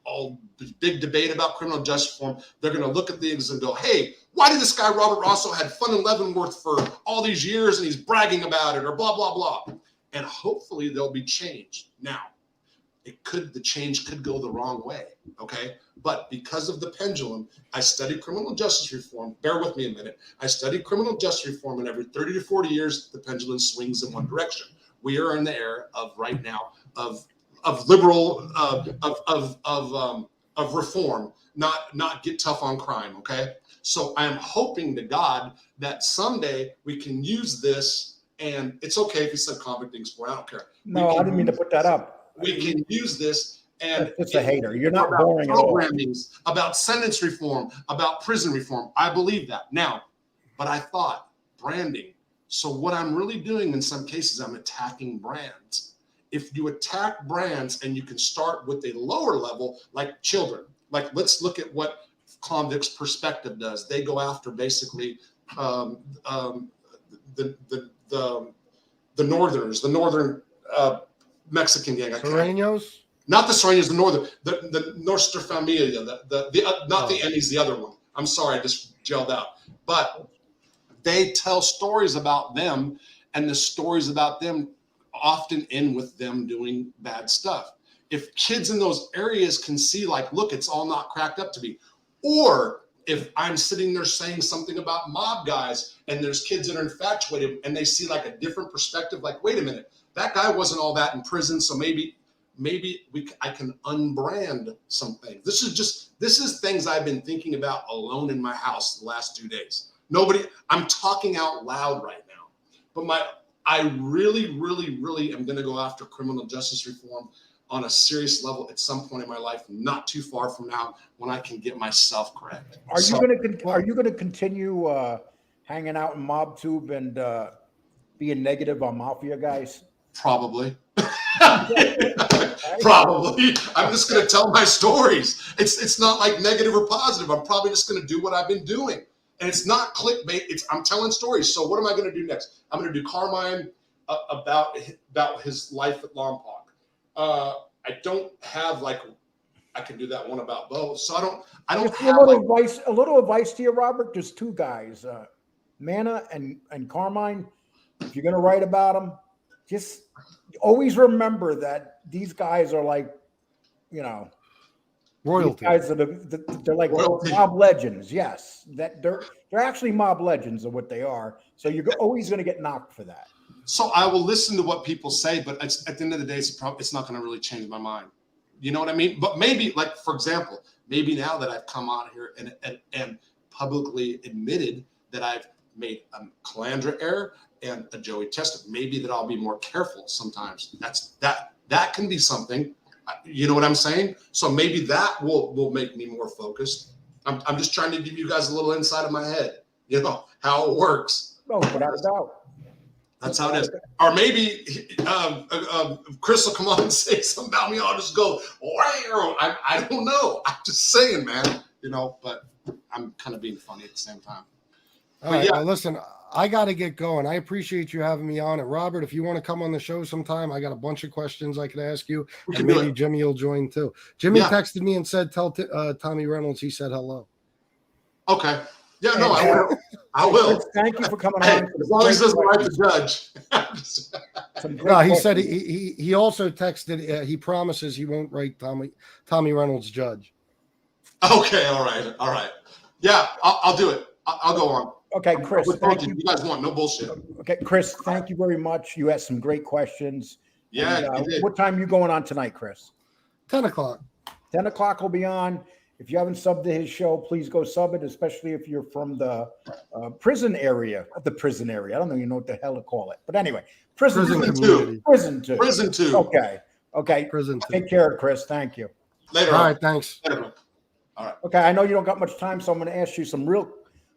[SPEAKER 2] big debate about criminal justice reform. They're going to look at these and go, hey, why did this guy Robert Rosso had fun in Leavenworth for all these years and he's bragging about it, or blah, blah, blah. And hopefully there'll be change. Now, the change could go the wrong way, okay? But because of the pendulum, I studied criminal justice reform. Bear with me a minute. I studied criminal justice reform, and every 30 to 40 years, the pendulum swings in one direction. We are in the era of right now of liberal of reform, not get tough on crime. Okay, so I am hoping to God that someday we can use this, and it's okay if you said Convict Inc. I don't care.
[SPEAKER 1] No, I didn't mean to put that up.
[SPEAKER 2] We can use this, and
[SPEAKER 1] it's a hater. You're not boring at all.
[SPEAKER 2] About sentence reform, about prison reform. I believe that now, but I thought branding. So what I'm really doing in some cases, I'm attacking brands. If you attack brands and you can start with a lower level, like children, like let's look at what Convict's Perspective does. They go after basically the Northerners, the Northern Mexican gang.
[SPEAKER 4] Sureños?
[SPEAKER 2] Not the Sureños, the Nostra Familia, not the Emmys, the other one. I'm sorry, I just gelled out. But they tell stories about them, and the stories about them often end with them doing bad stuff. If kids in those areas can see, like, look, it's all not cracked up to be, or if I'm sitting there saying something about mob guys and there's kids that are infatuated and they see like a different perspective, like, wait a minute, that guy wasn't all that in prison, so maybe I can unbrand some things. This is things I've been thinking about alone in my house the last 2 days. I'm talking out loud right now, but I really, really, really am going to go after criminal justice reform on a serious level at some point in my life, not too far from now, when I can get myself correct.
[SPEAKER 1] Are you going to continue hanging out in MobTube and being negative on mafia guys?
[SPEAKER 2] Probably. Probably. I'm just going to tell my stories. It's not like negative or positive. I'm probably just going to do what I've been doing. And it's not clickbait. I'm telling stories. So what am I going to do next? I'm going to do Carmine about his life at Lompoc. I don't have I can do that one about both. So I don't have
[SPEAKER 1] a little advice to you, Robert. There's 2 guys, Manna and Carmine. If you're going to write about them, just always remember that these guys are like, royalty. These guys they're like royalty. Mob legends. Yes, that they're actually mob legends of what they are. So you're always going to get knocked for that.
[SPEAKER 2] So I will listen to what people say, but at the end of the day, it's not going to really change my mind. You know what I mean? But maybe, like, for example, maybe now that I've come on here and publicly admitted that I've made a Calandra error and a Joey Testa, maybe that I'll be more careful sometimes. That can be something. You know what I'm saying? So maybe that will make me more focused. I'm just trying to give you guys a little insight of my head, how it works.
[SPEAKER 1] Oh, without a doubt.
[SPEAKER 2] That's how it is. Or maybe Chris will come on and say something about me. I'll just go, I don't know. I'm just saying, man, but I'm kind of being funny at the same time.
[SPEAKER 4] All right, well, listen, I got to get going. I appreciate you having me on. And Robert, if you want to come on the show sometime, I got a bunch of questions I could ask you.
[SPEAKER 2] We
[SPEAKER 4] And
[SPEAKER 2] can do
[SPEAKER 4] maybe
[SPEAKER 2] it.
[SPEAKER 4] Jimmy will join too. Jimmy
[SPEAKER 2] Yeah.
[SPEAKER 4] texted me and said, tell Tommy Reynolds he said hello.
[SPEAKER 2] Okay. Yeah, no, I will. I will.
[SPEAKER 1] Chris, thank you for coming
[SPEAKER 2] Hey,
[SPEAKER 1] on.
[SPEAKER 2] as long as he doesn't write the judge.
[SPEAKER 1] Some great
[SPEAKER 4] No, he
[SPEAKER 1] questions.
[SPEAKER 4] said he also texted, he promises he won't write Tommy Reynolds judge.
[SPEAKER 2] Okay, all right. Yeah, I'll do it. I'll go on.
[SPEAKER 1] Okay, Chris, thank you.
[SPEAKER 2] You guys want no bullshit.
[SPEAKER 1] Okay, Chris, thank you very much. You asked some great questions.
[SPEAKER 2] Yeah,
[SPEAKER 1] And,
[SPEAKER 2] you did.
[SPEAKER 1] what time are you going on tonight, Chris?
[SPEAKER 4] 10 o'clock.
[SPEAKER 1] 10 o'clock will be on. If you haven't subbed to his show, please go sub it, especially if you're from the prison area. The prison area. I don't even know what the hell to call it. But anyway, prison
[SPEAKER 4] community.
[SPEAKER 1] Prison 2.
[SPEAKER 2] Prison 2.
[SPEAKER 1] Okay.
[SPEAKER 4] Prison 2.
[SPEAKER 1] Take care, Chris. Thank you.
[SPEAKER 2] Later.
[SPEAKER 4] All
[SPEAKER 2] on.
[SPEAKER 4] right, thanks.
[SPEAKER 2] Later. All right.
[SPEAKER 1] Okay, I know you don't got much time, so I'm going to ask you some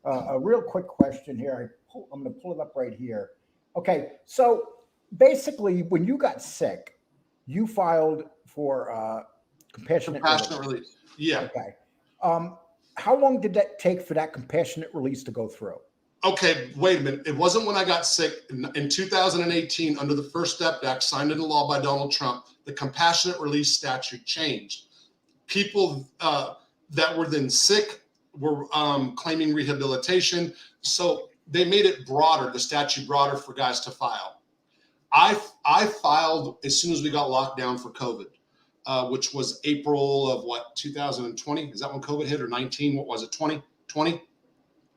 [SPEAKER 1] a real quick question here. I'm going to pull it up right here. Okay, so basically, when you got sick, you filed for compassionate
[SPEAKER 2] Release. Yeah.
[SPEAKER 1] Okay. How long did that take for that compassionate release to go through?
[SPEAKER 2] Okay, wait a minute. It wasn't when I got sick. In 2018, under the First Step Act signed into law by Donald Trump, the compassionate release statute changed. People that were then sick were claiming rehabilitation. So they made it broader, the statute broader for guys to file. I filed as soon as we got locked down for COVID, which was April of 2020? Is that when COVID hit, or 19? What was it, 2020?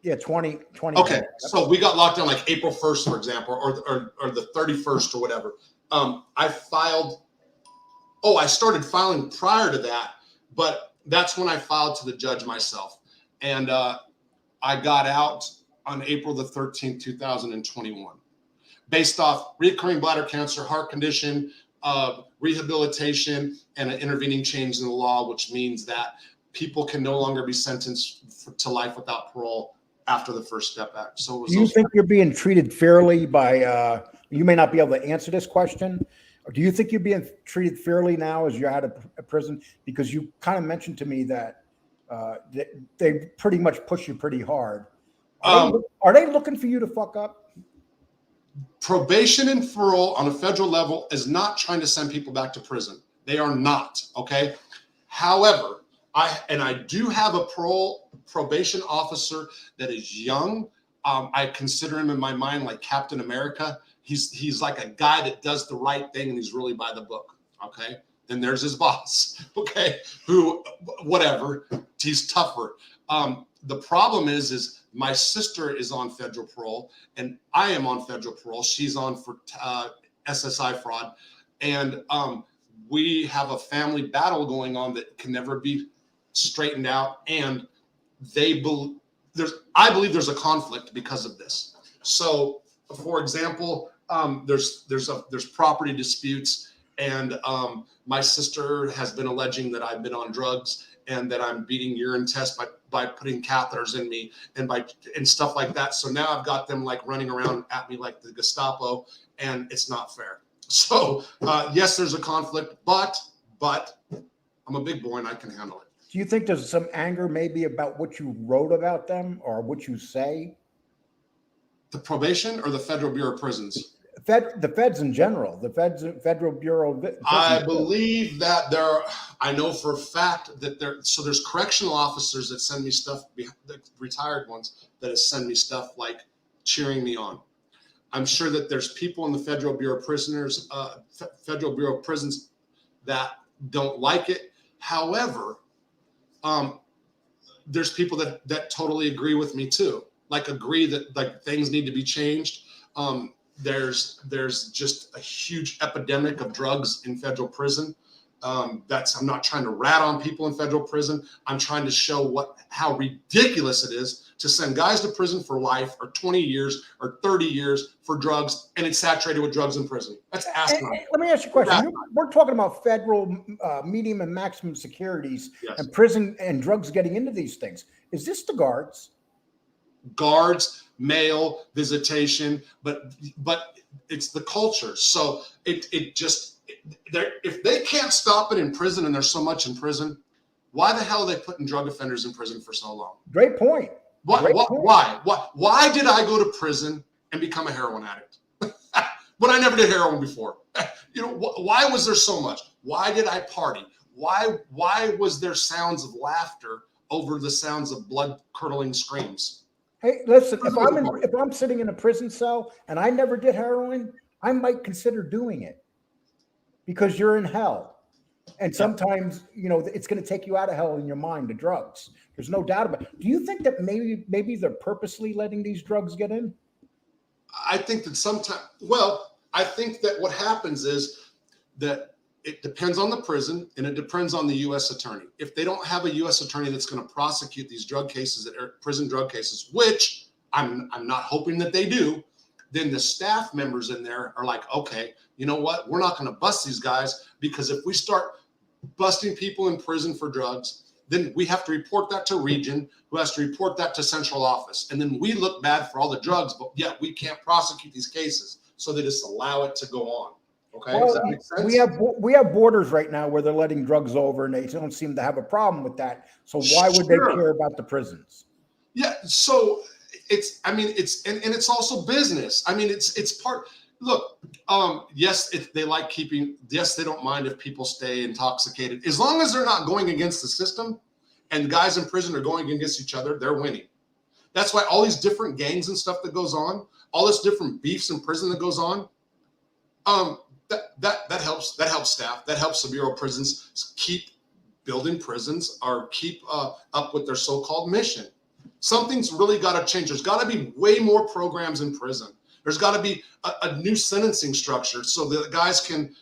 [SPEAKER 1] Yeah, 2020.
[SPEAKER 2] Okay, so we got locked down like April 1st, for example, or the 31st or whatever. I started filing prior to that, but that's when I filed to the judge myself. And I got out on April the 13th, 2021, based off recurring bladder cancer, heart condition, rehabilitation, and an intervening change in the law, which means that people can no longer be sentenced to life without parole after the First Step Act. So,
[SPEAKER 1] do you think you're being treated fairly by? You may not be able to answer this question. Or do you think you're being treated fairly now as you're out of prison? Because you kind of mentioned to me that they pretty much push you pretty hard. Are they looking for you to fuck up?
[SPEAKER 2] Probation and parole on a federal level is not trying to send people back to prison. They are not. Okay. However, I do have a probation officer that is young. I consider him in my mind like Captain America. He's like a guy that does the right thing and he's really by the book. Okay. Then there's his boss. Okay. Who, whatever, he's tougher. The problem is my sister is on federal parole and I am on federal parole. She's on for SSI fraud. And we have a family battle going on that can never be straightened out. And I believe there's a conflict because of this. So, for example, there's property disputes, and my sister has been alleging that I've been on drugs and that I'm beating urine tests by putting catheters in me and stuff like that. So now I've got them like running around at me like the Gestapo, and it's not fair. So yes, there's a conflict, but I'm a big boy and I can handle it.
[SPEAKER 1] Do you think there's some anger maybe about what you wrote about them or what you say?
[SPEAKER 2] The probation or the Federal Bureau of Prisons?
[SPEAKER 1] The feds in general, Federal Bureau of Prisons.
[SPEAKER 2] I believe that I know for a fact that there's correctional officers that send me stuff, the retired ones that send me stuff like cheering me on. I'm sure that there's people in the Federal Bureau of Prisons that don't like it. However, there's people that totally agree with me too. Like agree that like things need to be changed. There's just a huge epidemic of drugs in federal prison. I'm not trying to rat on people in federal prison. I'm trying to show how ridiculous it is to send guys to prison for life or 20 years or 30 years for drugs, and it's saturated with drugs in prison. That's asinine.
[SPEAKER 1] Let me ask you a question. We're talking about federal medium and maximum securities,
[SPEAKER 2] Yes.
[SPEAKER 1] and prison and drugs getting into these things. Is this the guards?
[SPEAKER 2] Guards, mail, visitation, but it's the culture. So if they can't stop it in prison and there's so much in prison, why the hell are they putting drug offenders in prison for so long?
[SPEAKER 1] Great point.
[SPEAKER 2] Why did I go to prison and become a heroin addict when I never did heroin before? Why was there so much? Why did I party? Why was there sounds of laughter over the sounds of blood-curdling screams?
[SPEAKER 1] Hey, listen, if I'm sitting in a prison cell and I never did heroin, I might consider doing it because you're in hell. And sometimes, it's going to take you out of hell in your mind, the drugs. There's no doubt about it. Do you think that maybe they're purposely letting these drugs get in?
[SPEAKER 2] I think that I think that what happens is that it depends on the prison and it depends on the U.S. attorney. If they don't have a U.S. attorney that's going to prosecute these drug cases that are prison drug cases, which I'm not hoping that they do, then the staff members in there are like, okay, you know what? We're not going to bust these guys because if we start busting people in prison for drugs, then we have to report that to region, who has to report that to central office. And then we look bad for all the drugs, but yet we can't prosecute these cases. So they just allow it to go on. Okay.
[SPEAKER 1] Well,
[SPEAKER 2] does that make sense?
[SPEAKER 1] we have borders right now where they're letting drugs over and they don't seem to have a problem with that. So why would they care about the prisons?
[SPEAKER 2] Yeah. So it's also business. I mean, it's part. Look, yes, if they like yes, they don't mind if people stay intoxicated. As long as they're not going against the system and guys in prison are going against each other, they're winning. That's why all these different gangs and stuff that goes on, all this different beefs in prison that goes on, that helps staff, that helps the Bureau of Prisons keep building prisons or keep up with their so-called mission. Something's really got to change. There's got to be way more programs in prison. There's got to be a new sentencing structure so that guys can,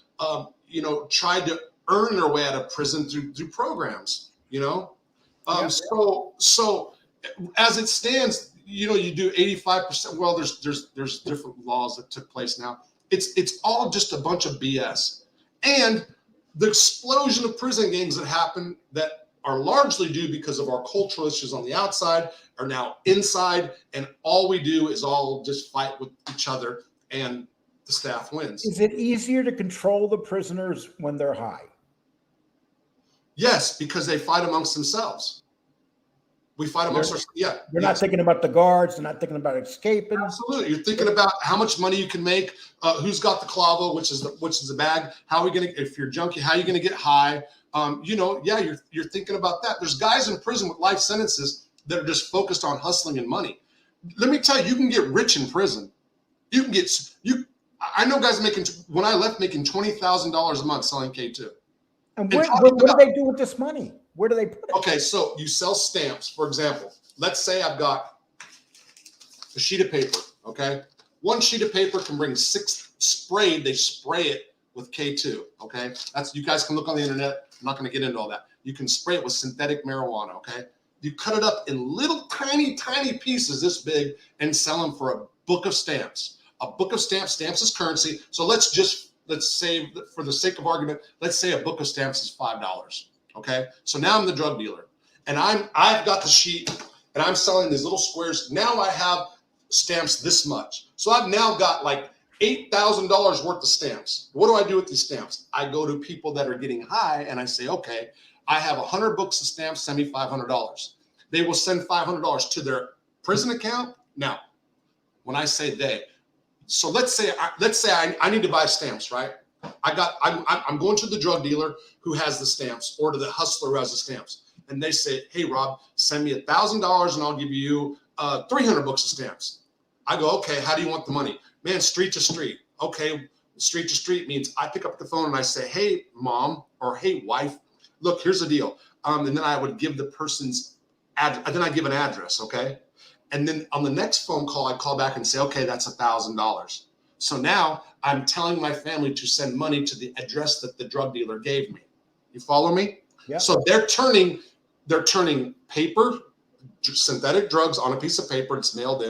[SPEAKER 2] try to earn their way out of prison through programs. So as it stands, you do 85%. Well, there's different laws that took place now. It's all just a bunch of BS, and the explosion of prison gangs that happen that are largely due because of our cultural issues on the outside are now inside, and all we do is all just fight with each other, and the staff wins.
[SPEAKER 1] Is it easier to control the prisoners when they're high?
[SPEAKER 2] Yes, because they fight amongst themselves. We fight amongst ourselves. Yeah.
[SPEAKER 1] They're not thinking about the guards. They're not thinking about escaping.
[SPEAKER 2] Absolutely. You're thinking about how much money you can make, who's got the clavo, which is the bag. How are we going to, if you're junkie, how are you going to get high? You're thinking about that. There's guys in prison with life sentences that are just focused on hustling and money. Let me tell you, you can get rich in prison. I know guys when I left making $20,000 a month selling K2.
[SPEAKER 1] And what do they do with this money? Where do they put it?
[SPEAKER 2] Okay, so you sell stamps, for example. Let's say I've got a sheet of paper, okay? One sheet of paper can bring 6 sprayed. They spray it with K2, okay? You guys can look on the internet. I'm not going to get into all that. You can spray it with synthetic marijuana, okay? You cut it up in little tiny, tiny pieces this big and sell them for a book of stamps. A book of stamps is currency. So let's say, for the sake of argument, let's say a book of stamps is $5. Okay, so now I'm the drug dealer, and I've got the sheet, and I'm selling these little squares. Now I have stamps this much, so I've now got like $8,000 worth of stamps. What do I do with these stamps? I go to people that are getting high, and I say, okay, I have 100 books of stamps. Send me $500. They will send $500 to their prison account. Now, when I say they, so let's say I need to buy stamps, right? I'm going to the drug dealer who has the stamps, or to the hustler who has the stamps, and they say, "Hey, Rob, send me $1,000 and I'll give you 300 books of stamps." I go, "Okay, how do you want the money?" Man, street to street. Okay, street to street means I pick up the phone and I say, "Hey, mom," or "Hey, wife, look, here's the deal." And then I would give the person's then I give an address, okay, and then on the next phone call I call back and say, "Okay, that's $1,000." So now I'm telling my family to send money to the address that the drug dealer gave me. You follow me?
[SPEAKER 1] Yeah.
[SPEAKER 2] So they're turning paper, synthetic drugs on a piece of paper, it's mailed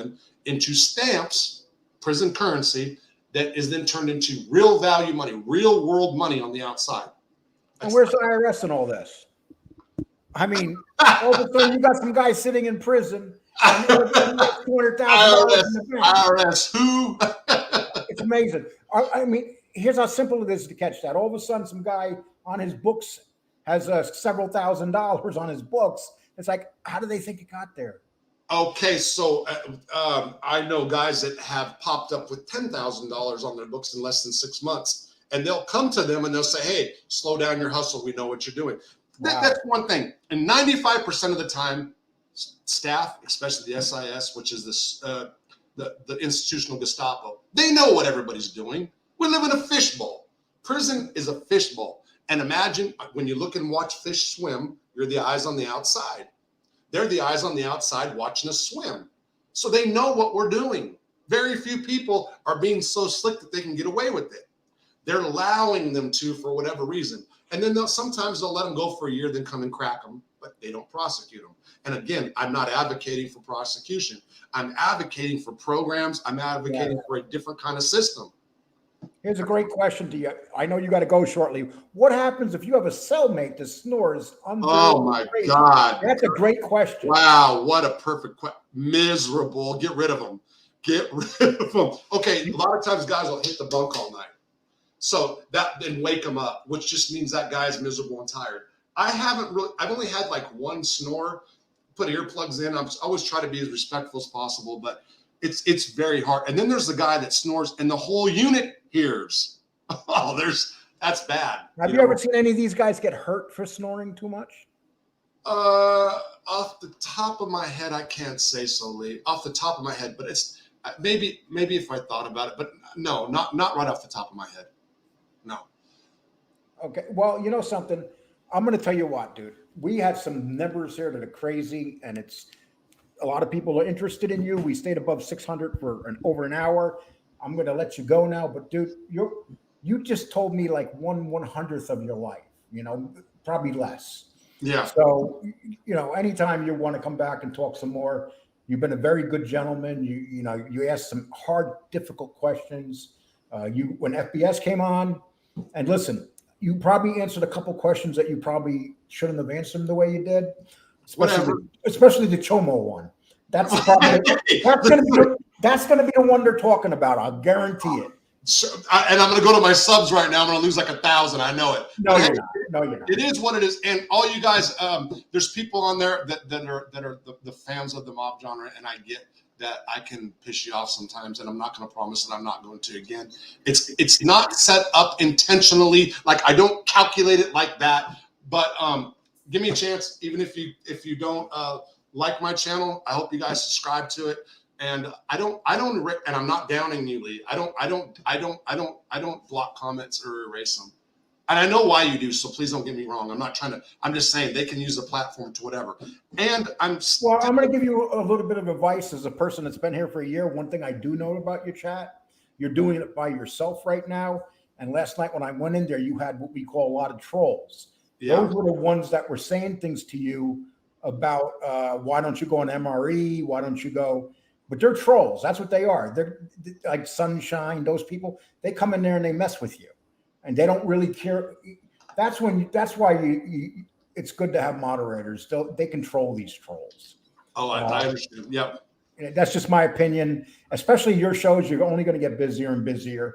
[SPEAKER 2] into stamps, prison currency, that is then turned into real value money, real world money on the outside.
[SPEAKER 1] And where's the IRS in all this? I mean, all of a sudden you got some guy sitting in prison and $200,000 in the bank.
[SPEAKER 2] IRS who?
[SPEAKER 1] It's amazing. I mean, here's how simple it is to catch that. All of a sudden, some guy on his books has several $1,000s on his books. It's like, how do they think it got there?
[SPEAKER 2] Okay, so I know guys that have popped up with $10,000 on their books in less than 6 months, and they'll come to them and they'll say, "Hey, slow down your hustle. We know what you're doing."
[SPEAKER 1] Wow.
[SPEAKER 2] That's one thing. And 95% of the time, staff, especially the SIS, which is this the institutional Gestapo, they know what everybody's doing. We live in a fishbowl. Prison is a fishbowl. And imagine when you look and watch fish swim, you're the eyes on the outside. They're the eyes on the outside watching us swim. So they know what we're doing. Very few people are being so slick that they can get away with it. They're allowing them to for whatever reason. And then sometimes they'll let them go for a year, then come and crack them, but they don't prosecute them. And again, I'm not advocating for prosecution. I'm advocating for programs. I'm advocating for a different kind of system.
[SPEAKER 1] Here's a great question to you. I know you got to go shortly. What happens if you have a cellmate that snores?
[SPEAKER 2] Oh my God.
[SPEAKER 1] That's a great question.
[SPEAKER 2] Wow, what a perfect question. Miserable. Get rid of them. Get rid of them. Okay, a lot of times guys will hit the bunk all night. So that then wake them up, which just means that guy's miserable and tired. I've only had like one snore, put earplugs in. I'm always try to be as respectful as possible, but it's very hard. And then there's the guy that snores and the whole unit hears. Oh, that's bad.
[SPEAKER 1] Have you ever seen any of these guys get hurt for snoring too much?
[SPEAKER 2] Off the top of my head, I can't say so, Lee. Off the top of my head, but it's maybe if I thought about it, but no, not right off the top of my head. No.
[SPEAKER 1] Okay. Well, you know something? I'm going to tell you what, dude. We have some numbers here that are crazy, and it's a lot of people are interested in you. We stayed above 600 for over an hour. I'm going to let you go now, but dude, you just told me like 1/100th of your life, probably less.
[SPEAKER 2] Yeah.
[SPEAKER 1] So, anytime you want to come back and talk some more, you've been a very good gentleman. You asked some hard, difficult questions. When FBS came on, and listen, you probably answered a couple questions that you probably shouldn't have answered them the way you did, especially the Chomo one. That's probably that's going to be the one they're talking about. I'll guarantee it.
[SPEAKER 2] So, and I'm going to go to my subs right now. I'm going to lose like 1,000. I know it.
[SPEAKER 1] No, you're not. No, you're not.
[SPEAKER 2] It is what it is. And all you guys, there's people on there that are the fans of the mob genre, and I get that I can piss you off sometimes, and I'm not going to promise that I'm not going to again. It's not set up intentionally. Like I don't calculate it like that. But give me a chance, even if you don't like my channel. I hope you guys subscribe to it. And I don't, and I'm not downing you, Lee. I don't block comments or erase them. And I know why you do, so please don't get me wrong. I'm just saying they can use the platform to whatever. And I'm
[SPEAKER 1] going to give you a little bit of advice as a person that's been here for a year. One thing I do know about your chat, you're doing it by yourself right now. And last night when I went in there, you had what we call a lot of trolls. Yeah. Those were the ones that were saying things to you about why don't you go on MRE? Why don't you go? But they're trolls. That's what they are. They're like Sunshine. Those people, they come in there and they mess with you, and they don't really care. That's why it's good to have moderators. They control these trolls.
[SPEAKER 2] Oh, I understand. Yep.
[SPEAKER 1] That's just my opinion. Especially your shows, you're only going to get busier and busier.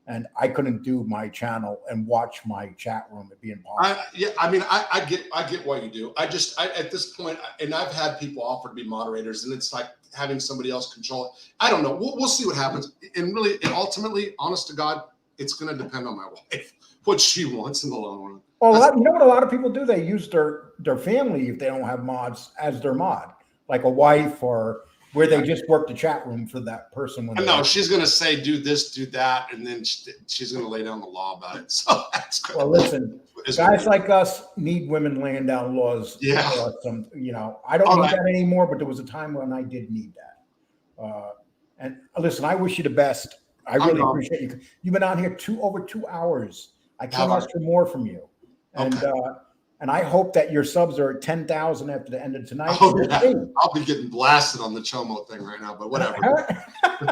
[SPEAKER 1] And I couldn't do my channel and watch my chat room. It'd be impossible.
[SPEAKER 2] I get why you do. At this point, and I've had people offer to be moderators, and it's like having somebody else control it. I don't know. We'll see what happens. And really, and ultimately, honest to God, it's going to depend on my wife, what she wants in the long run.
[SPEAKER 1] Well, you know what a lot of people do? They use their family, if they don't have mods, as their mod, like a wife or where they just work the chat room for that person.
[SPEAKER 2] No, she's going to say, do this, do that, and then she's going to lay down the law about it. So that's good.
[SPEAKER 1] Well, listen, guys like us need women laying down laws.
[SPEAKER 2] Yeah.
[SPEAKER 1] I don't need that anymore, but there was a time when I did need that. And listen, I wish you the best. I really appreciate you. You've been on here over 2 hours. I can't ask for more from you. And and I hope that your subs are at 10,000 after the end of tonight.
[SPEAKER 2] Oh, yeah. I'll be getting blasted on the Chomo thing right now, but whatever.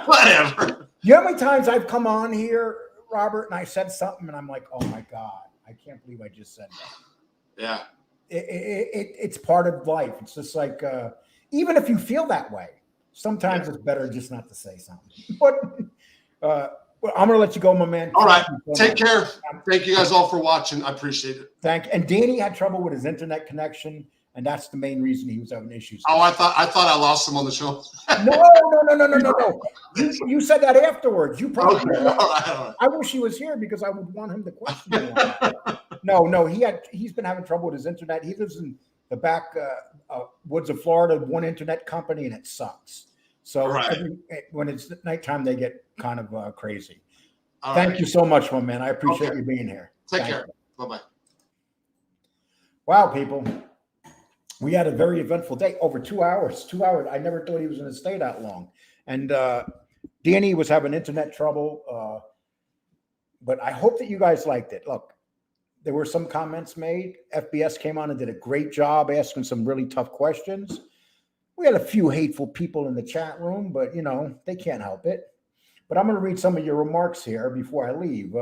[SPEAKER 2] Whatever.
[SPEAKER 1] You know how many times I've come on here, Robert, and I said something, and I'm like, oh my God, I can't believe I just said that.
[SPEAKER 2] Yeah.
[SPEAKER 1] It's part of life. It's just like, even if you feel that way, sometimes it's better just not to say something. But I'm going to let you go, my man.
[SPEAKER 2] All right. Take care. Thank you guys all for watching. I appreciate it.
[SPEAKER 1] And Danny had trouble with his internet connection. and that's the main reason he was having issues.
[SPEAKER 2] Oh, I thought I lost him on the show.
[SPEAKER 1] No. You said that afterwards. You probably.
[SPEAKER 2] Okay, all right.
[SPEAKER 1] I wish he was here because I would want him to question you on that. No, he's been having trouble with his internet. He lives in the back woods of Florida, one internet company, and it sucks. So
[SPEAKER 2] Right.
[SPEAKER 1] when it's nighttime, they get kind of crazy.
[SPEAKER 2] All
[SPEAKER 1] Thank
[SPEAKER 2] right.
[SPEAKER 1] you so much, my man. I appreciate
[SPEAKER 2] Okay.
[SPEAKER 1] you being here.
[SPEAKER 2] Take
[SPEAKER 1] Thank
[SPEAKER 2] care.
[SPEAKER 1] you.
[SPEAKER 2] Bye-bye.
[SPEAKER 1] Wow, people. We had a very eventful day, over 2 hours. 2 hours. I never thought he was going to stay that long. And Danny was having internet trouble. But I hope that you guys liked it. Look, there were some comments made. FBS came on and did a great job asking some really tough questions. We had a few hateful people in the chat room, but, they can't help it. But I'm going to read some of your remarks here before I leave.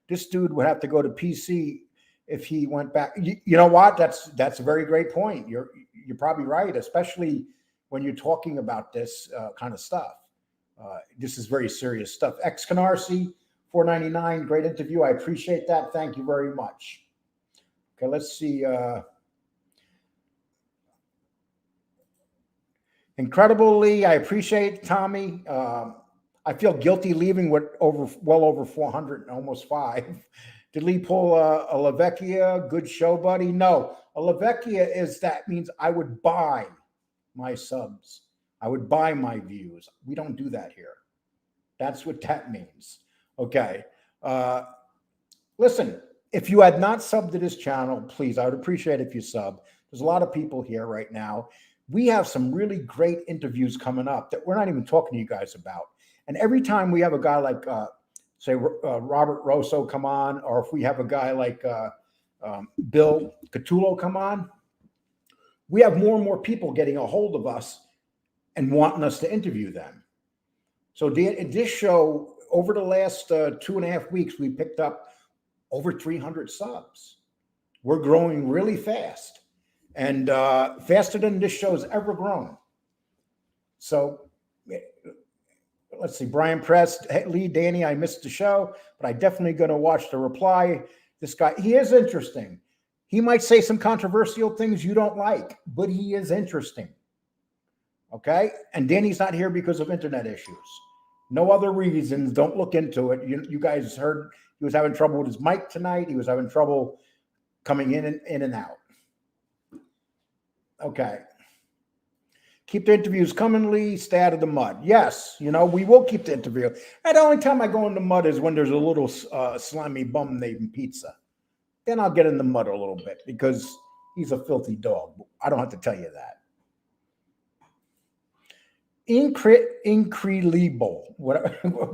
[SPEAKER 1] This dude would have to go to PC if he went back. You know what? That's a very great point. You're probably right, especially when you're talking about this kind of stuff. This is very serious stuff. X Canarsie, $4.99, great interview. I appreciate that. Thank you very much. Okay, let's see. Incredibly, I appreciate Tommy. I feel guilty leaving with well over 400, almost 5. Did Lee pull a Lavecchia? Good show, buddy. No, a Lavecchia means I would buy my subs. I would buy my views. We don't do that here. That's what that means. Okay. Listen, if you had not subbed to this channel, please, I would appreciate if you sub. There's a lot of people here right now. We have some really great interviews coming up that we're not even talking to you guys about. And every time we have a guy like, say, Robert Rosso come on, or if we have a guy like Bill Catullo come on, we have more and more people getting a hold of us and wanting us to interview them. So this show, over the last 2.5 weeks, we picked up over 300 subs. We're growing really fast, and faster than this show's ever grown. So let's see, Brian Press, hey, Lee, Danny, I missed the show, but I definitely going to watch the reply. This guy, he is interesting. He might say some controversial things you don't like, but he is interesting. Okay? And Danny's not here because of internet issues. No other reasons. Don't look into it. You guys heard he was having trouble with his mic tonight. He was having trouble coming in and out. Okay. Keep the interviews coming, Lee. Stay out of the mud. Yes, we will keep the interview. And the only time I go in the mud is when there's a little slimy bum named Pizza. Then I'll get in the mud a little bit because he's a filthy dog. I don't have to tell you that. Incredible.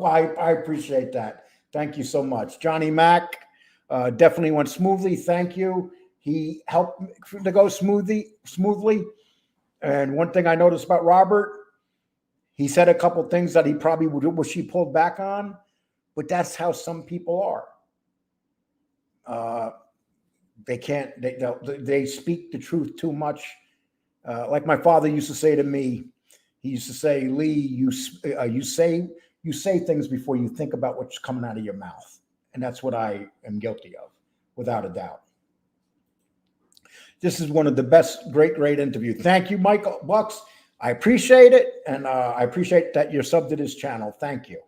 [SPEAKER 1] I appreciate that. Thank you so much. Johnny Mack definitely went smoothly. Thank you. He helped to go smoothly. And one thing I noticed about Robert, he said a couple things that he probably would wish he pulled back on, but that's how some people are. They speak the truth too much. Like my father used to say to me, he used to say, Lee, you say things before you think about what's coming out of your mouth. And that's what I am guilty of, without a doubt. This is one of the best, great interview. Thank you, Michael Bucks. I appreciate it. And I appreciate that you're subbed to this channel. Thank you.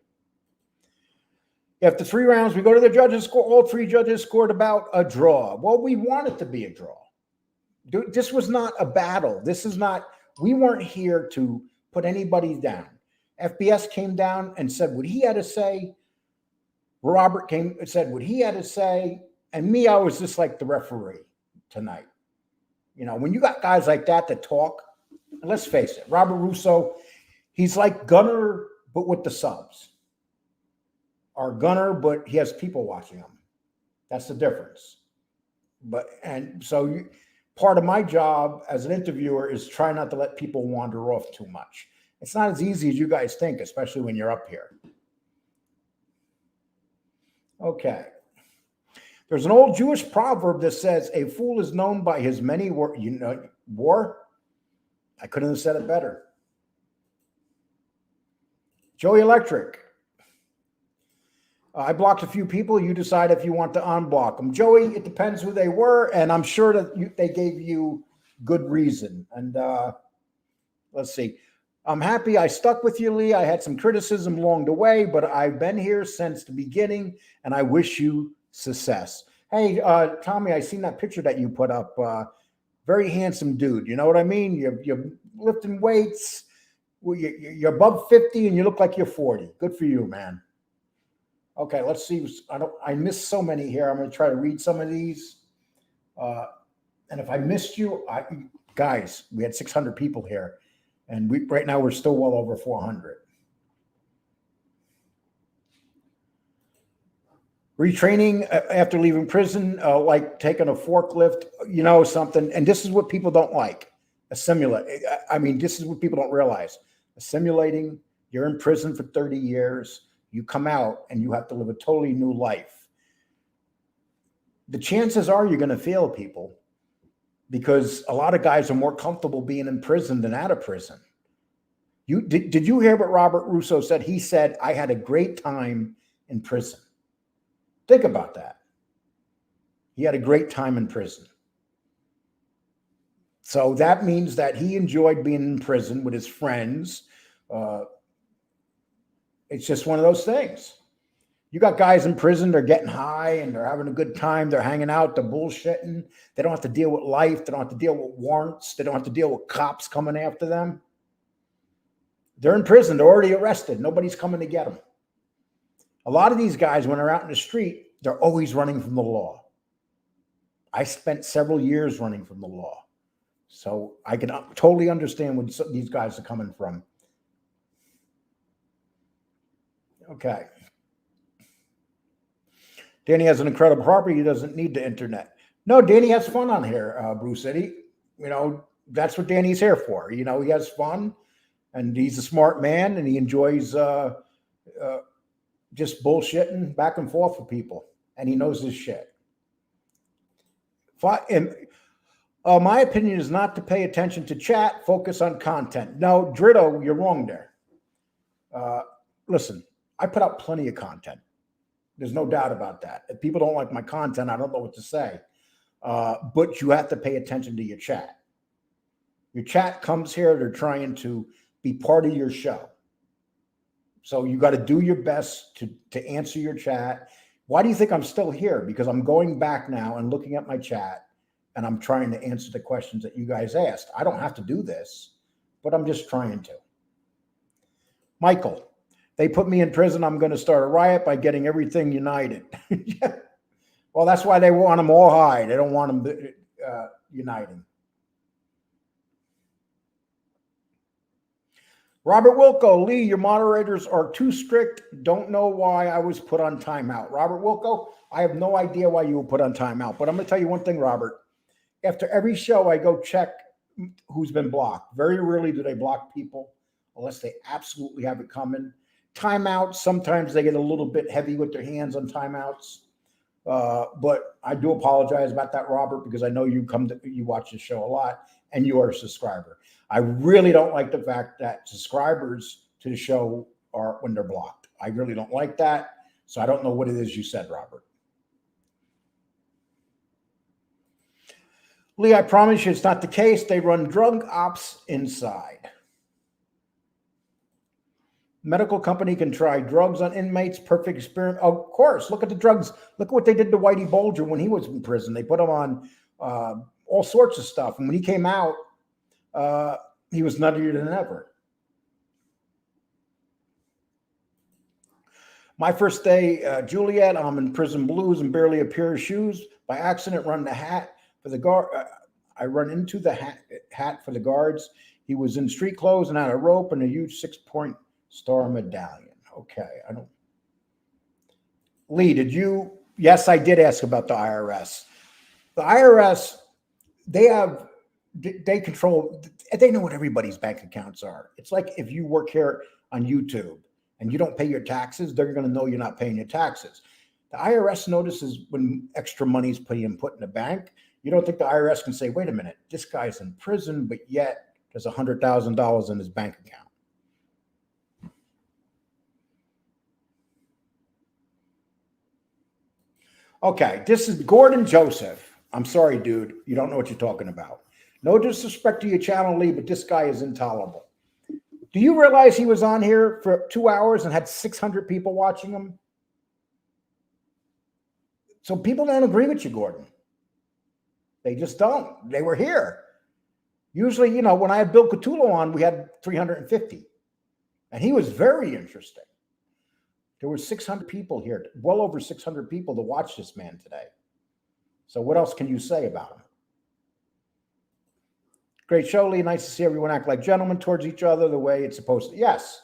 [SPEAKER 1] After 3 rounds, we go to the judges' score. All 3 judges scored about a draw. Well, we want it to be a draw. This was not a battle. We weren't here to put anybody down. FBS came down and said what he had to say. Robert came and said what he had to say. And me, I was just like the referee tonight. When you got guys like that talk, and let's face it, Robert Rosso, he's like Gunner, but with the subs. Or Gunner, but he has people watching him. That's the difference. Part of my job as an interviewer is try not to let people wander off too much. It's not as easy as you guys think, especially when you're up here. Okay. There's an old Jewish proverb that says, a fool is known by his many war. I couldn't have said it better. Joey Electric. I blocked a few people. You decide if you want to unblock them. Joey, it depends who they were, and I'm sure that they gave you good reason. And let's see. I'm happy I stuck with you, Lee. I had some criticism along the way, but I've been here since the beginning, and I wish you success. Hey, Tommy, I seen that picture that you put up. Very handsome dude. You know what I mean? You're lifting weights. You're above 50, and you look like you're 40. Good for you, man. Okay, let's see. I missed so many here. I'm going to try to read some of these. And if I missed you, guys, we had 600 people here. And right now we're still well over 400. Retraining after leaving prison, like taking a forklift, you know, something. And this is what people don't like. I mean, this is what people don't realize. Assimilating, you're in prison for 30 years. You come out and you have to live a totally new life. The chances are you're going to fail people, because a lot of guys are more comfortable being in prison than out of prison. Did you hear what Robert Rosso said? He said, I had a great time in prison. Think about that. He had a great time in prison. So that means that he enjoyed being in prison with his friends. It's just one of those things. You got guys in prison, they're getting high and they're having a good time. They're hanging out, they're bullshitting. They don't have to deal with life. They don't have to deal with warrants. They don't have to deal with cops coming after them. They're in prison. They're already arrested. Nobody's coming to get them. A lot of these guys, when they're out in the street, they're always running from the law. I spent several years running from the law. So I can totally understand where these guys are coming from. Okay. Danny has an incredible property. He doesn't need the internet. No, Danny has fun on here, Bruce City. You know, that's what Danny's here for. You know, he has fun, and he's a smart man, and he enjoys just bullshitting back and forth with people, and he knows his shit. My opinion is not to pay attention to chat, focus on content. No, Dritto, you're wrong there. Listen, I put out plenty of content. There's no doubt about that. If people don't like my content, I don't know what to say. But you have to pay attention to your chat. Your chat comes here. They're trying to be part of your show. So you got to do your best to answer your chat. Why do you think I'm still here? Because I'm going back now and looking at my chat, and I'm trying to answer the questions that you guys asked. I don't have to do this, but I'm just trying to. Michael, they put me in prison. I'm going to start a riot by getting everything united. Yeah. Well, that's why they want them all high. They don't want them uniting. Robert Wilco, Lee, your moderators are too strict. Don't know why I was put on timeout. Robert Wilco, I have no idea why you were put on timeout. But I'm going to tell you one thing, Robert. After every show, I go check who's been blocked. Very rarely do they block people unless they absolutely have it coming. Timeouts, sometimes they get a little bit heavy with their hands on timeouts. But I do apologize about that, Robert, because I know you watch the show a lot and you are a subscriber. I really don't like the fact that subscribers to the show are when they're blocked. I really don't like that. So I don't know what it is you said, Robert. Lee, I promise you it's not the case. They run drug ops inside. Medical company can try drugs on inmates. Perfect experiment. Of course, look at the drugs. Look at what they did to Whitey Bulger when he was in prison. They put him on all sorts of stuff. And when he came out, he was nuttier than ever. My first day, Juliet, I'm in prison blues and barely a pair of shoes. By accident, run the hat for the guard. I run into the hat for the guards. He was in street clothes and had a rope and a huge 6-point star medallion. Okay, I don't. Lee, did you? Yes, I did ask about the IRS. The IRS, they control. They know what everybody's bank accounts are. It's like if you work here on YouTube and you don't pay your taxes, they're going to know you're not paying your taxes. The IRS notices when extra money is being put in the bank. You don't think the IRS can say, wait a minute, this guy's in prison, but yet there's $100,000 in his bank account. Okay, this is Gordon Joseph. I'm sorry, dude. You don't know what you're talking about. No disrespect to your channel, Lee, but this guy is intolerable. Do you realize he was on here for 2 hours and had 600 people watching him? So people don't agree with you, Gordon. They just don't. They were here. Usually, you know, when I had Bill Catulo on, we had 350. And he was very interesting. There were 600 people here, well over 600 people to watch this man today. So what else can you say about him? Great show, Lee. Nice to see everyone act like gentlemen towards each other the way it's supposed to. Yes,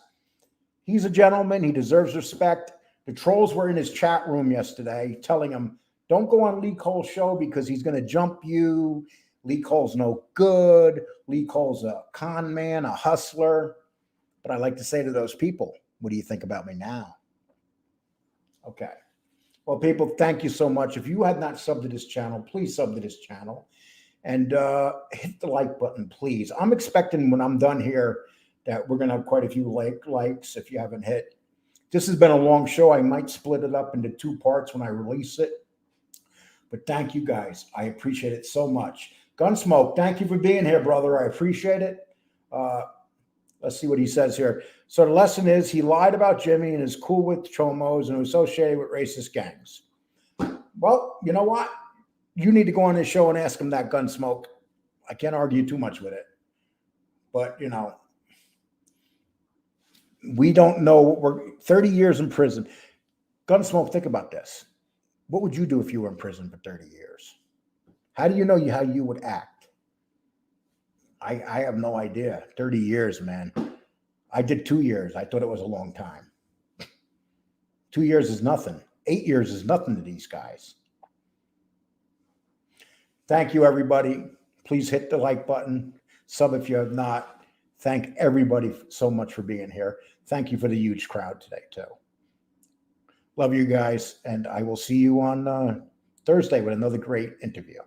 [SPEAKER 1] he's a gentleman. He deserves respect. The trolls were in his chat room yesterday telling him, don't go on Lee Cole's show because he's going to jump you. Lee Cole's no good. Lee Cole's a con man, a hustler. But I like to say to those people, what do you think about me now? Okay. Well, people, thank you so much. If you had not subbed to this channel, please sub to this channel and hit the like button, please. I'm expecting when I'm done here that we're going to have quite a few likes if you haven't hit. This has been a long show. I might split it up into 2 parts when I release it. But thank you guys. I appreciate it so much. Gunsmoke, thank you for being here, brother. I appreciate it. Let's see what he says here. So the lesson is he lied about Jimmy and is cool with chomos and associated with racist gangs. Well, you know what? You need to go on this show and ask him that, Gunsmoke. I can't argue too much with it. But, you know, we don't know. We're 30 years in prison. Gunsmoke, think about this. What would you do if you were in prison for 30 years? How do you know how you would act? I have no idea. 30 years, man. I did 2 years. I thought it was a long time. 2 years is nothing. 8 years is nothing to these guys. Thank you, everybody. Please hit the like button. Sub if you have not. Thank everybody so much for being here. Thank you for the huge crowd today, too. Love you guys, and I will see you on Thursday with another great interview.